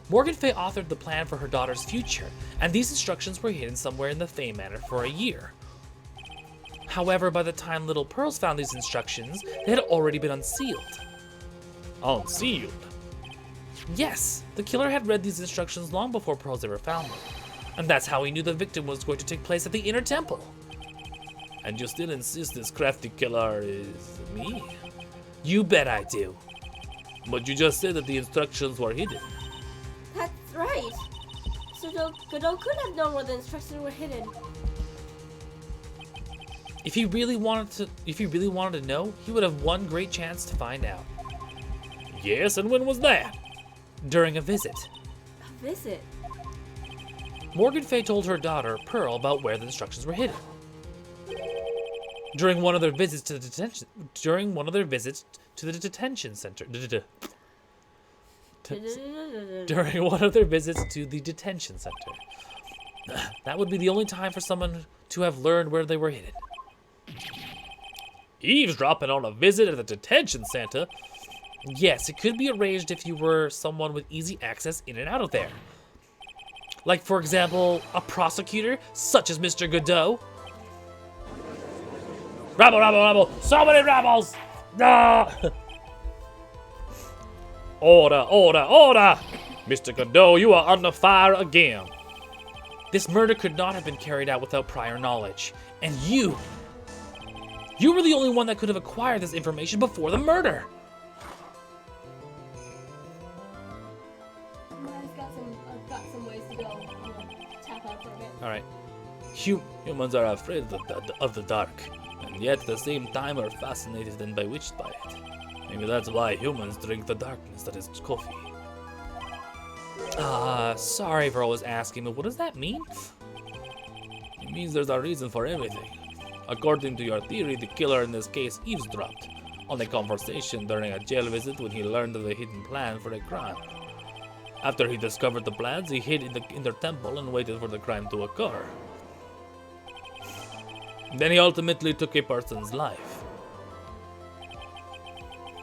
Morgan Fay authored the plan for her daughter's future, and these instructions were hidden somewhere in the Fay Manor for a year. However, by the time Little Pearls found these instructions, they had already been unsealed. Unsealed? Yes, the killer had read these instructions long before Pearls ever found them. And that's how he knew the victim was going to take place at the inner temple. And you still insist this crafty killer is me? You bet I do. But you just said that the instructions were hidden. That's right. So Godot could have known where the instructions were hidden. If he really wanted to know, he would have one great chance to find out. Yes, and when was that? During a visit. A visit? Morgan Fay told her daughter, Pearl, about where the instructions were hidden. During one of their visits to the detention center. During one of their visits to the detention center. That would be the only time for someone to have learned where they were hidden. Eavesdropping on a visit at the detention center? Yes, it could be arranged if you were someone with easy access in and out of there. Like, for example, a prosecutor, such as Mr. Godot. Rabble, rabble, rabble! So many rabbles! Ah! Order, order, order! Mr. Godot, you are under fire again. This murder could not have been carried out without prior knowledge. And you were the only one that could have acquired this information before the murder. I've got some ways to go. I'm gonna tap out for a bit. Alright. Humans are afraid of the dark, and yet at the same time are fascinated and bewitched by it. Maybe that's why humans drink the darkness that is coffee. Sorry for always asking, but what does that mean? It means there's a reason for everything. According to your theory, the killer in this case eavesdropped on a conversation during a jail visit when he learned of the hidden plan for a crime. After he discovered the plans, he hid in their temple and waited for the crime to occur. Then he ultimately took a person's life.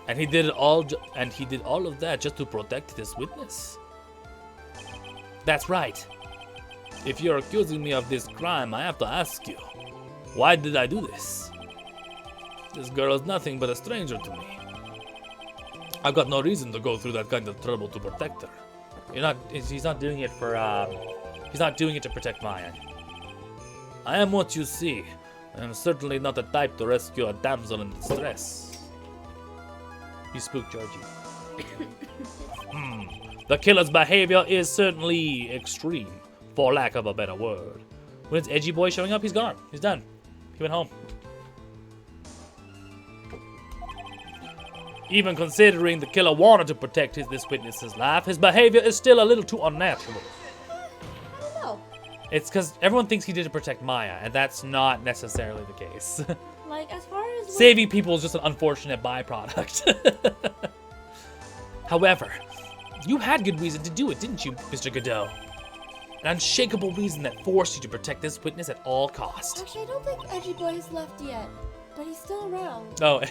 And he did all of that just to protect this witness. That's right. If you're accusing me of this crime, I have to ask you, why did I do this? This girl is nothing but a stranger to me. I've got no reason to go through that kind of trouble to protect her. He's not doing it for, he's not doing it to protect Maya. I am what you see. I am certainly not the type to rescue a damsel in distress. You spooked Georgie. The killer's behavior is certainly extreme, for lack of a better word. When it's Edgy Boy showing up, he's gone. He's done. He went home. Even considering the killer wanted to protect this witness's life, his behavior is still a little too unnatural. I don't know. It's because everyone thinks he did it to protect Maya, and that's not necessarily the case. Like, as far as Saving people is just an unfortunate byproduct. However, you had good reason to do it, didn't you, Mr. Godot? An unshakable reason that forced you to protect this witness at all costs. Actually, I don't think Edgy Boy has left yet, but he's still around. Oh,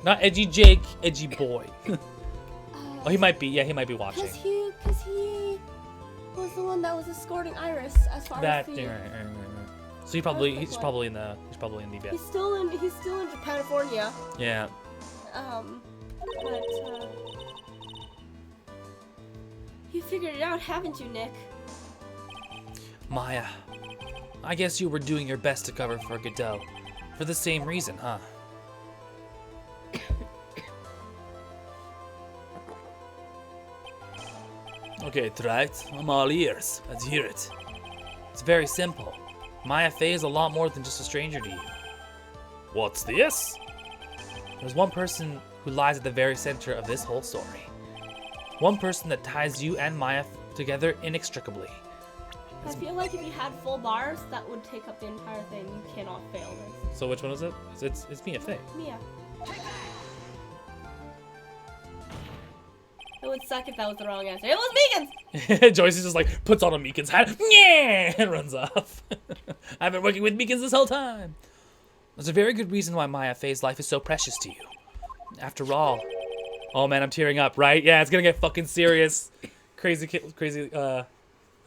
not Edgy Jake, Edgy Boy. Oh, he might be. Yeah, he might be watching. Cause he was the one that was escorting Iris as far That. as the. So he's probably in the yeah. He's still in California. Yeah. But you figured it out, haven't you, Nick? Maya, I guess you were doing your best to cover for Godot. For the same reason, huh? Okay, right. I'm all ears. Let's hear it. It's very simple. Maya Fey is a lot more than just a stranger to you. What's this? There's one person who lies at the very center of this whole story. One person that ties you and Maya together inextricably. I feel like if you had full bars, that would take up the entire thing. You cannot fail this. So which one is it? It's Mia Fey. Mia. It would suck if that was the wrong answer. It was Megan's! Joyce is just like puts on a Meekin's hat, yeah, and runs off. I've been working with Meekins this whole time. There's a very good reason why Maya Fey's life is so precious to you. After all, oh man, I'm tearing up, right? Yeah, it's gonna get fucking serious. Crazy, was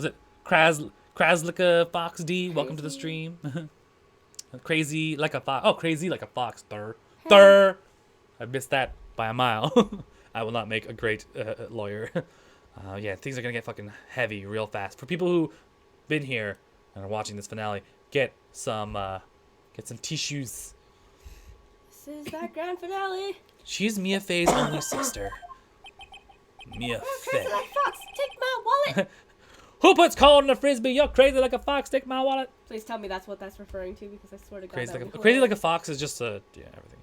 it Kraslika Fox D? Welcome to the stream. Crazy like a fox. Oh, crazy like a fox. Thur. I missed that by a mile. I will not make a great lawyer. Yeah, things are gonna get fucking heavy real fast. For people who been here and are watching this finale, get some tissues. This is that grand finale. She's Mia Fey's only sister. Mia Fey. Crazy like fox, take my wallet. Who puts corn in a frisbee? You're crazy like a fox. Take my wallet. Please tell me that's what that's referring to, because I swear to God. Crazy like a fox is just a everything.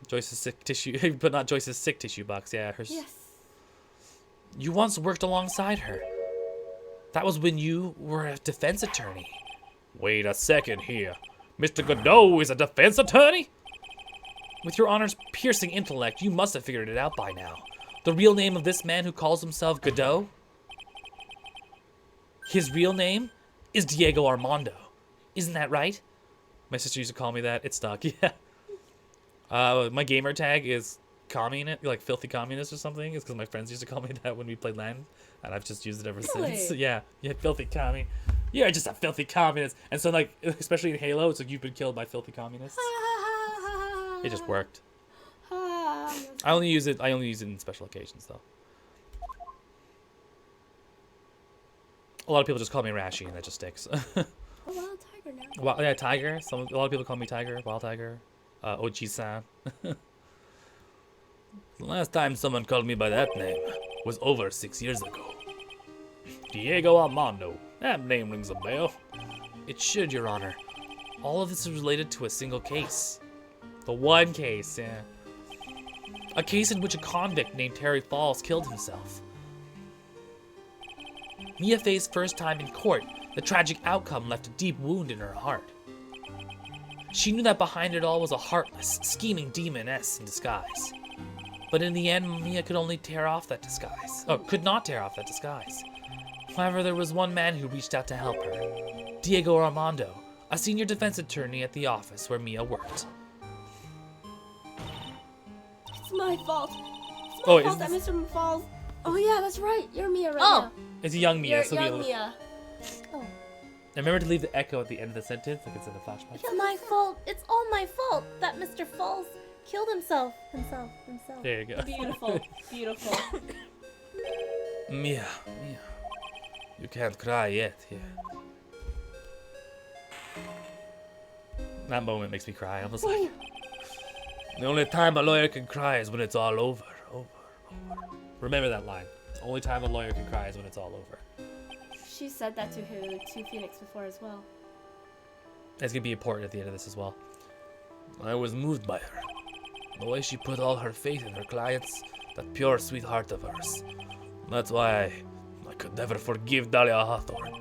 Joyce's sick tissue, but not Joyce's sick tissue box. Yeah, hers. Yes. You once worked alongside her. That was when you were a defense attorney. Wait a second here. Mr. Godot is a defense attorney? With your honor's piercing intellect, you must have figured it out by now. The real name of this man who calls himself Godot? His real name is Diego Armando. Isn't that right? My sister used to call me that. It stuck, yeah. My gamer tag is communist, like filthy communist or something. It's because my friends used to call me that when we played LAN, and I've just used it ever since. Yeah, filthy commie. You're just a filthy communist. And so, like, especially in Halo, it's like you've been killed by filthy communists. It just worked. I only use it in special occasions, though. A lot of people just call me Rashi, and that just sticks. A wild tiger now. Well, yeah, Tiger. A lot of people call me Tiger, Wild Tiger. Oji-san. The last time someone called me by that name was over 6 years ago. Diego Armando. That name rings a bell. It should, Your Honor. All of this is related to a single case. The one case, yeah. A case in which a convict named Terry Falls killed himself. Mia Fey's first time in court, the tragic outcome left a deep wound in her heart. She knew that behind it all was a heartless, scheming demoness in disguise. But in the end, Mia could only tear off that disguise. Oh, could not tear off that disguise. However, there was one man who reached out to help her. Diego Armando, a senior defense attorney at the office where Mia worked. It's my fault. It's my fault that Mr. Falls. Oh yeah, that's right. You're Mia right now. It's a young Mia. You're so young Mia. Oh. And remember to leave the echo at the end of the sentence, like it's in a flashback. It's my fault. It's all my fault that Mr. Falls killed himself. There you go. Beautiful. Beautiful. Mia. You can't cry yet. Yeah. That moment makes me cry. I was like, the only time a lawyer can cry is when it's all over. Remember that line. The only time a lawyer can cry is when it's all over. She said that to Phoenix before as well. That's gonna be important at the end of this as well. I was moved by her. The way she put all her faith in her clients, that pure sweet heart of hers. That's why I could never forgive Dahlia Hawthorne.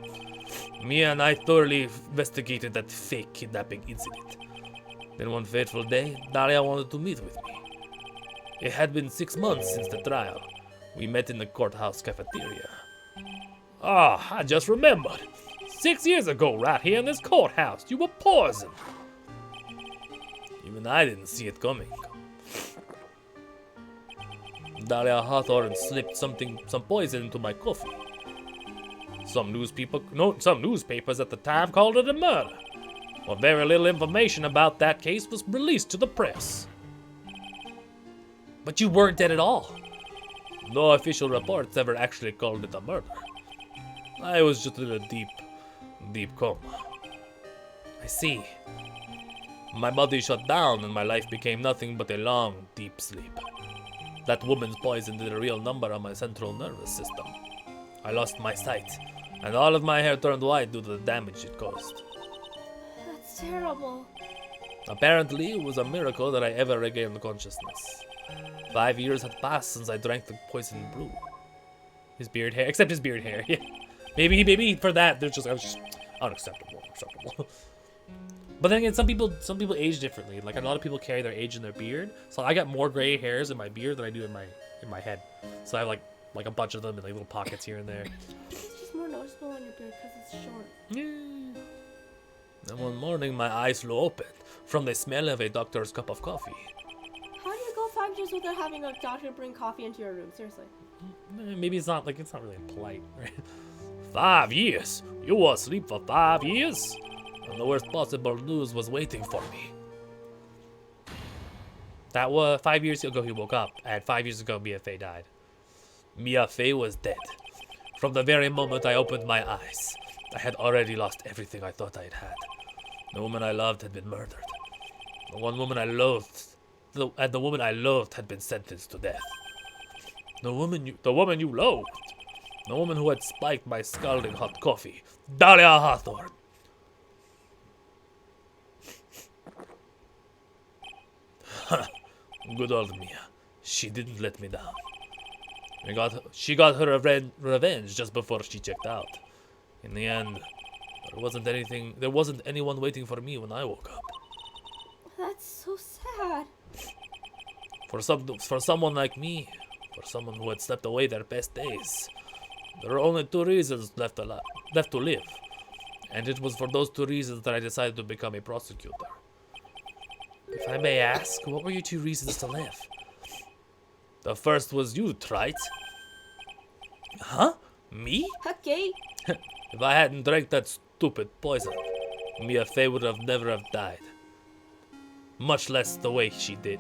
Mia and I thoroughly investigated that fake kidnapping incident. Then one fateful day, Dahlia wanted to meet with me. It had been 6 months since the trial. We met in the courthouse cafeteria. Ah, I just remembered. 6 years ago, right here in this courthouse, you were poisoned. Even I didn't see it coming. Dahlia Hawthorne slipped some poison into my coffee. Some newspapers at the time called it a murder. Well, very little information about that case was released to the press. But you weren't dead at all. No official reports ever actually called it a murder. I was just in a deep coma. I see. My body shut down and my life became nothing but a long, deep sleep. That woman's poison did a real number on my central nervous system. I lost my sight, and all of my hair turned white due to the damage it caused. That's terrible. Apparently, it was a miracle that I ever regained consciousness. 5 years had passed since I drank the poisoned brew. His beard hair, except his beard hair, yeah. Maybe for that, I was just unacceptable. But then again, some people age differently. Like a lot of people carry their age in their beard. So I got more gray hairs in my beard than I do in my head. So I have like a bunch of them in like little pockets here and there. It's just more noticeable on your beard because it's short. Yeah. Then one morning, my eyes flew open from the smell of a doctor's cup of coffee. How do you go 5 years without having a doctor bring coffee into your room? Seriously. Maybe it's not really polite, right? 5 years? You were asleep for 5 years? And the worst possible news was waiting for me. That was 5 years ago he woke up, and 5 years ago Mia Fey died. Mia Fey was dead. From the very moment I opened my eyes, I had already lost everything I thought I'd had. The woman I loved had been murdered. The woman I loathed had been sentenced to death. The woman you loathed. The woman who had spiked my scalding hot coffee. Dahlia Hawthorne. Good old Mia. She didn't let me down. She got her revenge just before she checked out. In the end, there wasn't anyone waiting for me when I woke up. That's so sad. For someone like me, for someone who had slept away their best days, there are only 2 reasons left to live. And it was for those 2 reasons that I decided to become a prosecutor. If I may ask, what were your 2 reasons to live? The first was you, Trite. Huh? Me? Okay. If I hadn't drank that stupid poison, Mia Fey would have never have died. Much less the way she did.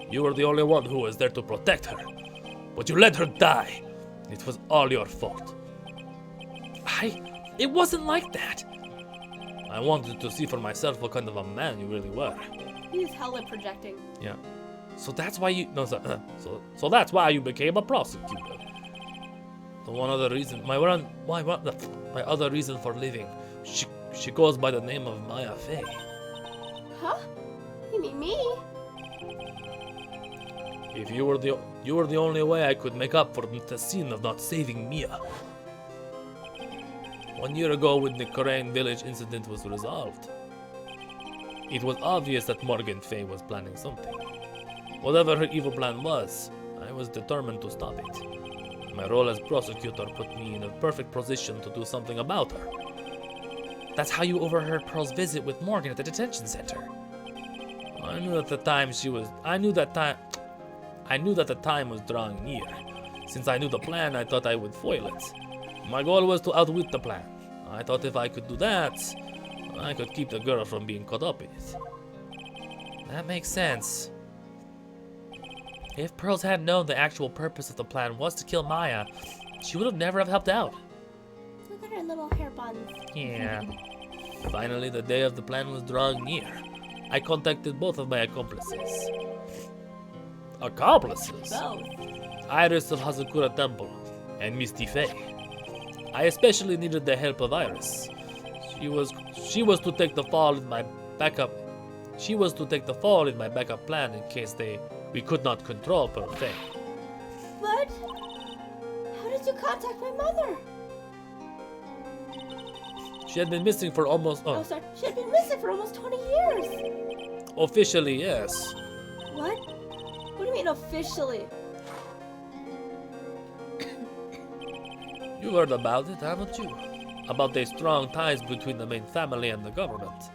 You were the only one who was there to protect her. But you let her die. It was all your fault. It wasn't like that. I wanted to see for myself what kind of a man you really were. He's hella projecting. Yeah. So that's why you so that's why you became a prosecutor. The one other reason, my other reason for living, she goes by the name of Maya Fey. Huh? You mean me? If you were the only way I could make up for the sin of not saving Mia. 1 year ago, when the Korean village incident was resolved, it was obvious that Morgan Fey was planning something. Whatever her evil plan was, I was determined to stop it. My role as prosecutor put me in a perfect position to do something about her. That's how you overheard Pearl's visit with Morgan at the detention center. I knew that the time was drawing near. Since I knew the plan, I thought I would foil it. My goal was to outwit the plan. I thought if I could do that, I could keep the girl from being caught up in it. That makes sense. If Pearls had known the actual purpose of the plan was to kill Maya, she would have never have helped out. Look at her little hair buns. Yeah. Finally, the day of the plan was drawing near. I contacted both of my accomplices. Accomplices? Both. Iris of Hazakura Temple and Misty Faye. I especially needed the help of Iris. She was to take the fall in my backup. She was to take the fall in my backup plan in case we could not control Pearl Faye. But how did you contact my mother? She had been missing for almost She had been missing for almost 20 years. Officially, yes. What? What do you mean officially? You heard about it, haven't you? About the strong ties between the main family and the government.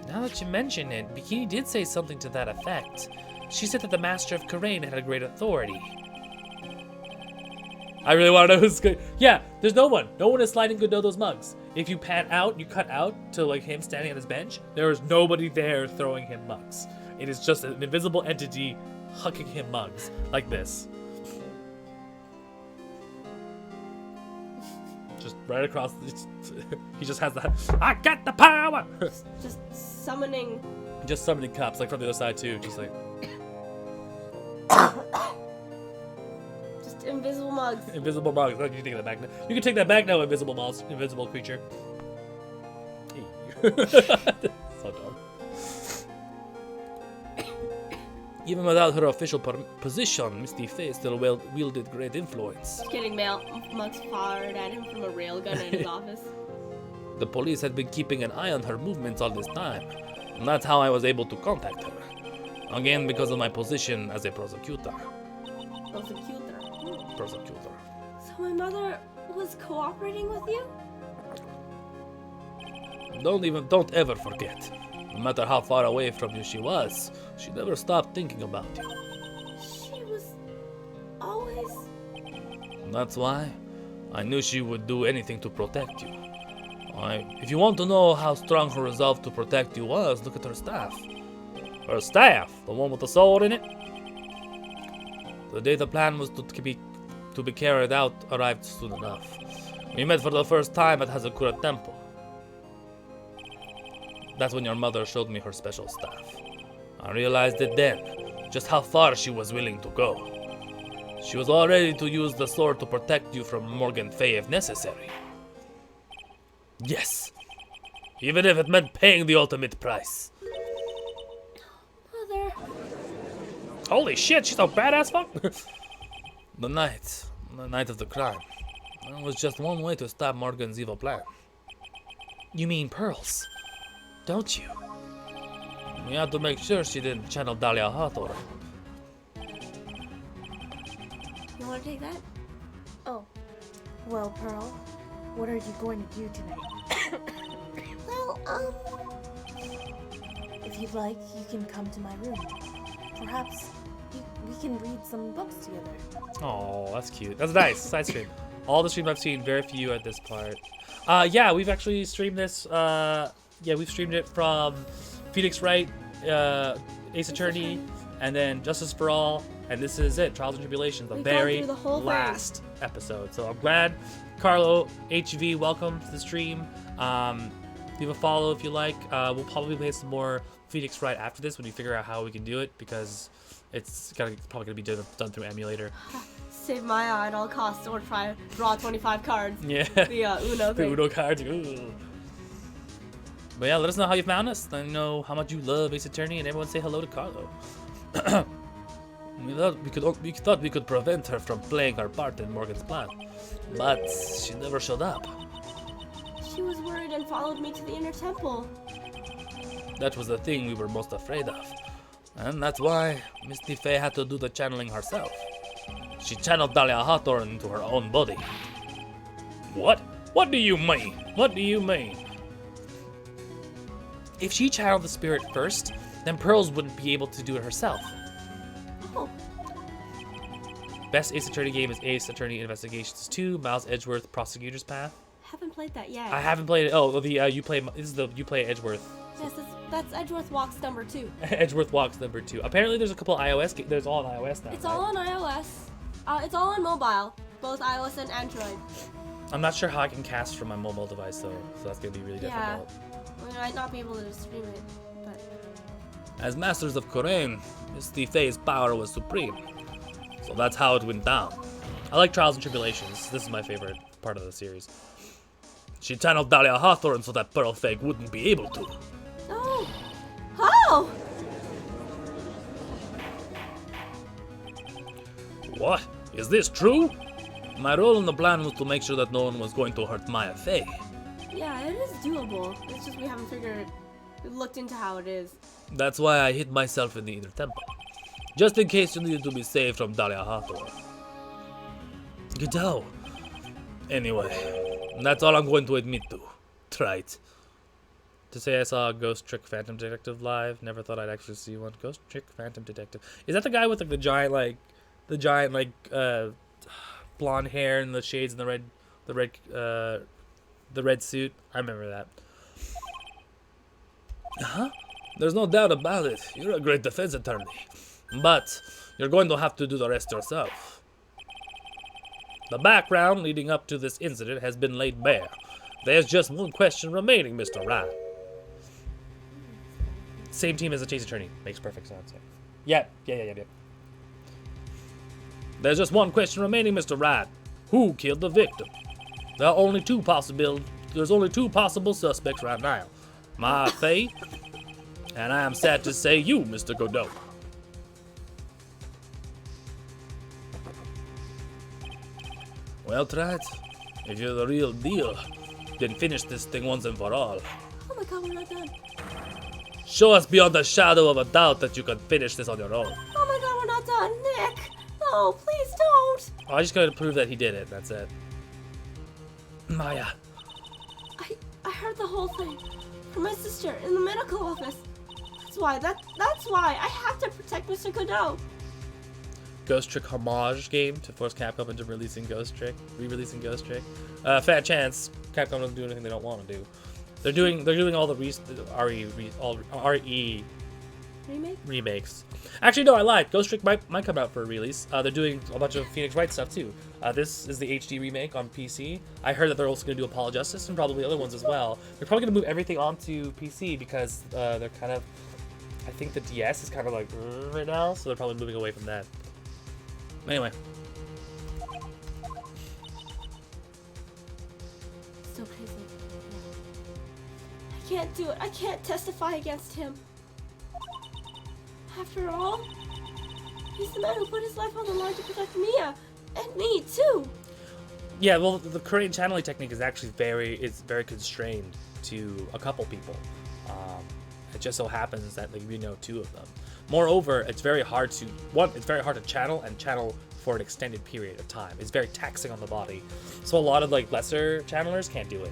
Now that you mention it, Bikini did say something to that effect. She said that the Master of Karain had a great authority. I really want to know who's good. Yeah, there's no one. No one is sliding Godot's mugs. If you pan out, you cut out to like him standing on his bench, there is nobody there throwing him mugs. It is just an invisible entity hucking him mugs like this. Just right across. He just has that. I got the power. Just summoning. Just summoning cops like from the other side too. Just like Just invisible mugs. invisible mugs. Oh, you can take that back now. You can take that back now, invisible mouse, invisible creature. So dumb. Even without her official position, Misty Faye still wielded great influence. Just getting mugs fired at him from a railgun in his office. The police had been keeping an eye on her movements all this time, and that's how I was able to contact her. Again, because of my position as a prosecutor. Prosecutor. So my mother was cooperating with you? Don't ever forget. No matter how far away from you she was, she never stopped thinking about you. She was always... And that's why I knew she would do anything to protect you. If you want to know how strong her resolve to protect you was, look at her staff. Her staff? The one with the sword in it? The day the plan was to be carried out arrived soon enough. We met for the first time at Hazakura Temple. That's when your mother showed me her special staff. I realized it then, just how far she was willing to go. She was all ready to use the sword to protect you from Morgan Fay if necessary. Yes, even if it meant paying the ultimate price. Mother... Holy shit, she's a badass fuck. The night of the crime. It was just one way to stop Morgan's evil plan. You mean pearls, don't you? We had to make sure she didn't channel Dahlia Hathor. You want to take that? Oh, well, Pearl, what are you going to do tonight? Well, If you'd like, you can come to my room. Perhaps we can read some books together. Oh, that's cute. That's nice. Side stream. All the streams I've seen, very few at this part. Yeah, we've actually streamed this. Yeah, we've streamed it from Phoenix Wright, Ace Attorney, and then Justice for All, and this is it, Trials and Tribulations, the We've gone very through the whole thing. last episode. So I'm glad. Carlo, HV, welcome to the stream. Leave a follow if you like. We'll probably play some more Phoenix Wright after this when we figure out how we can do it, because it's probably gonna be done through emulator. Save my eye at all costs or try draw 25 cards. Yeah. The Uno The thing. Uno cards. Ooh. But yeah, let us know how you found us. Let me know how much you love Ace Attorney, and everyone say hello to Carlo. we thought we could prevent her from playing her part in Morgan's plan, but she never showed up. She was worried and followed me to the inner temple. That was the thing we were most afraid of, and that's why Misty Faye had to do the channeling herself. She channeled Dahlia Hathor into her own body. What? What do you mean? What do you mean? If she channeled the spirit first, then Pearls wouldn't be able to do it herself. Oh, Best Ace Attorney game is Ace Attorney Investigations 2, Miles Edgeworth Prosecutor's Path. haven't played that yet. I haven't played it. Oh, you play Edgeworth. Yes, that's Edgeworth Walks number 2. Edgeworth Walks number 2. Apparently, there's a couple iOS. There's all on iOS now. It's all on iOS. It's all on mobile, both iOS and Android. I'm not sure how I can cast from my mobile device though, so that's gonna be really Yeah. difficult. We might not be able to stream it, but As Masters of Korain, Misty Faye's power was supreme. So that's how it went down. I like Trials and Tribulations. This is my favorite part of the series. She channeled Dahlia Hawthorne so that Pearl Fake wouldn't be able to. oh, oh! What? Is this true? My role in the plan was to make sure that no one was going to hurt Maya Faye. Yeah, it is doable. It's just we haven't looked into how it is. That's why I hid myself in the inner temple. Just in case you needed to be saved from Dahlia Hawthorne. Godot. Anyway, that's all I'm going to admit to. Try it. To say I saw a Ghost Trick Phantom Detective live, never thought I'd actually see one. Ghost Trick Phantom Detective. Is that the guy with like the giant blonde hair and the shades and the red suit? I remember that. Huh? There's no doubt about it. You're a great defense attorney, but you're going to have to do the rest yourself. The background leading up to this incident has been laid bare. There's just one question remaining, Mr. Ryan. Same team as the chase attorney. Makes perfect sense. Yeah. There's just one question remaining, Mr. Wright. Who killed the victim? There's only two possible suspects right now. My Faye, and I am sad to say you, Mr. Godot. Well, Trite, if you're the real deal, then finish this thing once and for all. Oh my god, we're not done. Show us beyond a shadow of a doubt that you can finish this on your own. Oh my god, we're not done. Nick! No, please don't! I just gotta prove that he did it, that's it. Maya. I heard the whole thing from my sister in the medical office. That's why I have to protect Mr. Godot. Ghost Trick homage game to force Capcom into re-releasing Ghost Trick. Fat chance Capcom doesn't do anything they don't want to do. They're doing all the RE remakes. Actually, no, I lied. Ghost Trick might come out for a release. They're doing a bunch of Phoenix Wright stuff too. This is the HD remake on PC. I heard that they're also going to do Apollo Justice and probably other ones as well. They're probably going to move everything onto PC because they're kind of, I think the DS is kind of like right now, so they're probably moving away from that. Anyway. Still crazy. I can't do it. I can't testify against him. After all, he's the man who put his life on the line to protect Mia and me too. Yeah, well, the current channeling technique is actually very constrained to a couple people. It just so happens that we know two of them. Moreover, it's very hard to channel for an extended period of time. It's very taxing on the body. So a lot of lesser channelers can't do it.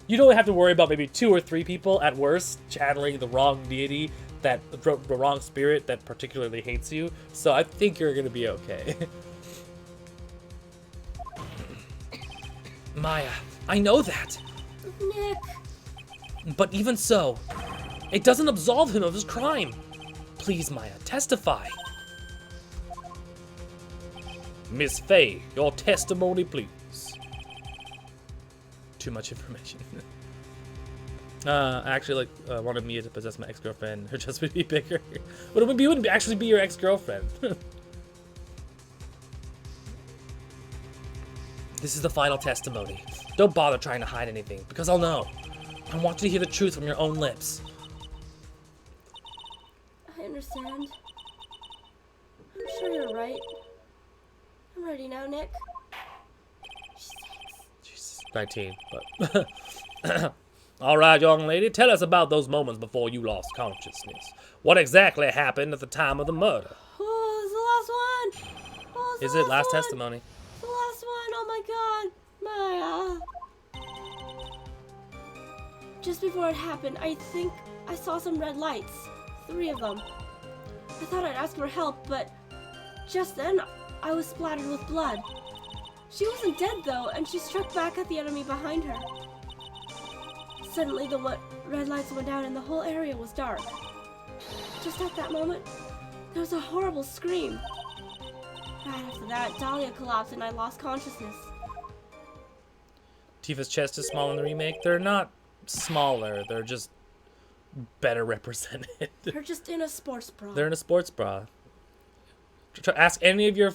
You don't have to worry about maybe 2 or 3 people at worst channeling the wrong deity, the wrong spirit that particularly hates you. So I think you're gonna be okay. Maya, I know that. Nick. But even so, it doesn't absolve him of his crime. Please, Maya, testify. Miss Faye, your testimony, please. Too much information. I actually wanted Mia to possess my ex-girlfriend. Her chest would be bigger. But it wouldn't actually be your ex-girlfriend. This is the final testimony. Don't bother trying to hide anything, because I'll know. I want to hear the truth from your own lips. I understand. I'm sure you're right. I'm ready now, Nick. She's 19, but... Alright, young lady, tell us about those moments before you lost consciousness. What exactly happened at the time of the murder? Oh, it's the last one! Oh, it's Is the it last one. testimony? The last one, oh my god! Maya! Just before it happened, I think I saw some red lights. 3 of them. I thought I'd ask for help, but just then, I was splattered with blood. She wasn't dead though, and she struck back at the enemy behind her. Suddenly, the red lights went out and the whole area was dark. Just at that moment, there was a horrible scream. Right after that, Dahlia collapsed and I lost consciousness. Tifa's chest is small in the remake. They're not smaller. They're just better represented. They're just in a sports bra. They're in a sports bra. Ask any of your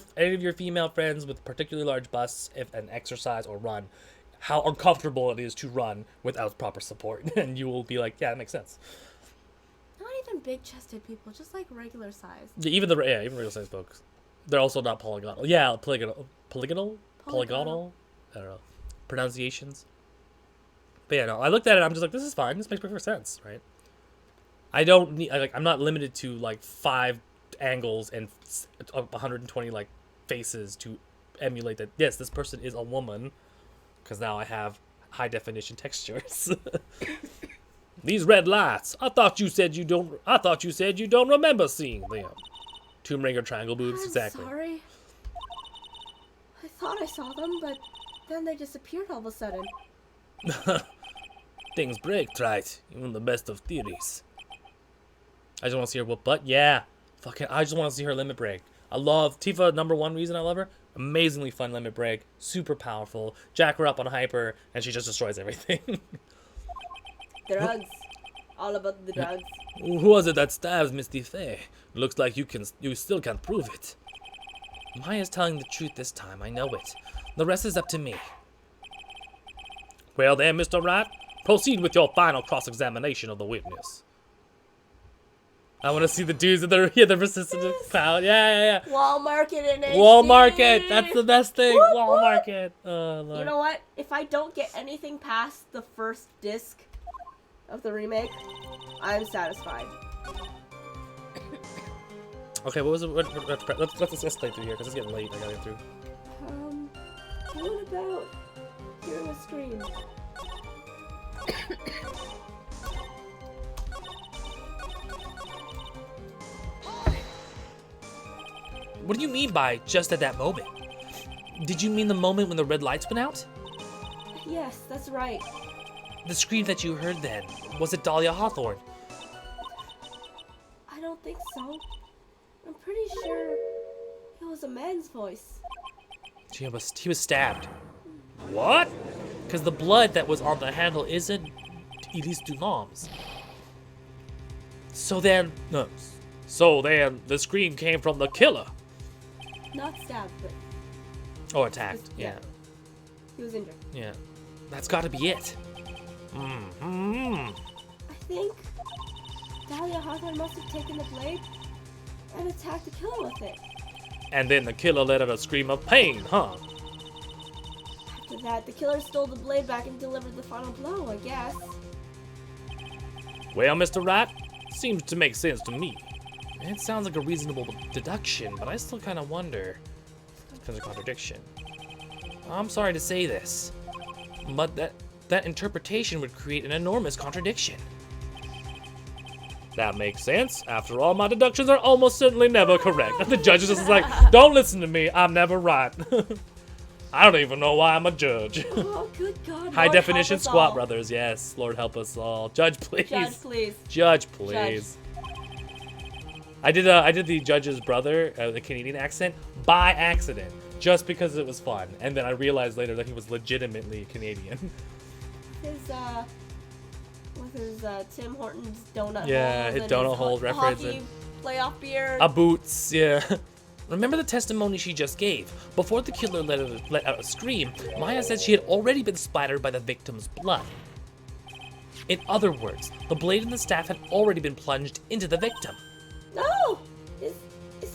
female friends with particularly large busts if an exercise or run, how uncomfortable it is to run without proper support, and you will be like, yeah, that makes sense. Not even big-chested people, just regular size. Even regular size folks, they're also not polygonal. Yeah, polygonal. I don't know pronunciations. But yeah, no, I looked at it. I'm just like, this is fine. This makes perfect sense, right? I don't need. I'm not limited to 5 angles and 120 faces to emulate that. Yes, this person is a woman, because now I have high definition textures. These red lights. I thought you said you don't remember seeing them. Tomb Raider triangle boobs, I'm exactly. sorry. I thought I saw them, but then they disappeared all of a sudden. Things break, right? Even the best of theories. I just want to see her whoop butt. Yeah. Fucking, I just want to see her limit break. I love Tifa. Number one reason I love her. Amazingly fun limit break. Super powerful. Jack her up on hyper, and she just destroys everything. Drugs. All about the drugs. Who was it that stabs Misty Faye? Looks like you still can't prove it. Maya's telling the truth this time, I know it. The rest is up to me. Well then, Mr. Wright, proceed with your final cross-examination of the witness. I want to see the dudes with the persistent crowd. Yeah. Wall market in HD. Wall market, that's the best thing. Wall market. Oh, Lord. You know what? If I don't get anything past the first disc of the remake, I'm satisfied. Okay, what was it? Let's just play through here because it's getting late. I gotta get through. What about hearing a scream? What do you mean by just at that moment? Did you mean the moment when the red lights went out? Yes, that's right. The scream that you heard then, was it Dahlia Hawthorne? I don't think so. I'm pretty sure it was a man's voice. He was stabbed. What? Because the blood that was on the handle isn't Elise Dunham's. So then the scream came from the killer. Not stabbed, but Oh, attacked. Yeah. he was injured. Yeah. That's got to be it. I think Dahlia Hawthorne must have taken the blade and attacked the killer with it. And then the killer let out a scream of pain, huh? After that, the killer stole the blade back and delivered the final blow, I guess. Well, Mr. Wright, seems to make sense to me. It sounds like a reasonable deduction, but I still kind of wonder if there's a contradiction. I'm sorry to say this, but that interpretation would create an enormous contradiction. That makes sense. After all, my deductions are almost certainly never correct. And the judge is just like, don't listen to me, I'm never right. I don't even know why I'm a judge. Oh, good God. High Lord, definition help us squat all. brothers, yes. Lord help us all. Judge, please. Judge, please. Judge, please. I did the judge's brother, the Canadian accent, by accident, just because it was fun. And then I realized later that he was legitimately Canadian. With his Tim Hortons donut Yeah, hole his and donut hole reference hockey and- playoff beer. A boots, yeah. Remember the testimony she just gave? Before the killer let out a scream, Maya said she had already been splattered by the victim's blood. In other words, the blade and the staff had already been plunged into the victim. No! Is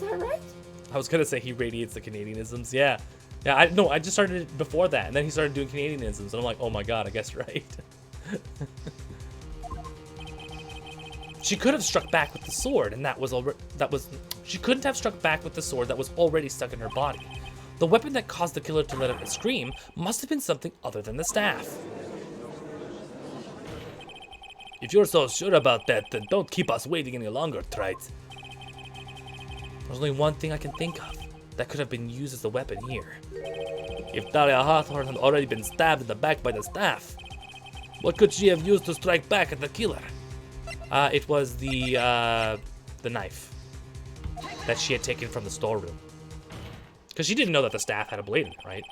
that right? I was gonna say he radiates the Canadianisms, yeah. Yeah, I just started it before that, and then he started doing Canadianisms, and I'm like, oh my god, I guess right. She could have struck back with the sword, and she couldn't have struck back with the sword that was already stuck in her body. The weapon that caused the killer to let out a scream must have been something other than the staff. If you're so sure about that, then don't keep us waiting any longer, Trite. There's only one thing I can think of that could have been used as a weapon here. If Dahlia Hawthorne had already been stabbed in the back by the staff, what could she have used to strike back at the killer? It was the knife that she had taken from the storeroom. Because she didn't know that the staff had a blade in it, right?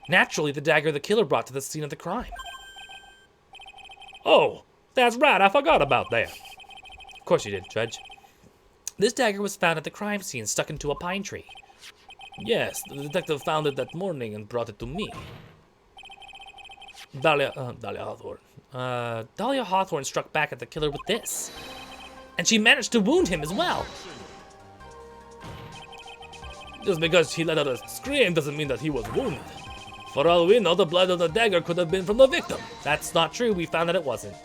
Naturally, the dagger the killer brought to the scene of the crime. Oh, that's right, I forgot about that. Of course you did, Judge. This dagger was found at the crime scene, stuck into a pine tree. Yes, the detective found it that morning and brought it to me. Dahlia Hawthorne. Dahlia Hawthorne struck back at the killer with this. And she managed to wound him as well. Just because he let out a scream doesn't mean that he was wounded. For all we know, the blood of the dagger could have been from the victim. That's not true, we found that it wasn't.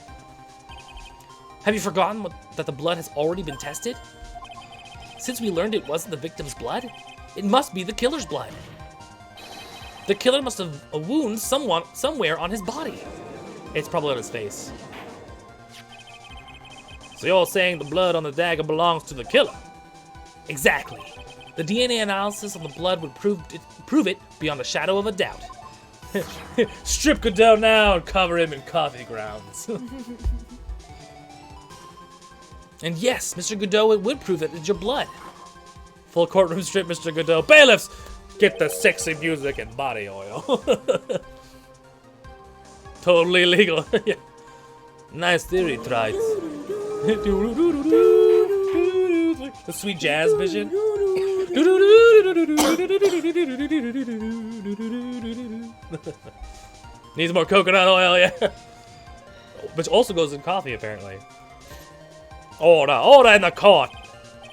Have you forgotten that the blood has already been tested? Since we learned it wasn't the victim's blood, it must be the killer's blood. The killer must have wounded someone somewhere on his body. It's probably on his face. So you're saying the blood on the dagger belongs to the killer? Exactly. The DNA analysis on the blood would prove it beyond a shadow of a doubt. Strip Godot now and cover him in coffee grounds. And yes, Mr. Godot, it would prove that it's your blood. Full courtroom strip, Mr. Godot. Bailiffs, get the sexy music and body oil. Totally legal. Yeah. Nice theory, Trites. The sweet jazz vision. Needs more coconut oil, yeah. Which also goes in coffee, apparently. Order in the court.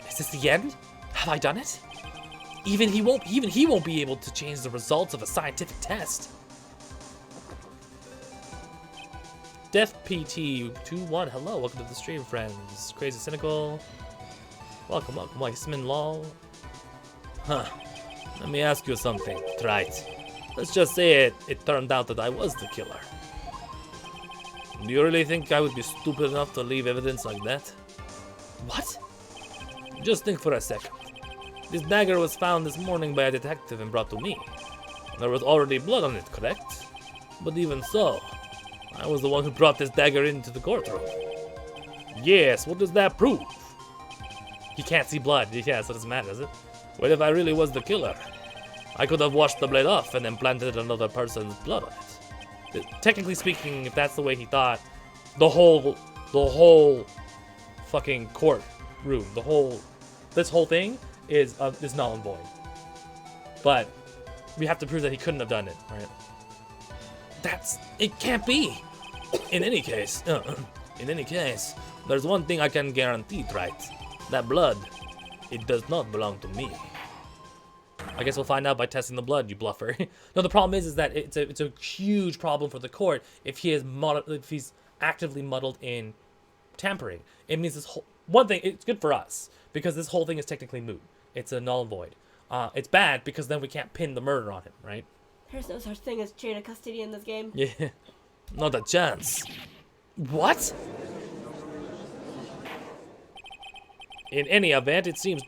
Is this the end? Have I done it? Even he won't be able to change the results of a scientific test. Def PT 21, hello, welcome to the stream, friends. Crazy Cynical. Welcome, Weissman Law. Huh. Let me ask you something, Trite. Let's just say it turned out that I was the killer. Do you really think I would be stupid enough to leave evidence like that? What? Just think for a second. This dagger was found this morning by a detective and brought to me. There was already blood on it, correct? But even so, I was the one who brought this dagger into the courtroom. Yes, what does that prove? He can't see blood. Yeah, so it doesn't matter, does it? What if I really was the killer? I could have washed the blade off and then planted another person's blood on it. Technically speaking, if that's the way he thought, the whole fucking courtroom, this whole thing is null and void. But we have to prove that he couldn't have done it, right? It can't be. In any case, there's one thing I can guarantee, right? That blood, it does not belong to me. I guess we'll find out by testing the blood, you bluffer. No, the problem is that it's a huge problem for the court if he's actively muddled in tampering. It means this whole one thing. It's good for us because this whole thing is technically moot. It's a null and void. It's bad because then we can't pin the murder on him, right? There's no such thing as chain of custody in this game. Yeah, not a chance. What? In any event, it seems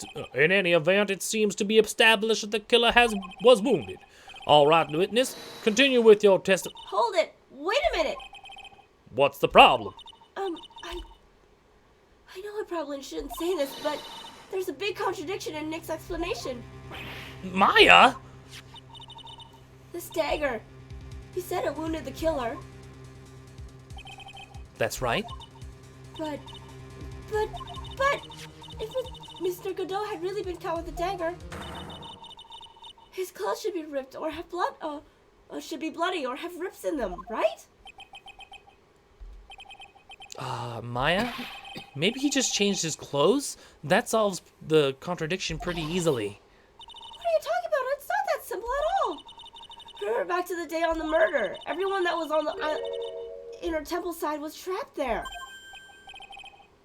to be established that the killer was wounded. All right, witness, continue with your testimony. Hold it! Wait a minute! What's the problem? I know I probably shouldn't say this, but there's a big contradiction in Nick's explanation. Maya? This dagger. He said it wounded the killer. That's right. But if Mr. Godot had really been caught with a dagger, his clothes should be ripped or have blood, should be bloody or have rips in them, right? Maya? Maybe he just changed his clothes? That solves the contradiction pretty easily. What are you talking about? It's not that simple at all. Remember back to the day on the murder. Everyone that was on the inner temple side was trapped there.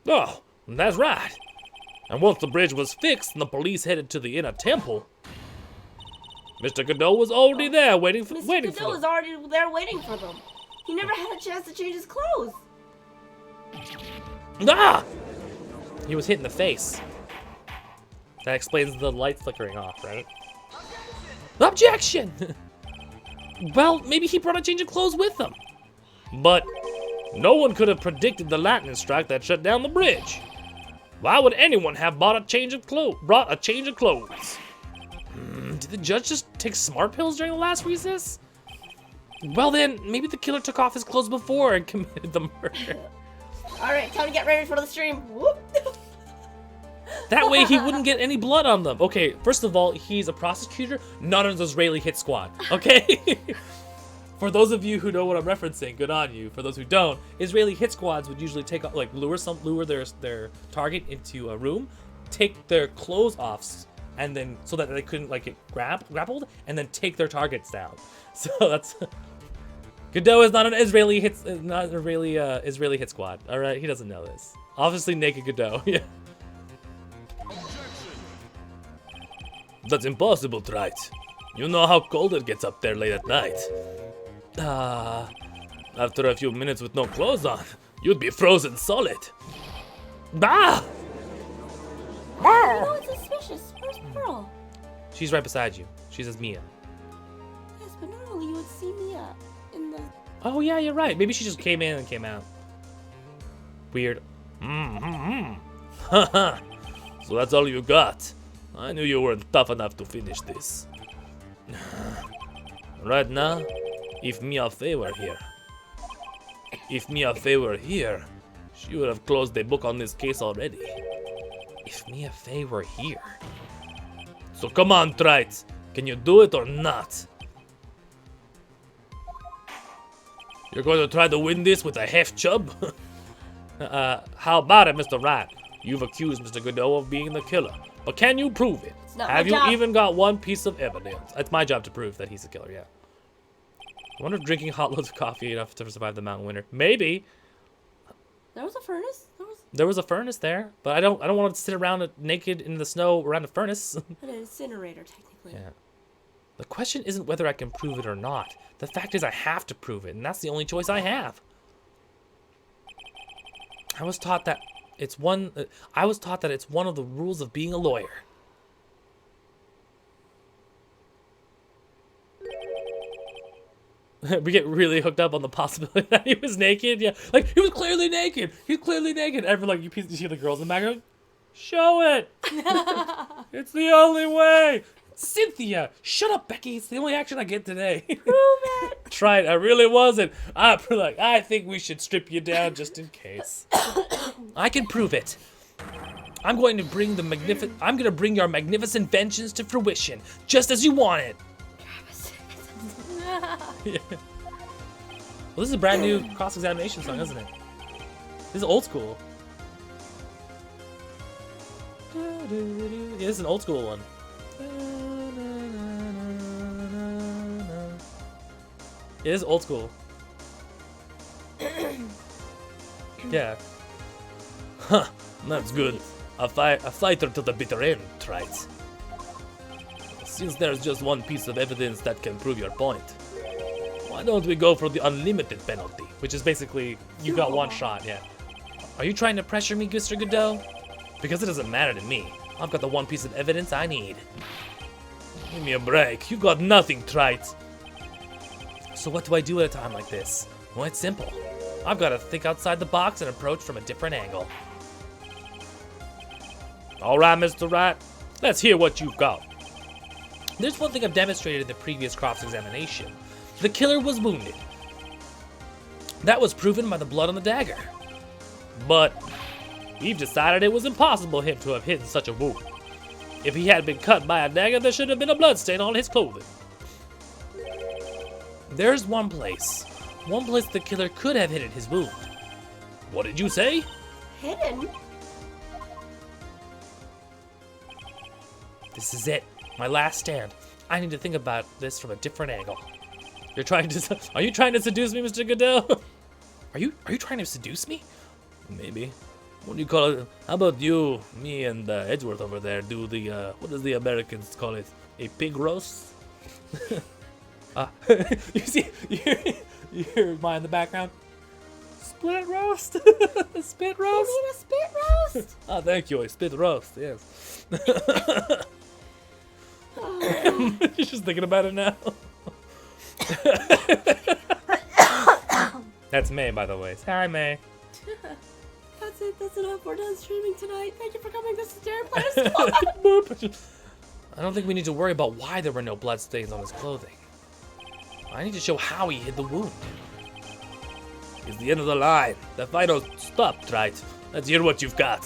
Oh, that's right. And once the bridge was fixed and the police headed to the inner temple, Mr. Godot was already there waiting for them. Mr. Godot was already there waiting for them. He never had a chance to change his clothes. Ah! He was hit in the face. That explains the light flickering off, right? Objection! Well, maybe he brought a change of clothes with him. But no one could have predicted the lightning strike that shut down the bridge. Why would anyone have brought a change of clothes? Did the judge just take smart pills during the last recess? Well then, maybe the killer took off his clothes before and committed the murder. Alright, time to get ready for the stream. Whoop. That way he wouldn't get any blood on them. Okay, first of all, he's a prosecutor, not an Israeli hit squad, okay? For those of you who know what I'm referencing, good on you. For those who don't, Israeli hit squads would usually take lure their target into a room, take their clothes off, and then so that they couldn't get grappled, and then take their targets down. So that's Godot is not an Israeli hit squad. All right, he doesn't know this. Obviously, naked Godot. Yeah. That's impossible, Trite. You know how cold it gets up there late at night. After a few minutes with no clothes on, you'd be frozen solid. Ah! You know it's suspicious. Where's Pearl? She's right beside you. She says Mia. Yes, but normally you would see Mia in the... Oh yeah, you're right. Maybe she just came in and came out. Weird. Haha. So that's all you got. I knew you weren't tough enough to finish this. Right now, if Mia Fey were here, she would have closed the book on this case already. If Mia Fey were here. So come on, Trite. Can you do it or not? You're going to try to win this with a half chub? How about it, Mr. Rat? You've accused Mr. Godot of being the killer, but can you prove it? It's not Have my you job. even got one piece of evidence? It's my job to prove that he's the killer, yeah. I wonder if drinking hot loads of coffee enough to survive the mountain winter. Maybe. There was a furnace? There was a furnace there, but I don't want to sit around naked in the snow around a furnace. An incinerator, technically. Yeah. The question isn't whether I can prove it or not. The fact is I have to prove it, and that's the only choice I have. I was taught that it's one of the rules of being a lawyer. We get really hooked up on the possibility that he was naked. Yeah, like he was clearly naked. He's clearly naked. Everyone, like you see the girls in the background. Show it. It's the only way. Cynthia, shut up, Becky. It's the only action I get today. Prove it! Try it. I really wasn't. I think we should strip you down just in case. I can prove it. I'm going to bring your magnificent vengeance to fruition, just as you want it. Yeah. Well, this is a brand new cross-examination song, isn't it? This is old school. Yeah, this is an old school one. It is old school. Yeah. Huh, that's good. A fighter to the bitter end, right? Since there's just one piece of evidence that can prove your point, why don't we go for the unlimited penalty? Which is basically, you got one shot, yeah. Are you trying to pressure me, Mr. Godot? Because it doesn't matter to me. I've got the one piece of evidence I need. Give me a break. You got nothing, Trite. So what do I do at a time like this? Well, it's simple. I've got to think outside the box and approach from a different angle. All right, Mr. Rat. Let's hear what you've got. There's one thing I've demonstrated in the previous cross-examination. The killer was wounded. That was proven by the blood on the dagger. But we've decided it was impossible for him to have hidden such a wound. If he had been cut by a dagger, there should have been a bloodstain on his clothing. There's one place the killer could have hidden his wound. What did you say? Hidden? This is it. My last stand. I need to think about this from a different angle. Are you trying to seduce me, Mr. Godot? Are you trying to seduce me? Maybe. What do you call it? How about you, me, and Edgeworth over there do the, what does the Americans call it? A pig roast? You see, you hear mine in the background? Split roast? Spit roast? You mean a spit roast? Oh, thank you, a spit roast, yes. You're just thinking about it now. That's May, by the way. Hi, May. That's it. That's enough. We're done streaming tonight. Thank you for coming. This is Darren Planet. I don't think we need to worry about why there were no bloodstains on his clothing. I need to show how he hid the wound. It's the end of the line. The fight don't stop, right? Let's hear what you've got.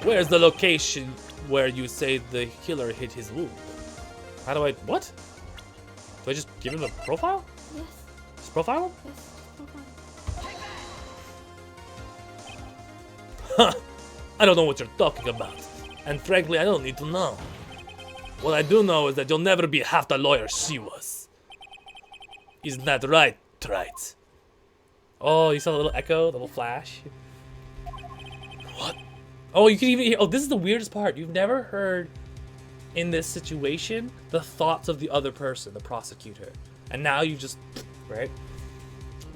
Where's the location where you say the killer hid his wound? How do I... What? Do I just give him a profile? Yes. Just profile him? Yes. Huh. I don't know what you're talking about. And frankly, I don't need to know. What I do know is that you'll never be half the lawyer she was. Isn't that right, Trite? Oh, you saw the little echo, the little flash? What? Oh, you can even hear... Oh, this is the weirdest part. You've never heard, in this situation, the thoughts of the other person, the prosecutor. And now you just... Right?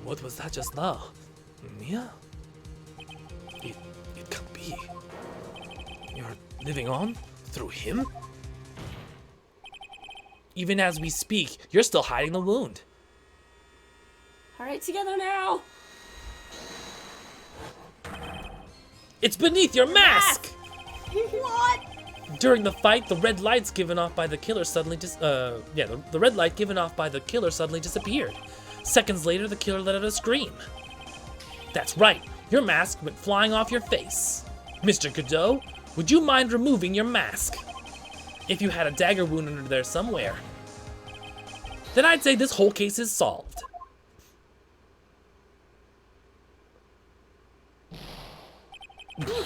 What was that just now? Mia? be. You're living on through him? Even as we speak, you're still hiding the wound. All right, together now. It's beneath your mask! What? During the fight, the red lights given off by the killer suddenly the red light given off by the killer suddenly disappeared. Seconds later, the killer let out a scream. That's right, your mask went flying off your face. Mr. Godot, would you mind removing your mask? If you had a dagger wound under there somewhere, then I'd say this whole case is solved.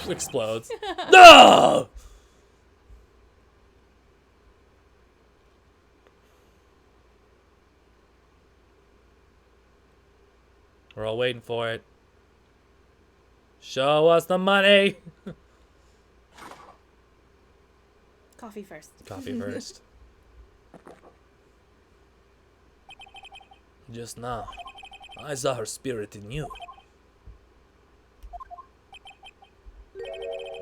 Explodes. No! We're all waiting for it. Show us the money. Coffee first. Coffee first. Just now, I saw her spirit in you.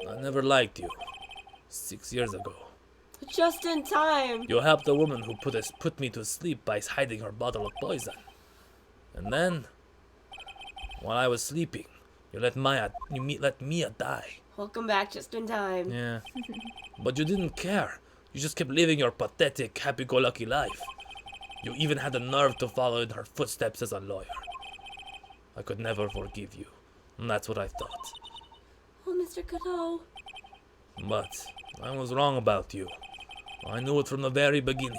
I never liked you. 6 years ago. Just in time. You helped the woman who put me to sleep by hiding her bottle of poison. And then, while I was sleeping, you let Mia die. Welcome back just in time. Yeah. But you didn't care. You just kept living your pathetic, happy-go-lucky life. You even had the nerve to follow in her footsteps as a lawyer. I could never forgive you. And that's what I thought. Oh, Mr. Godot. But I was wrong about you. I knew it from the very beginning.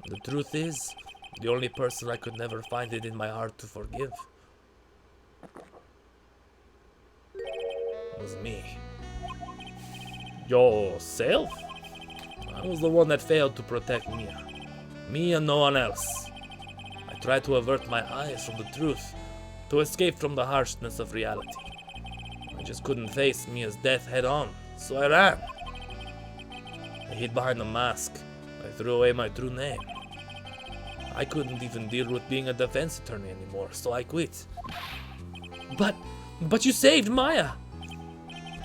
The truth is, the only person I could never find it in my heart to forgive was me. Yourself? I was the one that failed to protect Mia. Me and no one else. I tried to avert my eyes from the truth, to escape from the harshness of reality. I just couldn't face Mia's death head on, so I ran. I hid behind the mask. I threw away my true name. I couldn't even deal with being a defense attorney anymore, so I quit. But you saved Maya!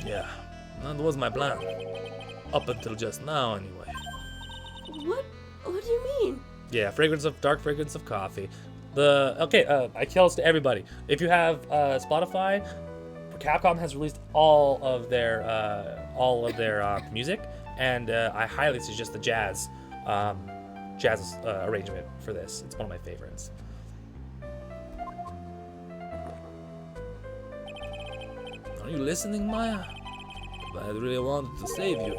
Yeah, that was my plan. Up until just now, anyway. What do you mean? Yeah, dark fragrance of coffee. I tell this to everybody. If you have Spotify, Capcom has released all of their music, and I highly suggest the jazz arrangement for this. It's one of my favorites. Are you listening, Maya? I really wanted to save you.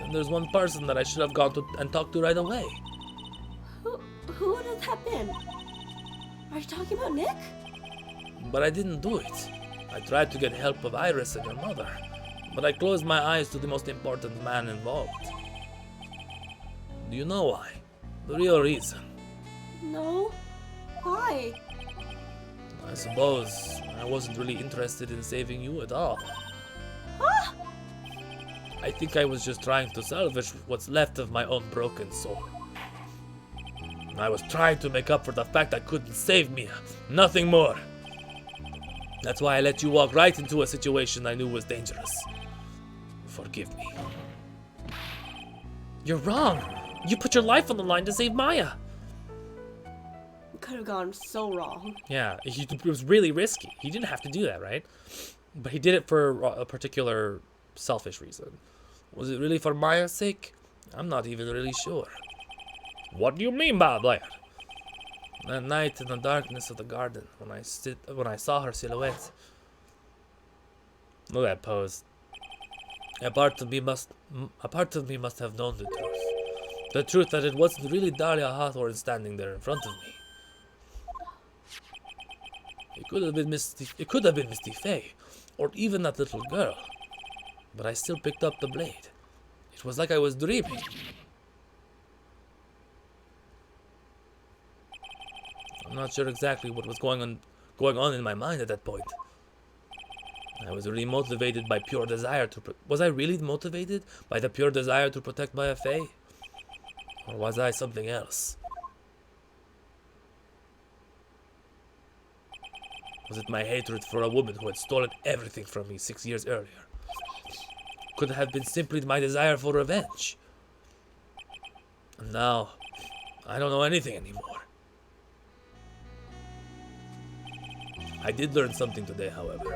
And there's one person that I should have gone to and talked to right away. Who would have that been? Are you talking about Nick? But I didn't do it. I tried to get help of Iris and your mother, but I closed my eyes to the most important man involved. Do you know why? The real reason. No. Why? I suppose I wasn't really interested in saving you at all. Huh? I think I was just trying to salvage what's left of my own broken soul. I was trying to make up for the fact I couldn't save Mia. Nothing more. That's why I let you walk right into a situation I knew was dangerous. Forgive me. You're wrong. You put your life on the line to save Maya. It could have gone so wrong. Yeah, it was really risky. He didn't have to do that, right? But he did it for a particular selfish reason. Was it really for Maya's sake? I'm not even really sure. What do you mean by that? That night in the darkness of the garden, when I saw her silhouette. Look at that pose. A part of me must have known the truth. The truth that it wasn't really Daria Hawthorne standing there in front of me. It could have been Misty Faye, or even that little girl. But I still picked up the blade. It was like I was dreaming. I'm not sure exactly what was going on in my mind at that point. I was really motivated by pure desire to. Was I really motivated by the pure desire to protect Maya Faye? Or was I something else? Was it my hatred for a woman who had stolen everything from me 6 years earlier? could have been simply my desire for revenge. And now, I don't know anything anymore. I did learn something today, however.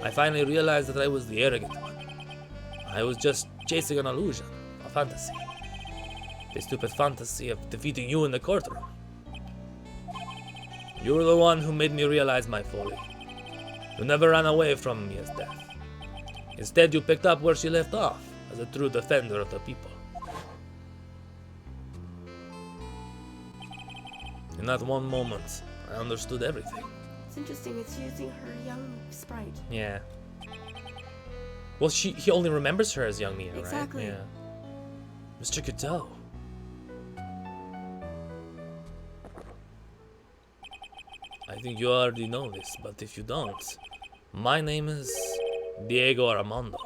I finally realized that I was the arrogant one. I was just chasing an illusion, a fantasy. The stupid fantasy of defeating you in the courtroom. You were the one who made me realize my folly. You never ran away from Mia's death. Instead, you picked up where she left off, as a true defender of the people. In that one moment, I understood everything. It's interesting. It's using her young sprite. Yeah. Well, he only remembers her as young Mia, Exactly. right? Yeah. Mr. Godot. I think you already know this, but if you don't, my name is Diego Armando.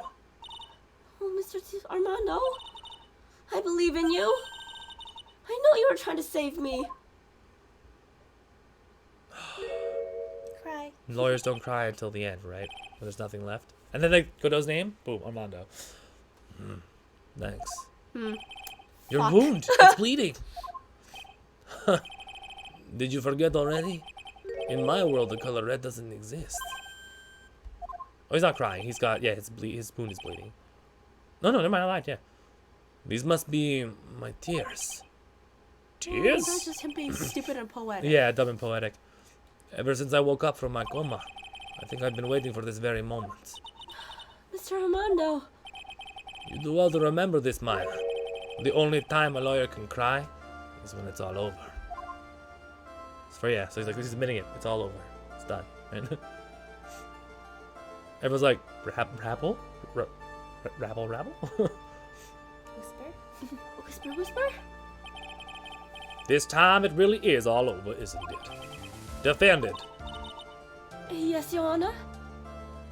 Oh, Mr. Armando, I believe in you. I know you were trying to save me. Cry. Lawyers don't cry until the end, right? When there's nothing left. And then Godot's name? Boom, Armando. Thanks. Your Fuck. wound, it's bleeding. Did you forget already? In my world, the color red doesn't exist. Oh, he's not crying. He's got, yeah, his wound is bleeding. No, never mind, I lied, yeah. These must be my tears. Tears? That's just him being stupid and poetic. Yeah, dumb and poetic. Ever since I woke up from my coma, I think I've been waiting for this very moment. Mr. Armando. You do well to remember this, Maya. The only time a lawyer can cry is when it's all over. So yeah, so he's admitting it. It's all over. It's done. Right? Everyone's like, rabble? Rabble? Whisper. Whisper, whisper. This time it really is all over, isn't it? Defended. Yes, Your Honor.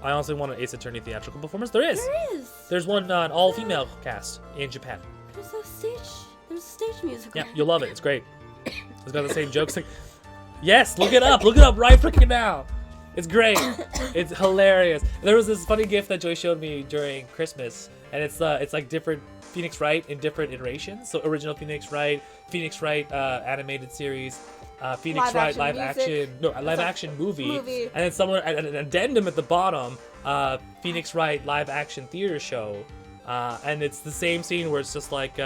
I honestly want an Ace Attorney theatrical performance. There is. There is. There's one an all-female cast in Japan. There's a stage musical. Yeah, you'll love it. It's great. It's got the same jokes. Like, yes, look it up. Look it up right freaking now. It's great. It's hilarious. There was this funny GIF that Joy showed me during Christmas, and it's like different Phoenix Wright in different iterations. So original Phoenix Wright animated series, Phoenix Wright live action movie, and then somewhere an addendum at the bottom, Phoenix Wright live action theater show, and it's the same scene where it's just like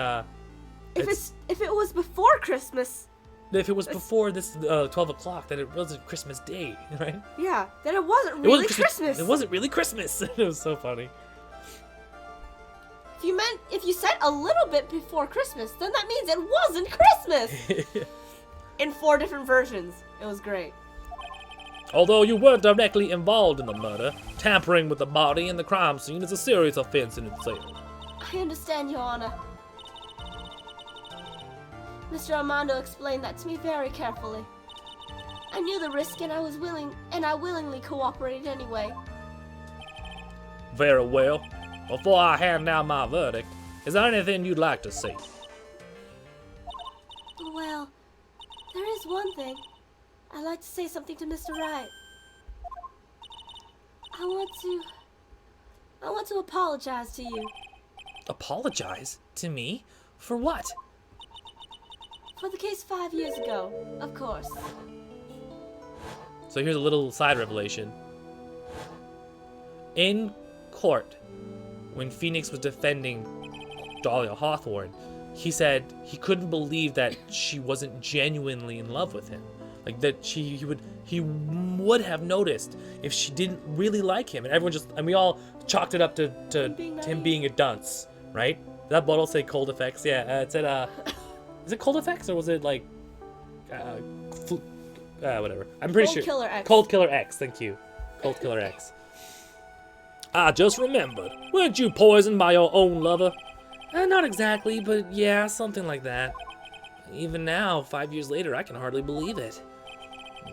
if it was before Christmas. If it was before this 12 o'clock, then it wasn't Christmas Day, right? Yeah, then it wasn't really Christmas. It wasn't really Christmas. It was so funny. If you said a little bit before Christmas, then that means it wasn't Christmas. In 4 different versions. It was great. Although you weren't directly involved in the murder, tampering with the body and the crime scene is a serious offense in itself. I understand, Your Honor. Mr. Armando explained that to me very carefully. I knew the risk and I willingly cooperated anyway. Very well. Before I hand down my verdict, is there anything you'd like to say? Well, there is one thing. I'd like to say something to Mr. Wright. I want to apologize to you. Apologize? To me? For what? For the case 5 years ago, of course. So here's a little side revelation. In court, when Phoenix was defending Dahlia Hawthorne, he said he couldn't believe that she wasn't genuinely in love with him. Like that he would have noticed if she didn't really like him. And everyone and we all chalked it up to him being a dunce, right? Did that bottle say cold effects? Yeah, it said, is it cold effects or was it like, whatever. I'm pretty sure. Cold Killer X. Cold Killer X, thank you. Cold Killer X. I just remembered. Weren't you poisoned by your own lover? Not exactly, but yeah, something like that. Even now, 5 years later, I can hardly believe it.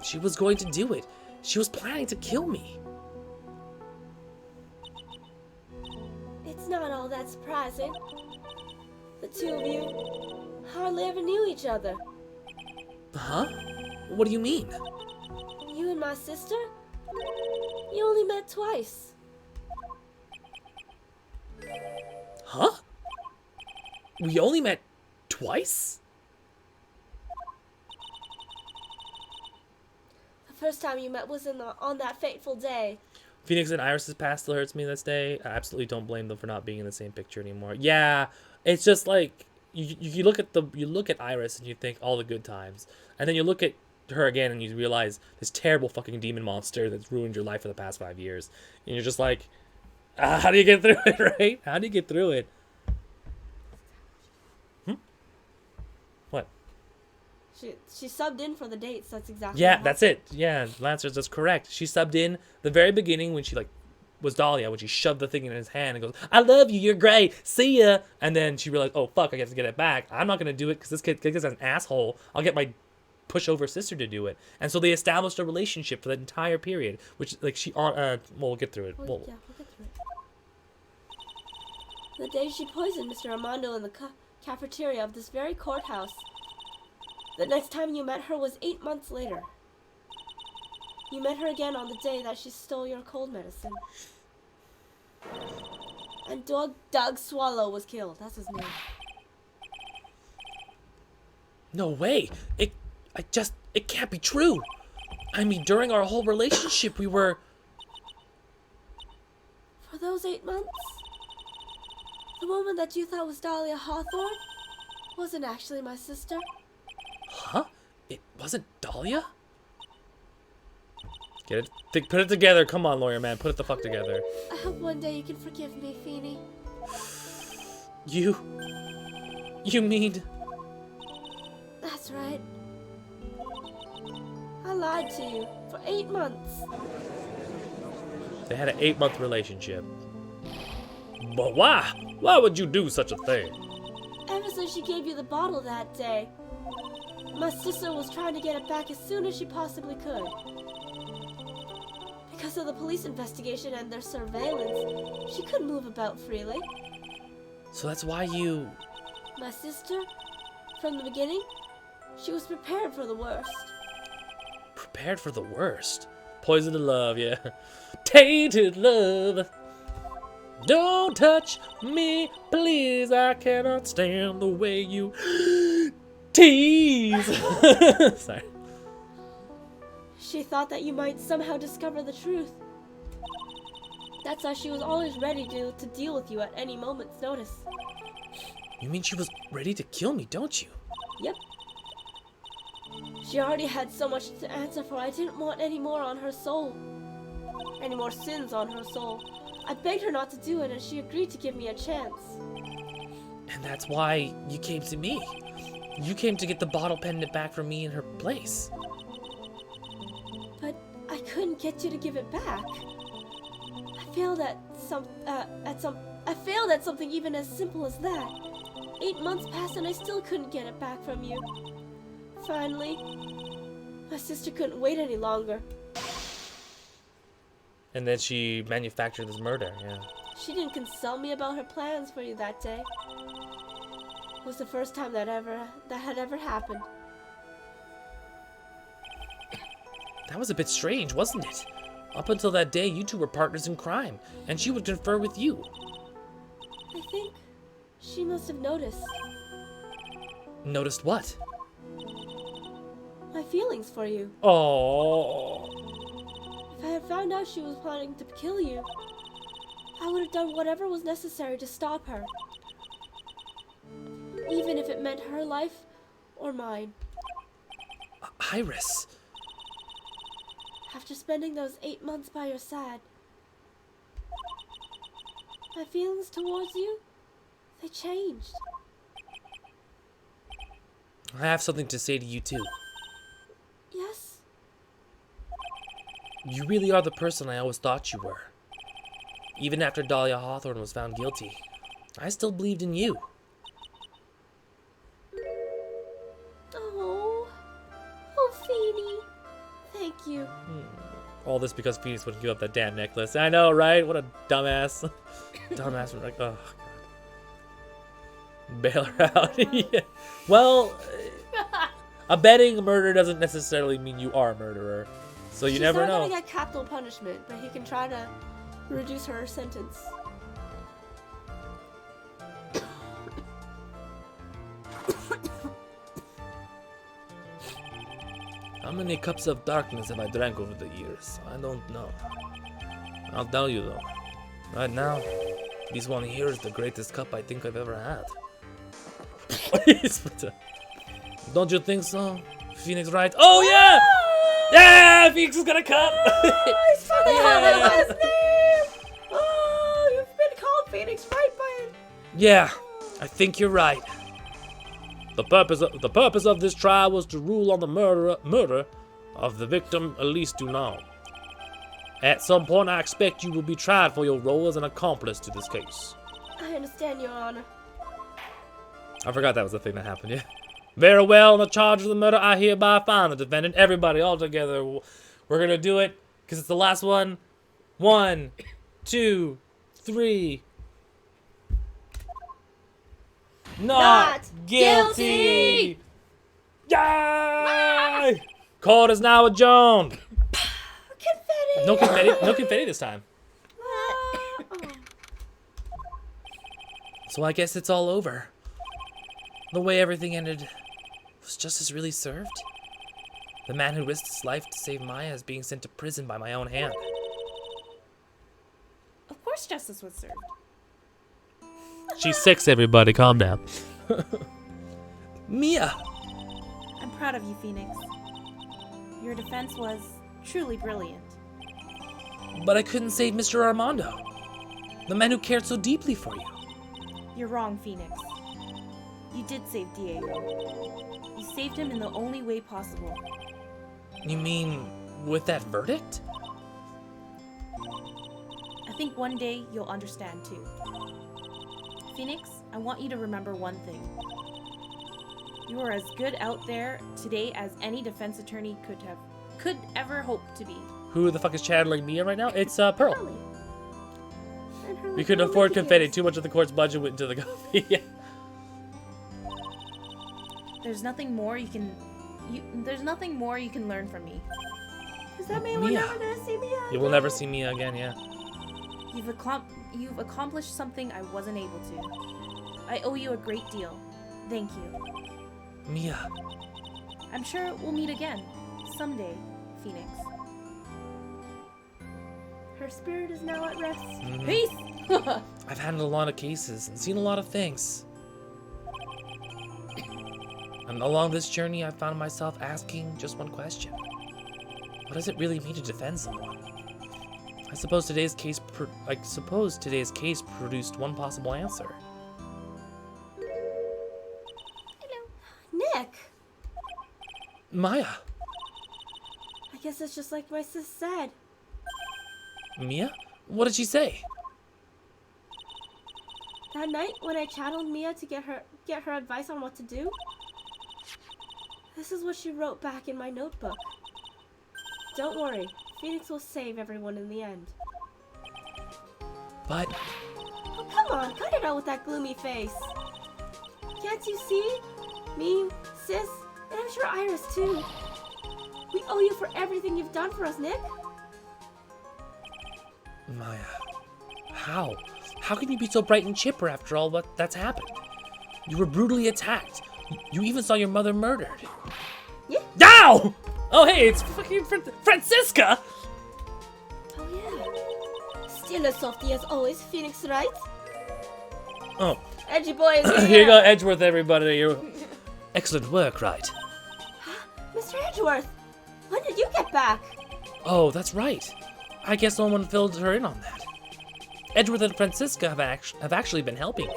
She was going to do it. She was planning to kill me. It's not all that surprising. The two of you hardly ever knew each other. Huh? What do you mean? You and my sister? You only met twice. Huh? We only met twice? The first time you met was on that fateful day. Phoenix and Iris's past still hurts me this day. I absolutely don't blame them for not being in the same picture anymore. Yeah, it's just like you look at Iris and you think all the good times, and then you look at her again and you realize this terrible fucking demon monster that's ruined your life for the past 5 years, and you're just like, how do you get through it, right? How do you get through it? What? She subbed in for the dates. That's exactly. Yeah, what that's it. Yeah, Lancer's that's correct. She subbed in the very beginning when she was Dahlia, when she shoved the thing in his hand and goes, "I love you, you're great, see ya." And then she realized, oh fuck, I have to get it back. I'm not gonna do it because this kid is an asshole. I'll get my pushover sister to do it. And so they established a relationship for that entire period, which we'll get through it. Yeah, we'll get through it. The day she poisoned Mr. Armando in the cafeteria of this very courthouse. The next time you met her was 8 months later. You met her again on the day that she stole your cold medicine. And Doug Swallow was killed. That's his name. No way. It can't be true. I mean, during our whole relationship, we were... For those 8 months, the woman that you thought was Dahlia Hawthorne wasn't actually my sister. Huh? It wasn't Dahlia? Get it? Put it together. Come on, lawyer man. Put it the fuck together. I hope one day you can forgive me, Feeny. You mean... That's right. I lied to you for 8 months. They had an 8-month relationship. But why? Why would you do such a thing? Ever since she gave you the bottle that day, my sister was trying to get it back as soon as she possibly could. Because of the police investigation and their surveillance, she couldn't move about freely. So that's why you... My sister, from the beginning, she was prepared for the worst. Prepared for the worst? Poison to love, yeah. Tainted love. Don't touch me, please. I cannot stand the way you tease. Sorry. She thought that you might somehow discover the truth. That's why she was always ready to deal with you at any moment's notice. You mean she was ready to kill me, don't you? Yep. She already had so much to answer for. I didn't want any more on her soul. Any more sins on her soul. I begged her not to do it, and she agreed to give me a chance. And that's why you came to me. You came to get the bottle pendant back from me in her place. But I couldn't get you to give it back. I failed at something even as simple as that. 8 months passed and I still couldn't get it back from you. Finally, my sister couldn't wait any longer. And then she manufactured this murder, yeah. She didn't consult me about her plans for you that day. It was the first time that had ever happened. That was a bit strange, wasn't it? Up until that day, you two were partners in crime, and she would confer with you. I think she must have noticed Noticed what? my feelings for you. Oh. If I had found out she was planning to kill you, I would have done whatever was necessary to stop her. Even if it meant her life or mine. Iris. After spending those 8 months by your side, my feelings towards you, they changed. I have something to say to you too. Yes? You really are the person I always thought you were. Even after Dahlia Hawthorne was found guilty, I still believed in you. Oh, Feeny. Thank you. All this because Phoenix wouldn't give up that damn necklace. I know, right? What a dumbass. Dumbass. We're like, oh, God. Bail her out. Yeah. Well, abetting a murder doesn't necessarily mean you are a murderer. So you never know. She's not gonna get capital punishment, but he can try to reduce her sentence. How many cups of darkness have I drank over the years? I don't know. I'll tell you though. Right now, this one here is the greatest cup I think I've ever had. Don't you think so? Phoenix, right? Oh yeah! Yeah! Phoenix is gonna cut! It's finally called Yeah. by his name! Oh, you've been called Phoenix right by it. Yeah, I think you're right. The purpose of this trial was to rule on the murder of the victim Elise Dunant. At some point, I expect you will be tried for your role as an accomplice to this case. I understand, Your Honor. I forgot that was the thing that happened, yeah. Very well, on the charge of the murder, I hereby find the defendant. Everybody, all together. We're gonna do it, because it's the last one. 1, 2, 3. Not guilty! Yay! Court is now adjourned. Confetti! No confetti. No confetti this time. Oh. So I guess it's all over. The way everything ended, was justice really served? The man who risked his life to save Maya is being sent to prison by my own hand. Of course justice was served. She's 6, everybody. Calm down. Mia! I'm proud of you, Phoenix. Your defense was truly brilliant. But I couldn't save Mr. Armando. The man who cared so deeply for you. You're wrong, Phoenix. You did save Diego. You saved him in the only way possible. You mean with that verdict? I think one day you'll understand too. Phoenix, I want you to remember one thing. You are as good out there today as any defense attorney could ever hope to be. Who the fuck is channeling Mia right now? It's Pearl. Really? And her We couldn't little afford Mickey confetti. kids. Too much of the court's budget went into the coffee. Yeah. There's nothing more you can learn from me. Does that mean we're Mia. never gonna see Mia? You will never see Mia again, yeah. You've accomplished something I wasn't able to. I owe you a great deal. Thank you. Mia. I'm sure we'll meet again someday, Phoenix. Her spirit is now at rest. Mhm. Peace. I've handled a lot of cases and seen a lot of things. And along this journey, I found myself asking just one question. What does it really mean to defend someone? I suppose today's case produced one possible answer. Nick! Maya. I guess it's just like my sis said. Mia? What did she say? That night when I channeled Mia to get her advice on what to do, this is what she wrote back in my notebook. Don't worry, Phoenix will save everyone in the end. But Oh, come on, cut it out with that gloomy face. Can't you see? Me, sis, and I'm sure Iris too. We owe you for everything you've done for us, Nick. Maya, how? How can you be so bright and chipper after all that's happened? You were brutally attacked. You even saw your mother murdered. Yeah. Ow! Oh, hey, it's fucking Francisca! Oh yeah. Still as softy as always, Phoenix, right? Oh, Edgy boy is here. here you go, Edgeworth, everybody. You're... Excellent work, right? Mr. Edgeworth, when did you get back? Oh, that's right. I guess no one filled her in on that. Edgeworth and Francisca have actually been helping me.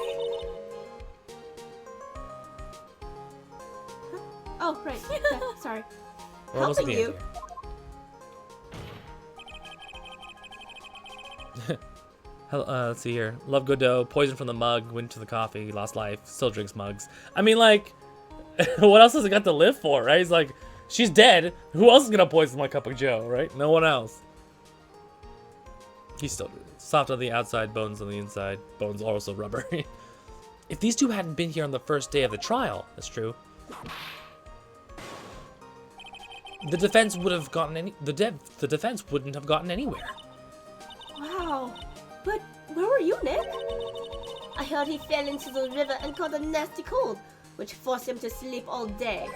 Oh, right. Yeah, sorry. We're almost at the Helping end here. Let's see here. Love Godot, poison from the mug, went to the coffee, lost life, still drinks mugs. I mean, like, what else has it got to live for, right? He's like, she's dead. Who else is gonna poison my cup of joe, right? No one else. He's still soft on the outside, bones on the inside. Bones are also rubber. If these two hadn't been here on the first day of the trial, that's true. The defense would have gotten the defense wouldn't have gotten anywhere. Wow. But where were you, Nick? I heard he fell into the river and caught a nasty cold, which forced him to sleep all day.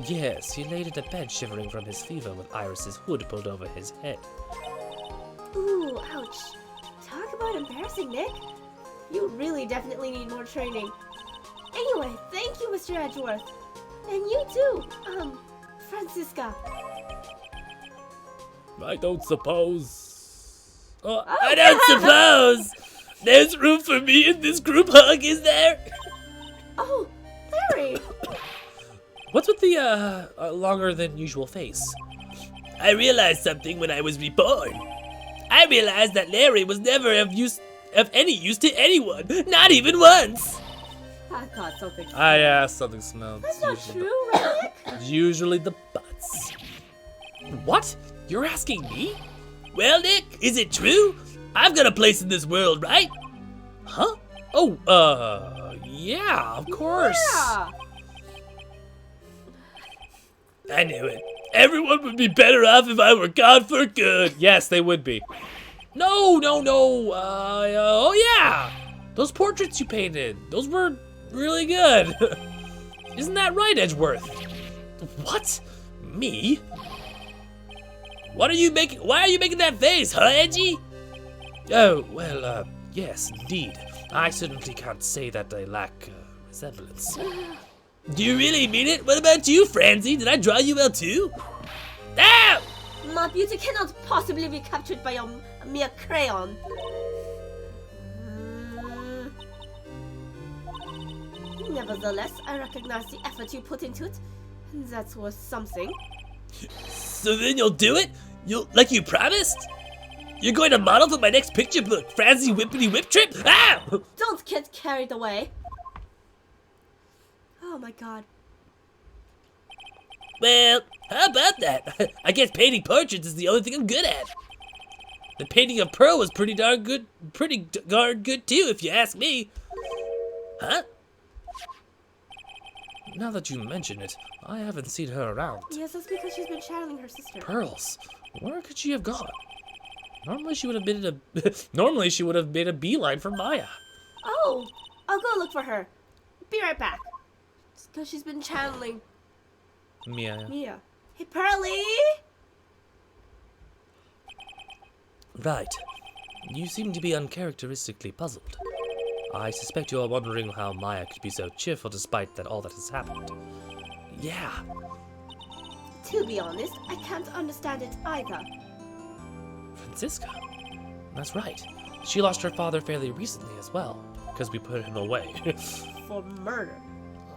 Yes, he laid in a bed shivering from his fever with Iris's hood pulled over his head. Ooh, ouch. Talk about embarrassing, Nick. You really definitely need more training. Anyway, thank you, Mr. Edgeworth. And you too, Francisca. I don't suppose. I don't suppose there's room for me in this group hug, is there? Oh, Larry. What's with the longer than usual face? I realized something when I was reborn. I realized that Larry was never of any use to anyone, not even once. I thought something. Something smelled. That's not true, right, Nick? Usually the butts. What? You're asking me? Well, Nick, is it true? I've got a place in this world, right? Huh? Oh, yeah, of course. Yeah. I knew it. Everyone would be better off if I were gone for good. Yes, they would be. No. Oh, yeah. Those portraits you painted, those were really good. Isn't that right, Edgeworth? What? Me? Why are you making that face, huh, Edgy? Oh, well, yes, indeed. I certainly can't say that I lack resemblance. Do you really mean it? What about you, Francie? Did I draw you well too? Ah! My beauty cannot possibly be captured by a mere crayon. Nevertheless, I recognize the effort you put into it, and that's worth something. So then you'll do it? Like you promised? You're going to model for my next picture book, Francie Whippity Whip Trip? Ah! Don't get carried away. Oh my god. Well, how about that? I guess painting portraits is the only thing I'm good at. The painting of Pearl was pretty darn good too, if you ask me. Huh? Now that you mention it, I haven't seen her around. Yes, that's because she's been channeling her sister. Pearls? Where could she have gone? Normally she would have made a beeline for Maya. Oh, I'll go look for her. Be right back. It's because she's been channeling Mia. Hey, Pearly! Right. You seem to be uncharacteristically puzzled. I suspect you are wondering how Maya could be so cheerful despite all that has happened. Yeah. To be honest, I can't understand it either. Francisca? That's right. She lost her father fairly recently as well, because we put him away. For murder.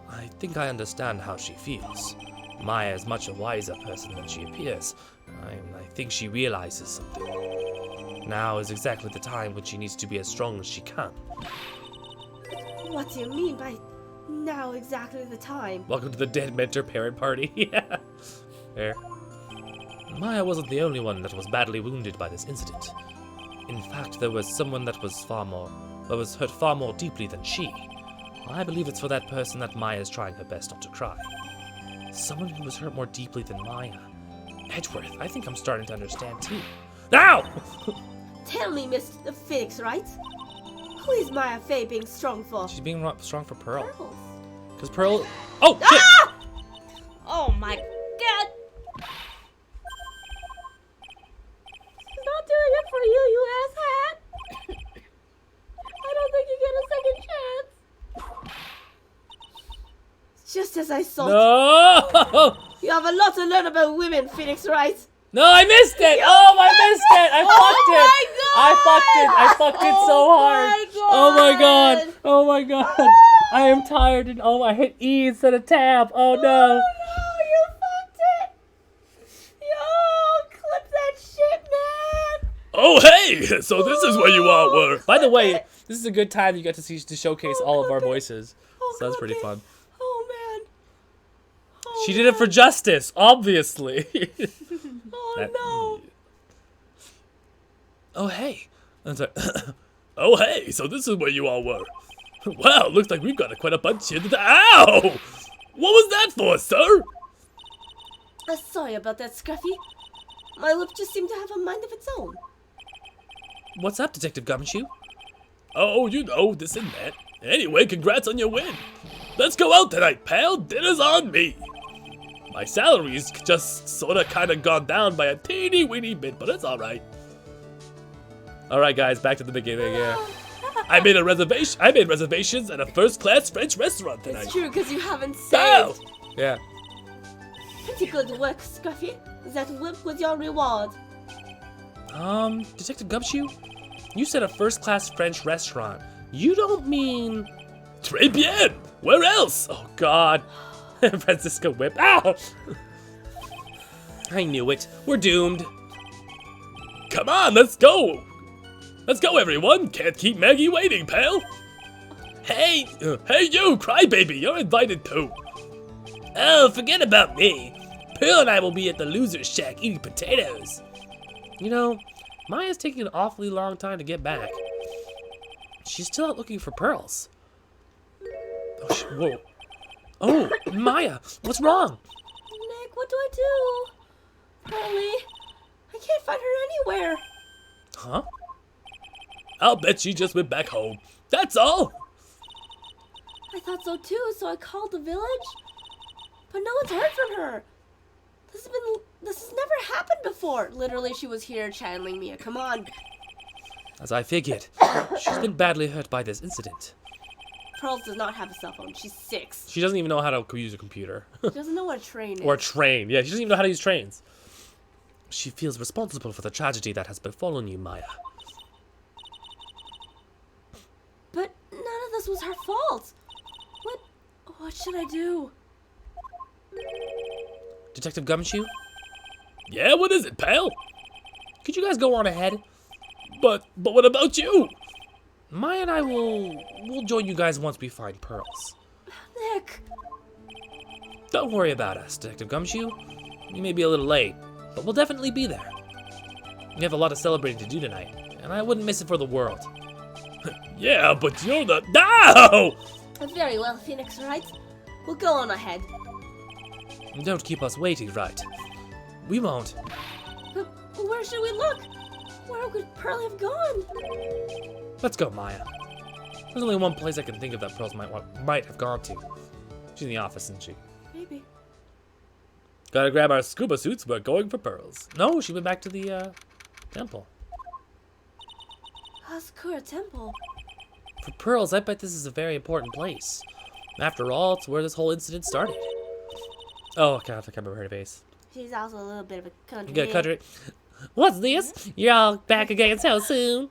I think I understand how she feels. Maya is much a wiser person than she appears. I think she realizes something. Now is exactly the time when she needs to be as strong as she can. What do you mean by now exactly the time? Welcome to the dead mentor parent party. Yeah. There. Maya wasn't the only one that was badly wounded by this incident. In fact, there was someone that was hurt far more deeply than she. I believe it's for that person that Maya is trying her best not to cry. Someone who was hurt more deeply than Maya. Edgeworth, I think I'm starting to understand too. Now! Tell me, Mr. Phoenix, right? Who is Maya Fey being strong for? She's being strong for Pearl. Pearls. Because Pearl... Oh, shit! Ah! Oh my god! She's not doing it for you, you asshat! I don't think you get a second chance. Just as I thought. No! You have a lot to learn about women, Phoenix, right? No, I missed it! Oh, I missed it! I fucked it so hard! Oh my god! Oh my god! I am tired and I hit E instead of tab. Oh no! Oh no, you fucked it! Yo, clip that shit, man! Oh hey! So this is where you all were. By the way, this is a good time you get to showcase all of our voices. So that's pretty fun. Oh man. Oh, She did it for justice, obviously. Oh no. Oh hey. I'm sorry. Oh hey, so this is where you all were. Wow, looks like we've got quite a bunch here. Ow! What was that for, sir? Sorry about that, Scruffy. My lip just seemed to have a mind of its own. What's up, Detective Gumshoe? Oh, you know, this and that. Anyway, congrats on your win. Let's go out tonight, pal. Dinner's on me. My salary's just sorta kinda gone down by a teeny weeny bit, but it's alright. Alright guys, back to the beginning, yeah. I made reservations at a first-class French restaurant tonight. It's true, because you haven't Oh! saved. Yeah. Pretty good work, Scruffy. That whip was your reward. Detective Gumshoe? You said a first-class French restaurant. You don't mean... Très bien! Where else? Oh, God. Francisco Whip. Ow! I knew it. We're doomed. Come on, let's go! Let's go, everyone! Can't keep Maggie waiting, pal! Hey you, crybaby, you're invited too. Oh, forget about me. Pearl and I will be at the loser's shack eating potatoes. You know, Maya's taking an awfully long time to get back. She's still out looking for pearls. Oh, whoa. Oh, Maya, what's wrong? Nick, what do I do? Pearly, I can't find her anywhere. Huh? I'll bet she just went back home. That's all. I thought so too, so I called the village. But no one's heard from her. This has never happened before. Literally, she was here channeling Mia. Come on. As I figured, she's been badly hurt by this incident. Pearls does not have a cell phone. She's 6. She doesn't even know how to use a computer. She doesn't know what a train is. Or a train. Yeah, she doesn't even know how to use trains. She feels responsible for the tragedy that has befallen you, Maya. But none of this was her fault. What should I do? Detective Gumshoe? Yeah, what is it, pal? Could you guys go on ahead? But what about you? Maya and I we'll join you guys once we find pearls. Nick. Don't worry about us, Detective Gumshoe. We may be a little late, but we'll definitely be there. We have a lot of celebrating to do tonight, and I wouldn't miss it for the world. Yeah, but you're the... No! Very well, Phoenix Wright. We'll go on ahead. Don't keep us waiting, right? We won't. But where should we look? Where could Pearl have gone? Let's go, Maya. There's only one place I can think of that Pearls might have gone to. She's in the office, isn't she? Maybe. Gotta grab our scuba suits. We're going for pearls. No, she went back to the temple. Haskura Temple. For pearls, I bet this is a very important place. After all, it's where this whole incident started. Oh, God, I can't remember her face. She's also a little bit of a country. You got a country. What's this? You're all back again so soon.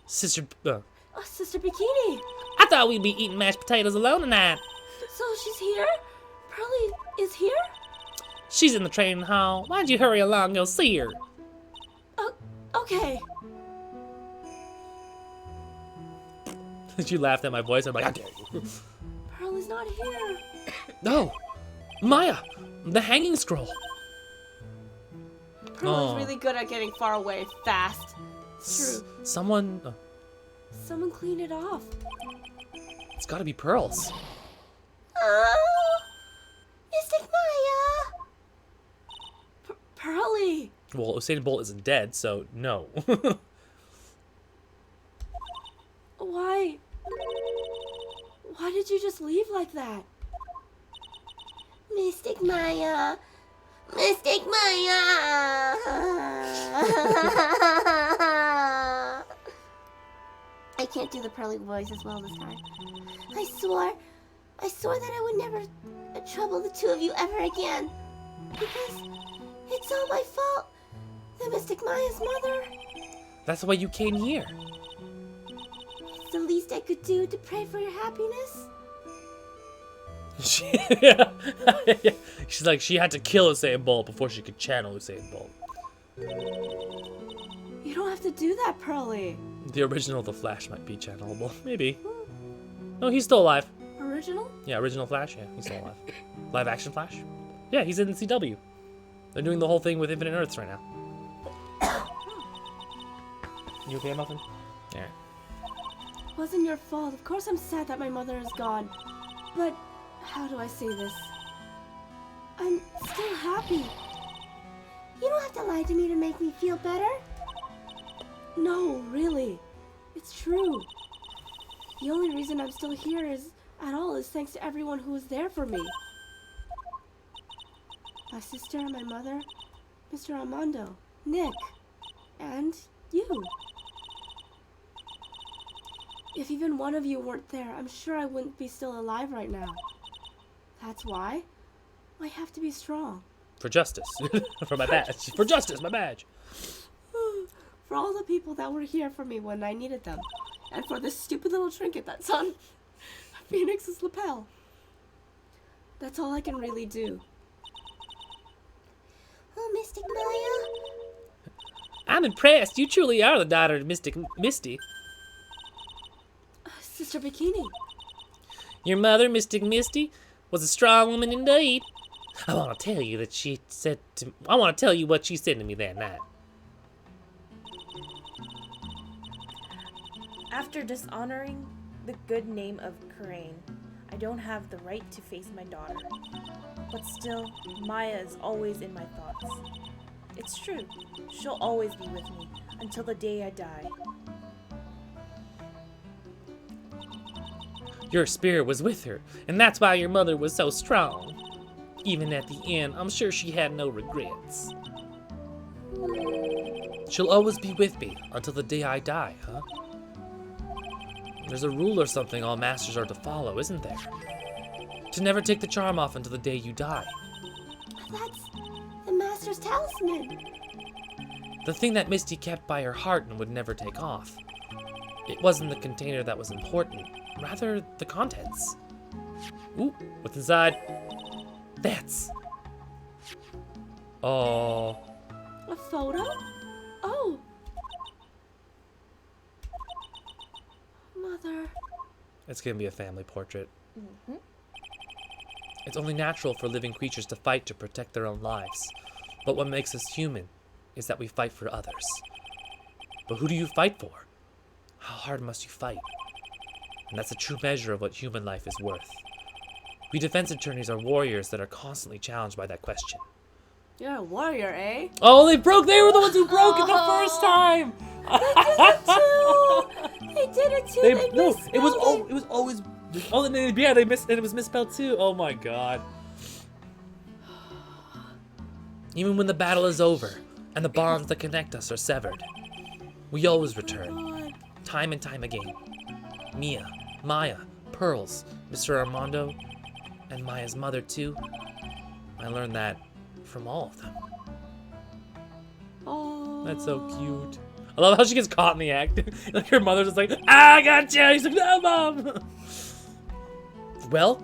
Sister, Oh, Sister Bikini. I thought we'd be eating mashed potatoes alone tonight. So she's here? Pearly is here? She's in the training hall. Why don't you hurry along and go see her? Okay. You laughed at my voice. I'm like, how dare you? Pearly's not here. No, Maya, the hanging scroll. Pearly's Oh. really good at getting far away fast. It's true. Someone, Someone cleaned it off. it's got to be pearls. Oh, Mystic Maya. Pearly. Well, Usain Bolt isn't dead, so no. Why? Why did you just leave like that? Mystic Maya. Mystic Maya. I can't do the Pearly voice as well this time. I swore that I would never trouble the two of you ever again. Because it's all my fault. The Mystic Maya's mother. That's why you came here. It's the least I could do to pray for your happiness. Yeah. She's like, she had to kill Usain Bolt before she could channel Usain Bolt. You don't have to do that, Pearly. The original The Flash might be channelable. Maybe. No, he's still alive. Original? Yeah, original Flash. Yeah, he's still alive. Live action Flash? Yeah, he's in CW. They're doing the whole thing with Infinite Earths right now. You okay, Muffin? Yeah. Wasn't your fault. Of course I'm sad that my mother is gone. But how do I say this? I'm still happy. You don't have to lie to me to make me feel better. No, really. It's true. The only reason I'm still here is thanks to everyone who was there for me. my sister, my mother, Mr. Armando, Nick, and you. If even one of you weren't there, I'm sure I wouldn't be still alive right now. That's why I have to be strong. For justice. For my badge. For justice, my badge. For all the people that were here for me when I needed them. And for this stupid little trinket that's on Phoenix's lapel. That's all I can really do. Oh, Mystic Maya. I'm impressed. You truly are the daughter of Mystic Misty. Sister Bikini. Your mother, Mystic Misty, was a strong woman indeed. I want to tell you what she said to me that night. After dishonoring the good name of Karain, I don't have the right to face my daughter. But still, Maya is always in my thoughts. It's true, she'll always be with me until the day I die. Your spirit was with her, and that's why your mother was so strong. Even at the end, I'm sure she had no regrets. She'll always be with me until the day I die, huh? There's a rule or something all masters are to follow, isn't there? To never take the charm off until the day you die. That's the Master's talisman. The thing that Misty kept by her heart and would never take off. It wasn't the container that was important, rather the contents. Ooh, what's inside? That's... Oh... A photo? Oh. Mother. It's gonna be a family portrait. It's only natural for living creatures to fight to protect their own lives. But what makes us human is that we fight for others. But who do you fight for? How hard must you fight? And that's a true measure of what human life is worth. We defense attorneys are warriors that are constantly challenged by that question. You're a warrior, eh? Oh, they were the ones who broke it the first time! They did it too! It was always... Oh, and it was misspelled too. Oh my god. Even when the battle is over, and the bonds that connect us are severed, we always return. Time and time again. Mia, Maya, Pearls, Mr. Armando, and Maya's mother too. I learned that from all of them. Oh. That's so cute. I love how she gets caught in the act. Like her mother's just like, I got you. He's like, no, Mom. Well,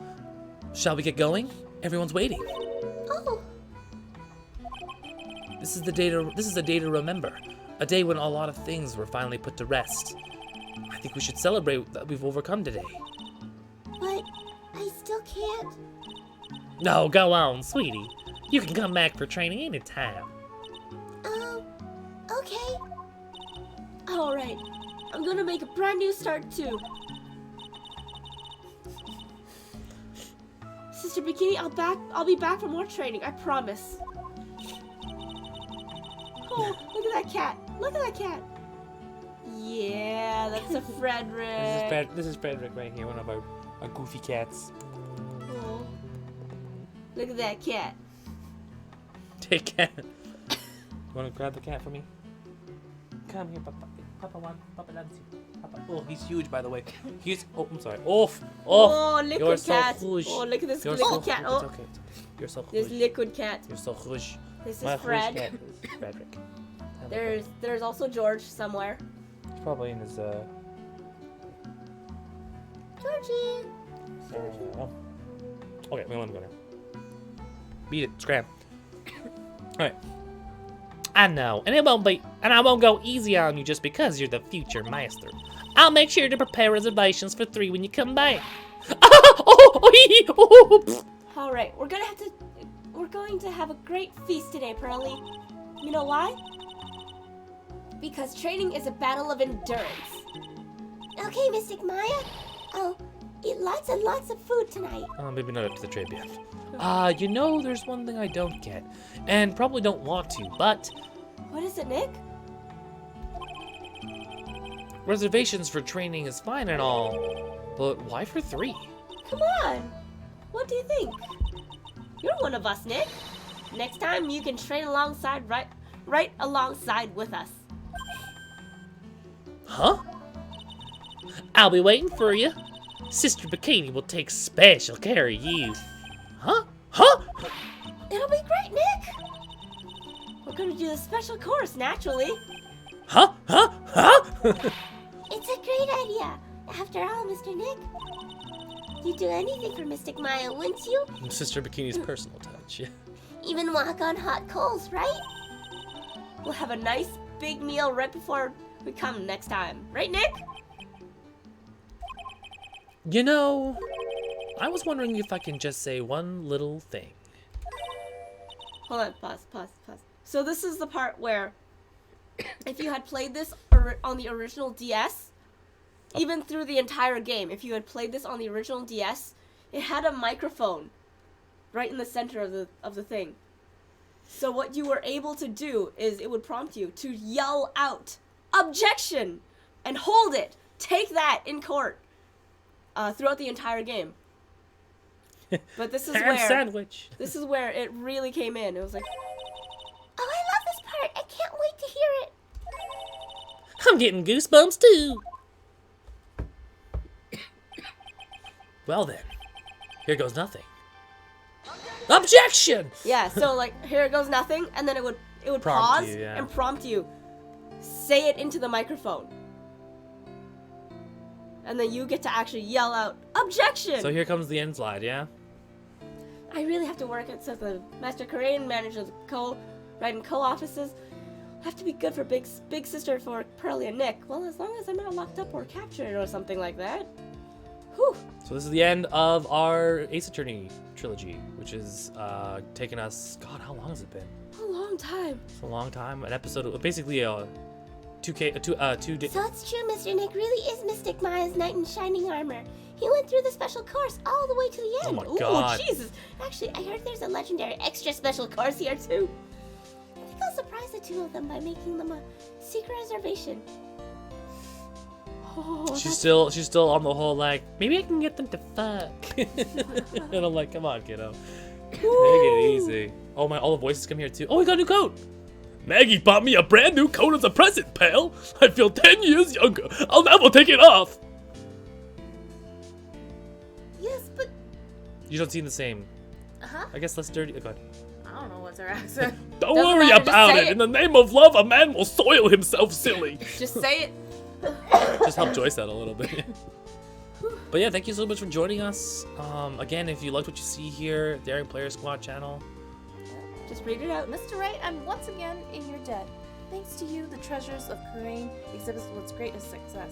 shall we get going? Everyone's waiting. Oh. This is a day to remember. A day when a lot of things were finally put to rest. I think we should celebrate that we've overcome today. But I still can't. No, go on, sweetie. You can come back for training anytime. Okay. Alright. I'm gonna make a brand new start too. Sister Bikini, I'll be back for more training, I promise. Oh, look at that cat. Look at that cat. Yeah, that's a Frederick. This is Frederick right here, one of our goofy cats. Oh. Look at that cat. Take cat. You want to grab the cat for me? Come here, Papa. Papa loves you. Papa. Oh, he's huge, by the way. Oh, I'm sorry. Off. Oh, liquid You're so cat. huge. Oh, look at this You're liquid so cat. It's Oh, okay. You're so this huge. liquid cat. You're so huge. This My is Fred. cat is Frederick. There's also George somewhere. He's probably in his Georgie. Okay, we want to go now. Beat it, scram. Alright. I know, and I won't go easy on you just because you're the future master. I'll make sure to prepare reservations for 3 when you come back. Alright, we're going to have a great feast today, Pearly. You know why? Because training is a battle of endurance. Okay, Mystic Maya. I'll eat lots and lots of food tonight. Maybe not up to the trade yet. You know, there's one thing I don't get, and probably don't want to, but... What is it, Nick? Reservations for training is fine and all, but why for 3? Come on. What do you think? You're one of us, Nick. Next time you can train alongside right alongside with us. Huh? I'll be waiting for you. Sister Bikini will take special care of you. Huh? Huh? It'll be great, Nick. We're gonna do a special course, naturally. Huh? Huh? Huh? It's a great idea. After all, Mr. Nick, you'd do anything for Mystic Maya, wouldn't you? Sister Bikini's personal touch. Even walk on hot coals, right? We'll have a nice big meal right before we come next time. Right, Nick? You know, I was wondering if I can just say one little thing. Hold on, pause. So this is the part where if you had played this on the original DS, even through the entire game, if you had played this on the original DS, it had a microphone right in the center of the thing. So what you were able to do is it would prompt you to yell out, "Objection!" and hold it. Take that in court throughout the entire game. But this is Ham where sandwich. this is where it really came in. It was like, Oh, I love this part. I can't wait to hear it. I'm getting goosebumps too. Well then, here goes nothing. Objection! yeah. So like, here goes nothing, and then it would Prompt pause you, yeah. and prompt you. Say it into the microphone. And then you get to actually yell out, "Objection!" So here comes the end slide, yeah? I really have to work at so the Master Korean managers, right in co-offices. Have to be good for big sister for Pearly and Nick. Well, as long as I'm not locked up or captured or something like that. Whew. So this is the end of our Ace Attorney trilogy, which is taking us, God, how long has it been? A long time. It's a long time. An episode, basically a 2K, two day. So it's true, Mr. Nick really is Mystic Maya's knight in shining armor. He went through the special course all the way to the end. Oh my God. Ooh, Jesus. Actually, I heard there's a legendary extra special course here too. I think I'll surprise the two of them by making them a secret reservation. Oh, She's still on the whole like, maybe I can get them to fuck. And I'm like, come on, kiddo. Take it easy. Oh my, all the voices come here too. Oh, we got a new coat. Maggie bought me a brand new coat as a present, pal. I feel 10 years younger. I'll never take it off. Yes, but You don't seem the same. Uh-huh. I guess less dirty. Go ahead. I don't know what's her accent. Don't Doesn't worry matter, just about say it. it. In the name of love, a man will soil himself silly. Just say it. Just help Joyce out a little bit. But yeah, thank you so much for joining us. Again, if you liked what you see here, Daring Player Squad channel. Just read it out. Mr. Wright, I'm once again in your debt. Thanks to you, the treasures of Korean exhibits was greatest success.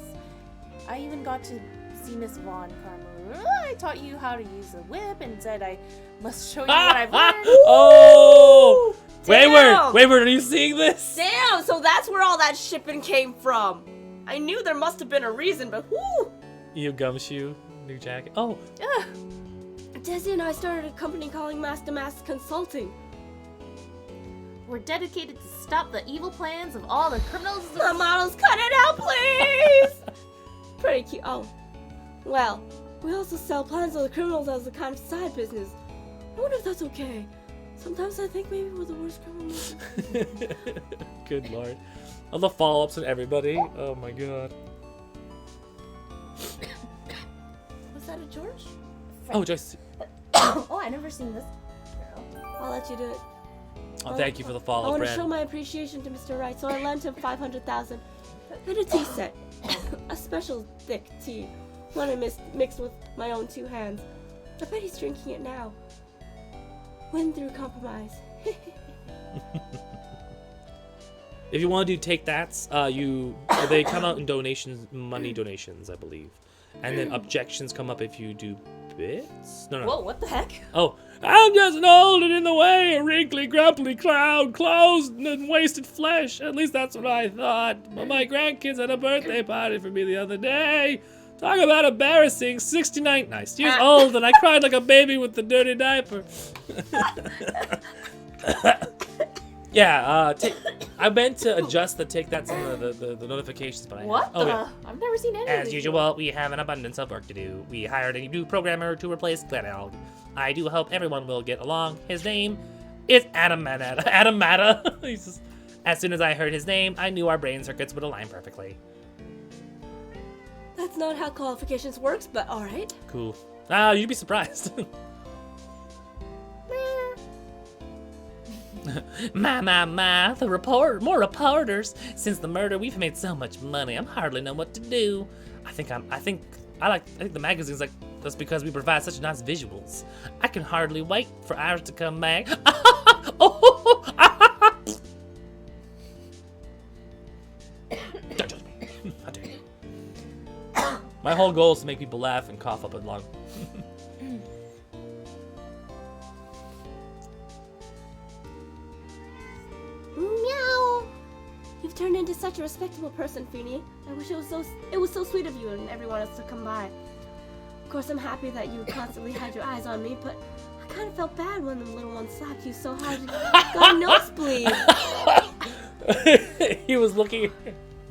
I even got to see Miss Vaughn Carmeru. I taught you how to use a whip and said I must show you what I've learned. Oh! Damn. Wayward, are you seeing this? Damn, so that's where all that shipping came from. I knew there must have been a reason, but whoo! You gumshoe, new jacket. Oh, Ugh. Desi and I started a company calling Mass to Mass Consulting. We're dedicated to stop the evil plans of all the criminals. The models, cut it out, please! Pretty cute. Oh, well, we also sell plans of the criminals as a kind of side business. I wonder if that's okay. Sometimes I think maybe we're the worst criminals. good lord. All the follow-ups and everybody. Oh my god. Was that a George? Oh, Joyce. Oh, I never seen this girl. I'll let you do it. Oh, thank you for the I follow, want to Brad. show my appreciation to Mr. Wright, so I lent him 500,000 and a tea set, a special thick tea, one I mixed with my own 2 hands. I bet he's drinking it now. Win through compromise. If you want to do take that's, they come out in donations, money donations, I believe, and then objections come up if you do bits. No. Whoa, what the heck? Oh, I'm just an old and in the way, a wrinkly, grumpy clown, closed and wasted flesh. At least that's what I thought. But my grandkids had a birthday party for me the other day. Talk about embarrassing. 69 years old, and I cried like a baby with the dirty diaper. Yeah, I meant to adjust the take that's in the notifications, but I What Oh, the? yeah. I've never seen any of As these. usual, we have an abundance of work to do. We hired a new programmer to replace Glenelg. I do hope everyone will get along. His name It's Adamata. Adamata. He's just, as soon as I heard his name, I knew our brain circuits would align perfectly. That's not how qualifications works, but all right. Cool. Ah, you'd be surprised. My, more reporters. Since the murder, we've made so much money, I'm hardly know what to do. I think the magazine's like, that's because we provide such nice visuals. I can hardly wait for ours to come back. Don't judge me. How dare you. My whole goal is to make people laugh and cough up a lung. Meow. You've turned into such a respectable person, Feeny. I wish it was so sweet of you and everyone else to come by. Of course, I'm happy that you constantly had your eyes on me, but I kind of felt bad when the little one slapped you so hard you got a nosebleed. He was looking.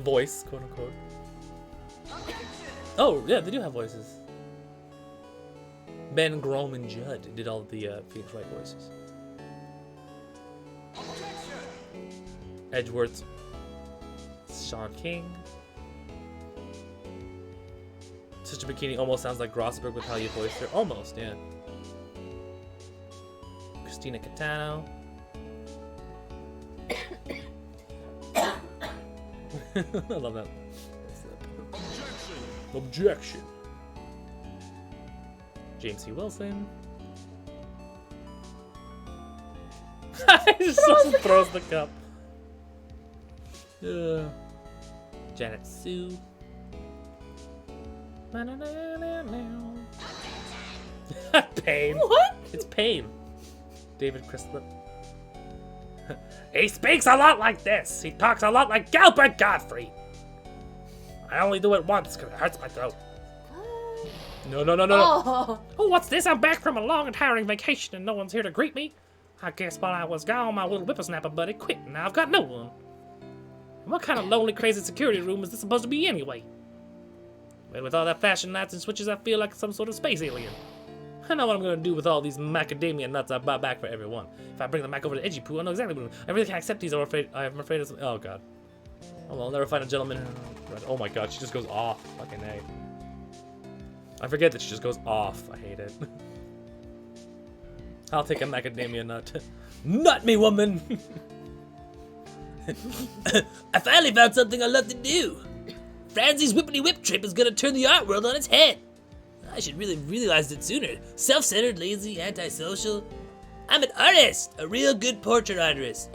Voice, quote unquote. Oh, yeah, they do have voices. Ben, Grom, and Judd did all the Phoenix Wright voices. Edgeworth, Sean King. Sister Bikini almost sounds like Grossberg with how you voiced her. Almost, yeah. Christina Catano. I love that. Objection. James C. Wilson. He just throws the cup. Janet Sue. Pain. What? It's Pain. David Crislip. He speaks a lot like this. He talks a lot like Gilbert Godfrey. I only do it once because it hurts my throat. No. Oh. Oh, what's this? I'm back from a long and tiring vacation and no one's here to greet me. I guess while I was gone, my little whippersnapper buddy quit and now I've got no one. What kind of lonely, crazy security room is this supposed to be anyway? Well, with all that flashing lights and switches, I feel like some sort of space alien. I know what I'm gonna do with all these macadamia nuts I bought back for everyone. If I bring them back over to Edgy Poo, I know exactly what I'm doing. I really can't accept these. I'm afraid of some. Oh god. Oh well, I'll never find a gentleman. Oh my god, she just goes off. Fucking A. I forget that she just goes off. I hate it. I'll take a macadamia nut. Nut me, woman! I finally found something I love to do. Franzie's Whippity Whip trip is gonna turn the art world on its head. I should really realized it sooner. Self-centered, lazy, antisocial. I'm an artist, a real good portrait artist.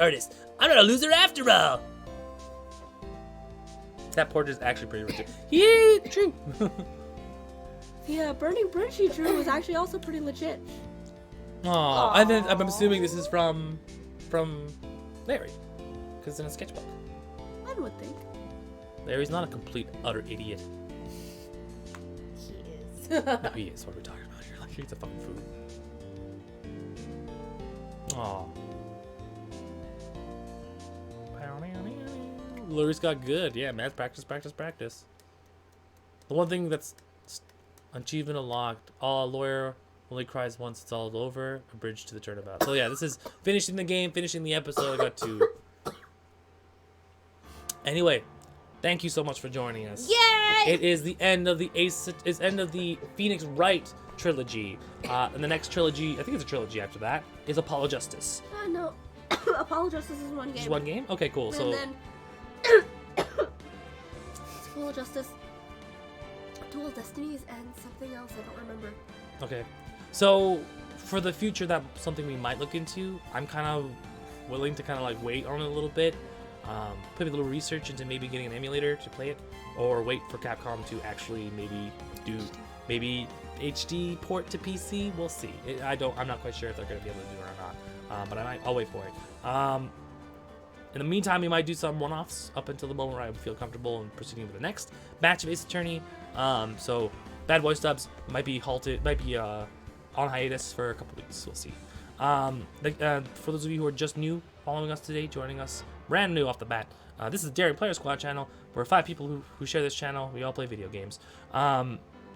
I'm not a loser after all. That portrait is actually pretty ridiculous. Yeah, true. The burning bridge she drew was actually also pretty legit. Aw, I'm assuming this is from Larry, because it's in a sketchbook. One would think. Larry's not a complete, utter idiot. He is. No, he is. What are we talking about here? Like, he eats a fucking food. Aw. Larry's got good. Yeah, math practice. The one thing that's achievement unlocked. A lawyer only cries once it's all over. A bridge to the turnabout. So yeah, this is finishing the game, finishing the episode. I got 2. Anyway, thank you so much for joining us. Yay! It is the end of the Phoenix Wright trilogy. And the next trilogy, I think it's a trilogy after that, is Apollo Justice. No. Apollo Justice is one game. Just one game? Okay, cool. And So then Apollo Justice, Dual Destinies, and something else I don't remember. okay. So for the future, that's something we might look into. I'm kind of willing to kind of like wait on it a little bit. Put a little research into maybe getting an emulator to play it, or wait for Capcom to actually maybe do HD port to PC. We'll see. I'm not quite sure if they're going to be able to do it or not. But I'll wait for it. In the meantime, we might do some one-offs up until the moment where I feel comfortable in proceeding with the next batch of Ace Attorney. So Bad Boy Stubs might be on hiatus for a couple weeks. We'll see. For those of you who are just new, following us today, joining us brand new off the bat, this is the Daring Player Squad channel. We're 5 people who share this channel. We all play video games.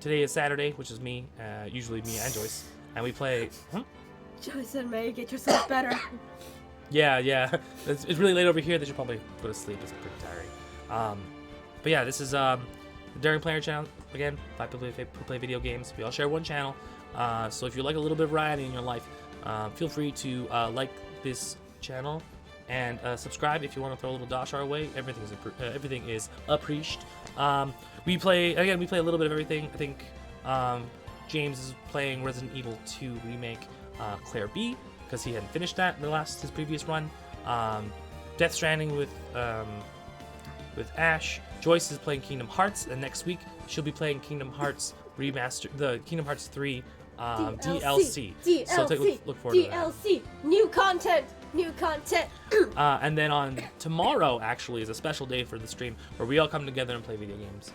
Today is Saturday, which is me, usually me and Joyce, and we play. Joyce and May, get yourself better. Yeah. It's really late over here. They should probably go to sleep. It's pretty tiring. But yeah, this is the Daring Player channel. Again, 5 people who play video games. We all share one channel. So if you like a little bit of variety in your life, feel free to like this channel and subscribe if you want to throw a little dosh our way. Everything is appreciated. We play a little bit of everything. I think James is playing Resident Evil 2 remake Claire B because he hadn't finished that in his previous run. Death Stranding with Ash. Joyce is playing Kingdom Hearts, and next week she'll be playing Kingdom Hearts the Kingdom Hearts 3 DLC. So look forward to that. DLC. New content. And then on tomorrow, actually, is a special day for the stream where we all come together and play video games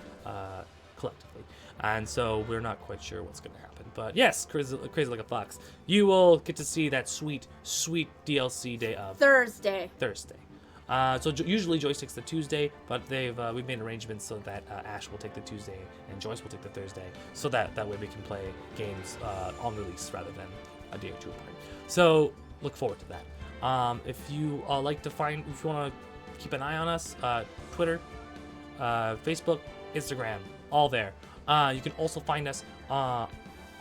collectively. And so we're not quite sure what's going to happen. But yes, crazy like a fox. You will get to see that sweet DLC day of Thursday. So usually Joyce takes the Tuesday, but we've made arrangements so that Ash will take the Tuesday and Joyce will take the Thursday, so that way we can play games on release rather than a day or two apart. So look forward to that. If you if you want to keep an eye on us, Twitter, Facebook, Instagram, all there. You can also find us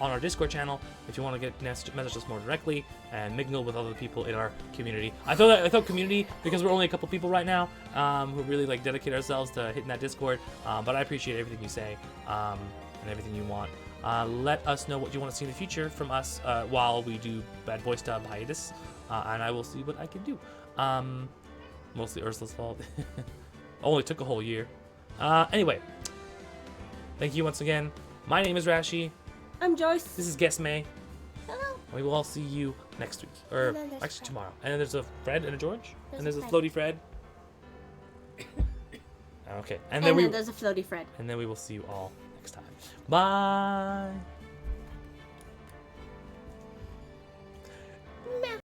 on our Discord channel if you want to message us more directly and mingle with other people in our community. I thought community because we're only a couple people right now who really dedicate ourselves to hitting that Discord. But I appreciate everything you say and everything you want. Let us know what you want to see in the future from us while we do Bad Boy Stub hiatus, and I will see what I can do. Mostly Ursula's fault. Only took a whole year. Anyway, thank you once again. My name is Rashi. I'm Joyce. This is Guess May. Hello. We will all see you next week. Or actually Fred. tomorrow. And then there's a Fred and a George. And there's a Fred. floaty Fred. Okay. And then there's a floaty Fred. And then we will see you all next time. Bye.